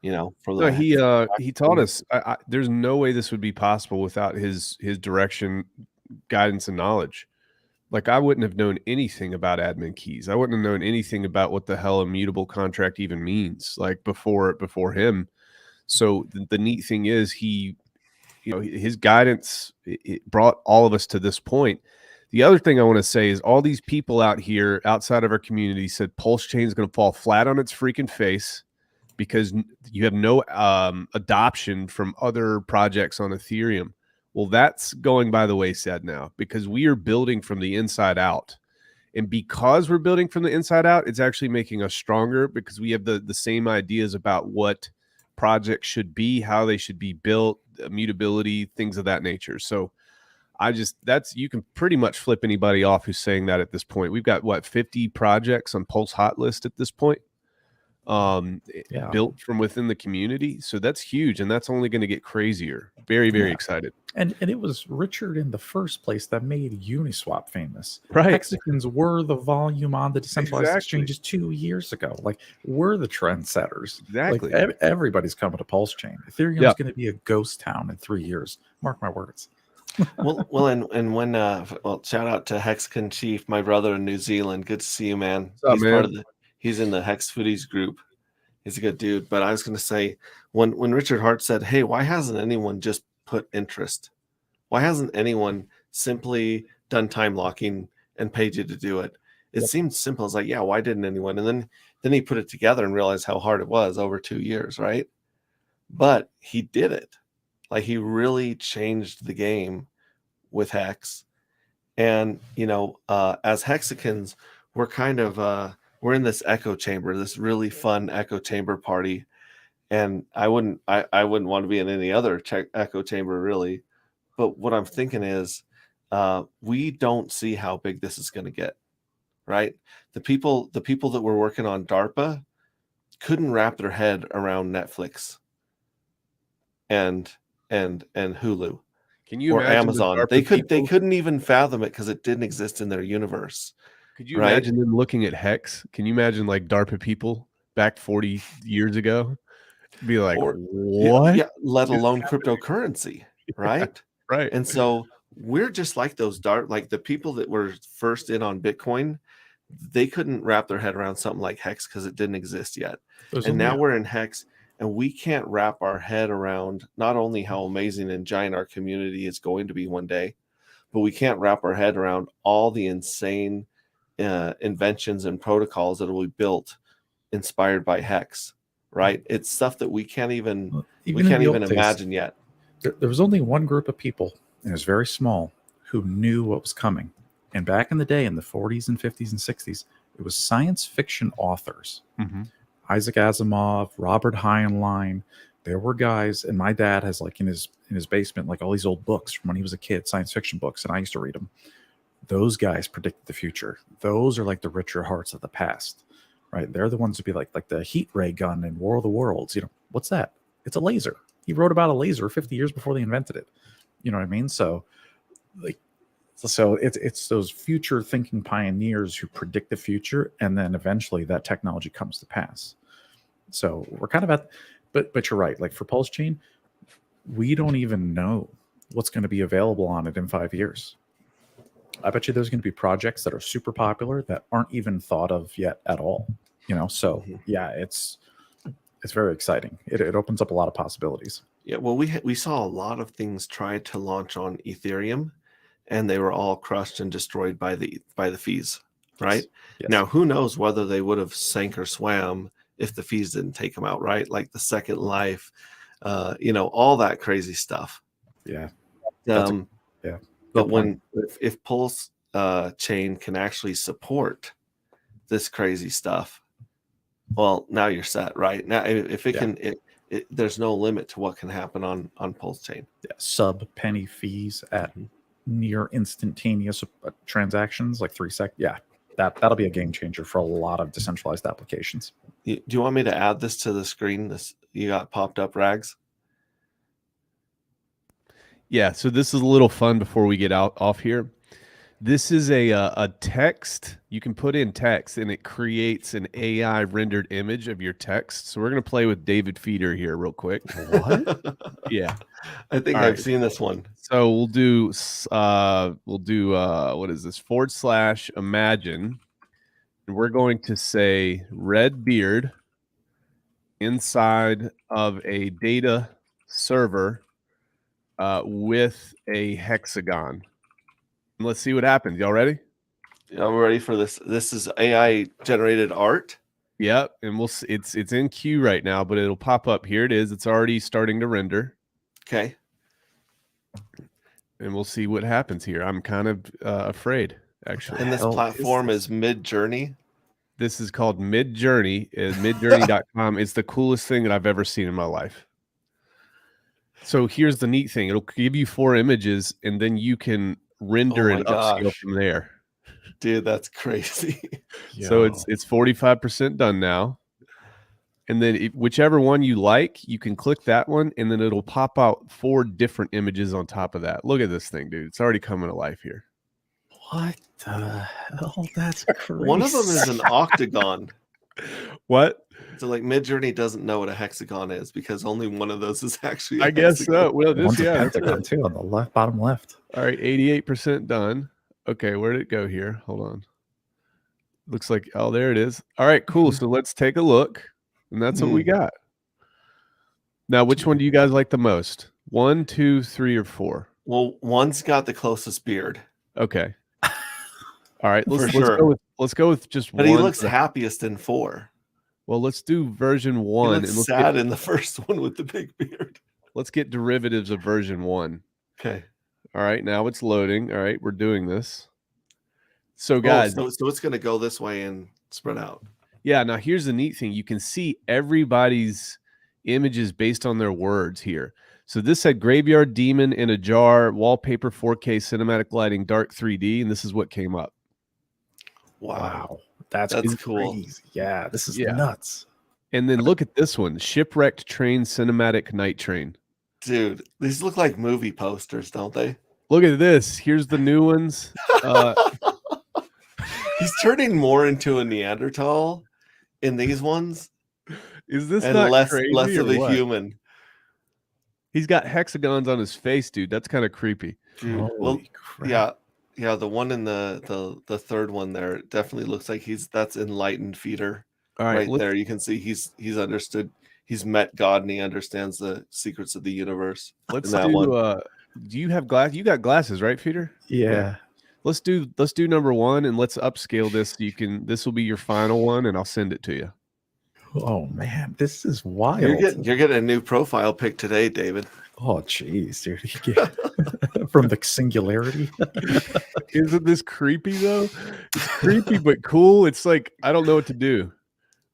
For No, the he taught us. There's no way this would be possible without his direction, guidance, and knowledge. Like, I wouldn't have known anything about admin keys. I wouldn't have known anything about what the hell a mutable contract even means, like before him. So the neat thing is his guidance, it brought all of us to this point. The other thing I want to say is all these people out here outside of our community said Pulschain is going to fall flat on its freaking face because you have no adoption from other projects on Ethereum. Well, that's going by the wayside now because we are building from the inside out. And because we're building from the inside out, it's actually making us stronger because we have the same ideas about what projects should be, how they should be built, immutability, things of that nature. So you can pretty much flip anybody off who's saying that at this point. We've got 50 projects on Pulse Hot List at this point. Built from within the community. So that's huge. And that's only going to get crazier. Very, very excited. And it was Richard in the first place that made Uniswap famous. Right. Mexicans were the volume on the decentralized exchanges 2 years ago. Like, we're the trendsetters. Exactly. Like, everybody's coming to Pulschain. Ethereum is going to be a ghost town in 3 years. Mark my words. and when shout out to Hexagon Chief, my brother in New Zealand. Good to see you, man. What's up, man? He's in the Hex Foodies group. He's a good dude. But I was going to say, when Richard Hart said, hey, why hasn't anyone just put interest? Why hasn't anyone simply done time locking and paid you to do it? It seemed simple. It's like, yeah, why didn't anyone? And then he put it together and realized how hard it was over 2 years, right? But he did it. Like, he really changed the game with Hex. And, as Hexicans, we're kind of... we're in this echo chamber, this really fun echo chamber party. And I wouldn't want to be in any other echo chamber really. But what I'm thinking is we don't see how big this is going to get, right? The people that were working on DARPA couldn't wrap their head around Netflix and Hulu. Can you or imagine Amazon? They couldn't even fathom it because it didn't exist in their universe. Could you imagine them looking at Hex? Can you imagine like DARPA people back 40 years ago? Be like, what? Yeah, let alone cryptocurrency, right? Right. And so we're just like those like the people that were first in on Bitcoin, they couldn't wrap their head around something like Hex because it didn't exist yet. And now we're in Hex and we can't wrap our head around not only how amazing and giant our community is going to be one day, but we can't wrap our head around all the insane inventions and protocols that will be built inspired by Hex, right? It's stuff that we can't even imagine yet. There was only one group of people, and it was very small, who knew what was coming. And back in the day, in the 40s and 50s and 60s, it was science fiction authors. Mm-hmm. Isaac Asimov, Robert Heinlein. There were guys, and my dad has like in his basement like all these old books from when he was a kid, science fiction books, and I used to read them. Those guys predicted the future. Those are like the Richard Harts of the past, right? They're the ones who be like the heat ray gun in War of the Worlds. What's that? It's a laser. He wrote about a laser 50 years before they invented it. You know what I mean? So it's those future thinking pioneers who predict the future, and then eventually that technology comes to pass. So we're kind of but you're right. Like for Pulschain, we don't even know what's going to be available on it in 5 years. I bet you there's going to be projects that are super popular that aren't even thought of yet at all. So yeah, it's very exciting. It opens up a lot of possibilities. Yeah, well, we saw a lot of things try to launch on Ethereum, and they were all crushed and destroyed by the fees, right? Yes. Now, who knows whether they would have sank or swam if the fees didn't take them out, right? Like the Second Life, all that crazy stuff. Yeah. But if Pulse chain can actually support this crazy stuff, well, now you're set, right? Now, if it can, there's no limit to what can happen on Pulschain. Yeah, sub penny fees at near instantaneous transactions, like 3 seconds. Yeah, that'll be a game changer for a lot of decentralized applications. Do you want me to add this to the screen? This you got popped up, Rags? Yeah, so this is a little fun before we get off here. This is a text. You can put in text, and it creates an AI rendered image of your text. So we're going to play with David Feeder here real quick. What? Yeah. I think All I've right. seen this one. So we'll do what is this? / imagine. And we're going to say red beard inside of a data server with a hexagon. And let's see what happens. Y'all ready? Yeah, we're ready for this. This is AI generated art. Yep, and it's in queue right now, but it'll pop up. Here it is. It's already starting to render. Okay. And we'll see what happens here. I'm kind of afraid, actually. And this platform is Mid-Journey. This is called Mid-Journey. Midjourney.com. It's the coolest thing that I've ever seen in my life. So here's the neat thing. It'll give you 4 images, and then you can render and upscale from there. Dude, that's crazy. So it's 45% done now. And then whichever one you like, you can click that one, and then it'll pop out 4 different images on top of that. Look at this thing, dude. It's already coming to life here. What the hell? That's crazy. One of them is an octagon. What? So like Mid-Journey doesn't know what a hexagon is because only one of those is actually I guess so. Well, One's a pentagon too on the left, bottom left. All right, 88% done. Okay, where did it go here? Hold on. Looks like, oh, there it is. All right, cool. So let's take a look. And that's what we got. Now, which one do you guys like the most? 1, 2, 3, or 4? Well, one's got the closest beard. Okay. All right, let's go with just but one. But he looks happiest in 4. Well, let's do version 1. He looks sad in the first one with the big beard. Let's get derivatives of version 1. Okay. All right, now it's loading. All right, we're doing this. So, guys. So it's going to go this way and spread out. Yeah, now here's the neat thing. You can see everybody's images based on their words here. So this said graveyard demon in a jar, wallpaper 4K cinematic lighting, dark 3D, and this is what came up. Wow. That's cool. Crazy. Yeah, this is nuts. And then look at this one, shipwrecked train cinematic night train. Dude, these look like movie posters, don't they? Look at this. Here's the new ones. He's turning more into a Neanderthal in these ones. Is this and not less crazy of a human? He's got hexagons on his face, dude. That's kind of creepy. Dude, well, crap. Yeah. The one in the third one there definitely looks like that's enlightened Feeder. All right, there you can see he's understood. He's met God and he understands the secrets of the universe. Let's do. Do you have glass? You got glasses, right, Feeder? Yeah. Let's do number 1 and let's upscale this. So this will be your final one, and I'll send it to you. Oh man, this is wild. You're getting a new profile pic today, David. Oh jeez, dude. From the singularity. Isn't this creepy though? It's creepy but cool. It's like I don't know what to do.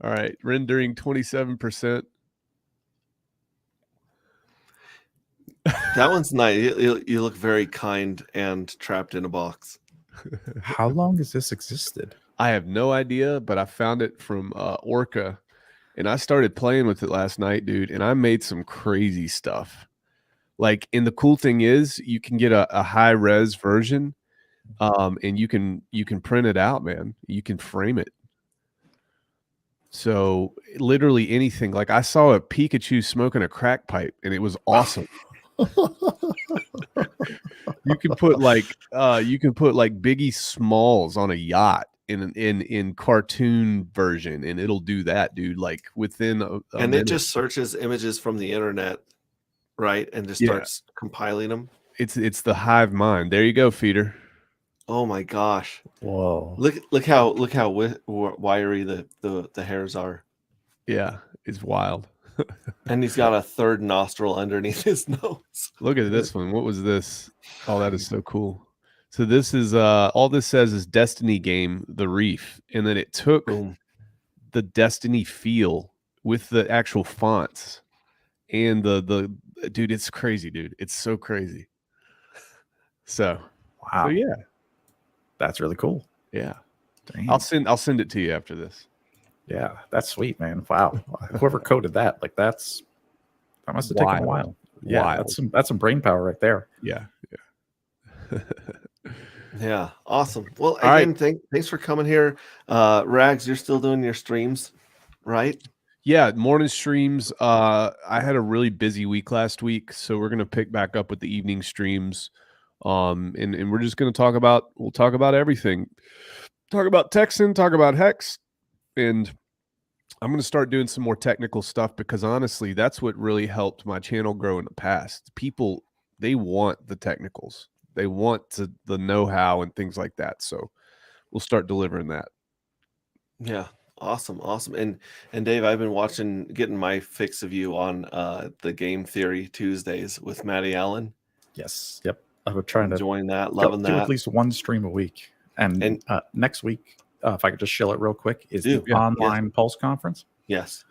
All right, rendering 27%. That one's nice. You look very kind and trapped in a box. How long has this existed? I have no idea, but I found it from Orca, and I started playing with it last night, dude, and I made some crazy stuff. Like, and the cool thing is you can get a high-res version, and you can print it out, man. You can frame it. So literally anything. Like I saw a Pikachu smoking a crack pipe, and it was awesome. You can put like Biggie Smalls on a yacht in cartoon version, and it'll do that, dude. Like within a and minute. It just searches images from the internet, right, and just starts compiling them. It's the hive mind. There you go, Feeder. Oh my gosh! Whoa! Look how wiry the hairs are. Yeah, it's wild. And he's got a third nostril underneath his nose. Look at this one. What was this? Oh, that is so cool. So this is all this says is Destiny game, The Reef. And then it took the Destiny feel with the actual fonts and the dude, it's crazy, dude. It's so crazy. So Wow. so yeah. That's really cool. Yeah. Dang. I'll send it to you after this. Yeah, that's sweet, man. Wow. Whoever coded that, like that must have taken a while. Yeah, Wild. that's some brain power right there. Yeah. Yeah, awesome. Well, All again, right. thanks for coming here. Rags, you're still doing your streams, right? Yeah, morning streams. I had a really busy week last week, so we're gonna pick back up with the evening streams. And we're just gonna we'll talk about everything. Talk about Texan, talk about Hex, and I'm gonna start doing some more technical stuff because honestly, that's what really helped my channel grow in the past. People, they want the technicals. They want the know-how and things like that. So we'll start delivering that. Yeah, awesome. And Dave, I've been getting my fix of you on the Game Theory Tuesdays with Matty Allen. Yes. Yep. I was trying to enjoying that, loving do that. at least one stream a week. And next week, if I could just shill it real quick, is the online Pulse conference. Yes.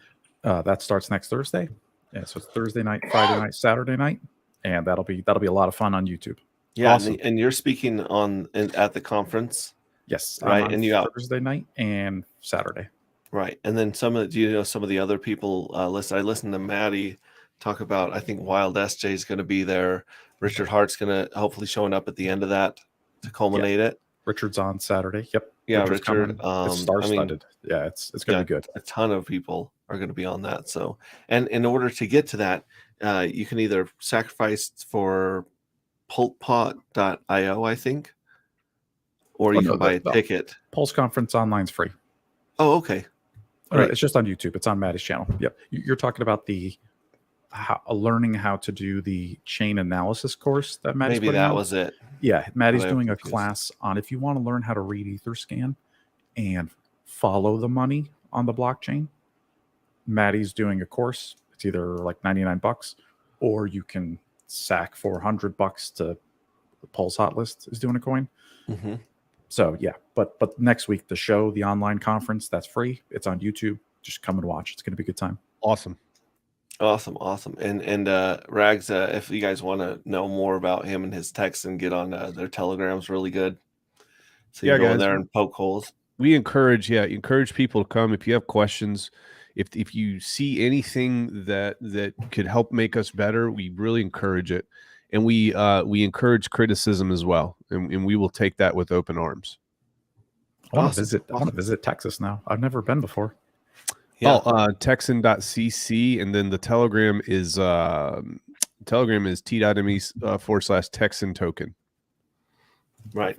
That starts next Thursday. Yeah, so it's Thursday night, Friday night, Saturday night, and that'll be a lot of fun on YouTube. Yeah, awesome. and you're speaking at the conference. Yes, right. And you got Thursday night and Saturday. Right, and then some of the other people listed. I listened to Maddie talk about. I think Wild SJ is going to be there. Richard Hart's going to hopefully showing up at the end of that to culminate it. Richard's on Saturday. Yep. Yeah, Richard. It's star-studded. It's going to be good. A ton of people are going to be on that. So, and in order to get to that, you can either sacrifice for pultpot.io, I think, or you can buy a ticket. Pulse Conference Online's free. Oh, okay. Right. It's just on YouTube. It's on Maddie's channel. Yep. You're talking about learning how to do the chain analysis course that Maddie's Maybe that out. was it. Yeah, Maddie's doing a class on if you want to learn how to read Etherscan and follow the money on the blockchain. Maddie's doing a course. It's either like $99 or you can sack $400 to the Pulse Hot List is doing a coin. Mm-hmm. So yeah, but next week the show, the online conference, that's free. It's on YouTube. Just come and watch. It's going to be a good time. Awesome. And Rags, if you guys want to know more about him and his Texan, get on their Telegram's really good. So you go in there and poke holes. We encourage people to come. If you have questions, if you see anything that could help make us better, we really encourage it. And we encourage criticism as well. And we will take that with open arms. I want to visit Texas now. I've never been before. Yeah. Texan.cc, and then the Telegram is t.me/Texan Token. Right.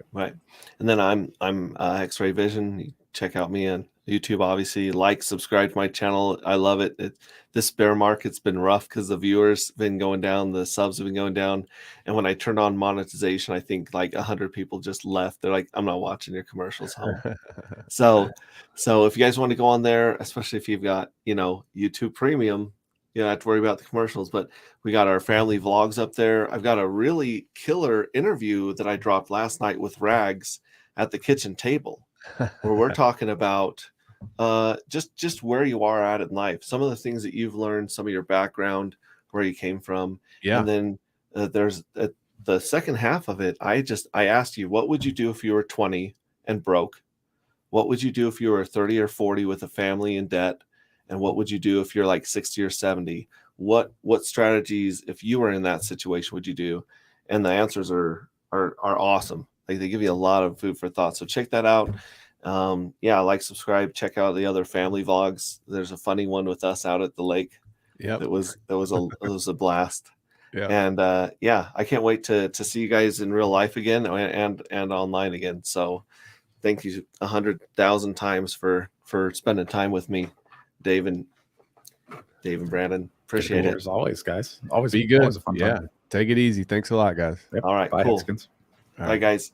And then I'm X-Ray Vision. You check out me on YouTube, obviously. Subscribe to my channel. I love it. This bear market's been rough because the viewers been going down, the subs have been going down. And when I turned on monetization, I think like 100 people just left. They're like, I'm not watching your commercials home. So if you guys want to go on there, especially if you've got, YouTube Premium, you don't have to worry about the commercials. But we got our family vlogs up there. I've got a really killer interview that I dropped last night with Rags at the kitchen table, where we're talking about just where you are at in life, some of the things that you've learned, some of your background, where you came from. Yeah. And then there's the second half of it. I asked you, what would you do if you were 20 and broke? What would you do if you were 30 or 40 with a family in debt? And what would you do if you're like 60 or 70? What strategies, if you were in that situation, would you do? And the answers are awesome. Like, they give you a lot of food for thought. So check that out. Subscribe, check out the other family vlogs. There's a funny one with us out at the lake. Yeah, it was a blast. Yeah. And I can't wait to see you guys in real life again and online again. So thank you 100,000 times for spending time with me, Dave and Brandon. Appreciate it. As always, guys. Always be good. Always a fun time. Take it easy. Thanks a lot, guys. Yep. All right, bye, cool. Hexkins. Bye, guys.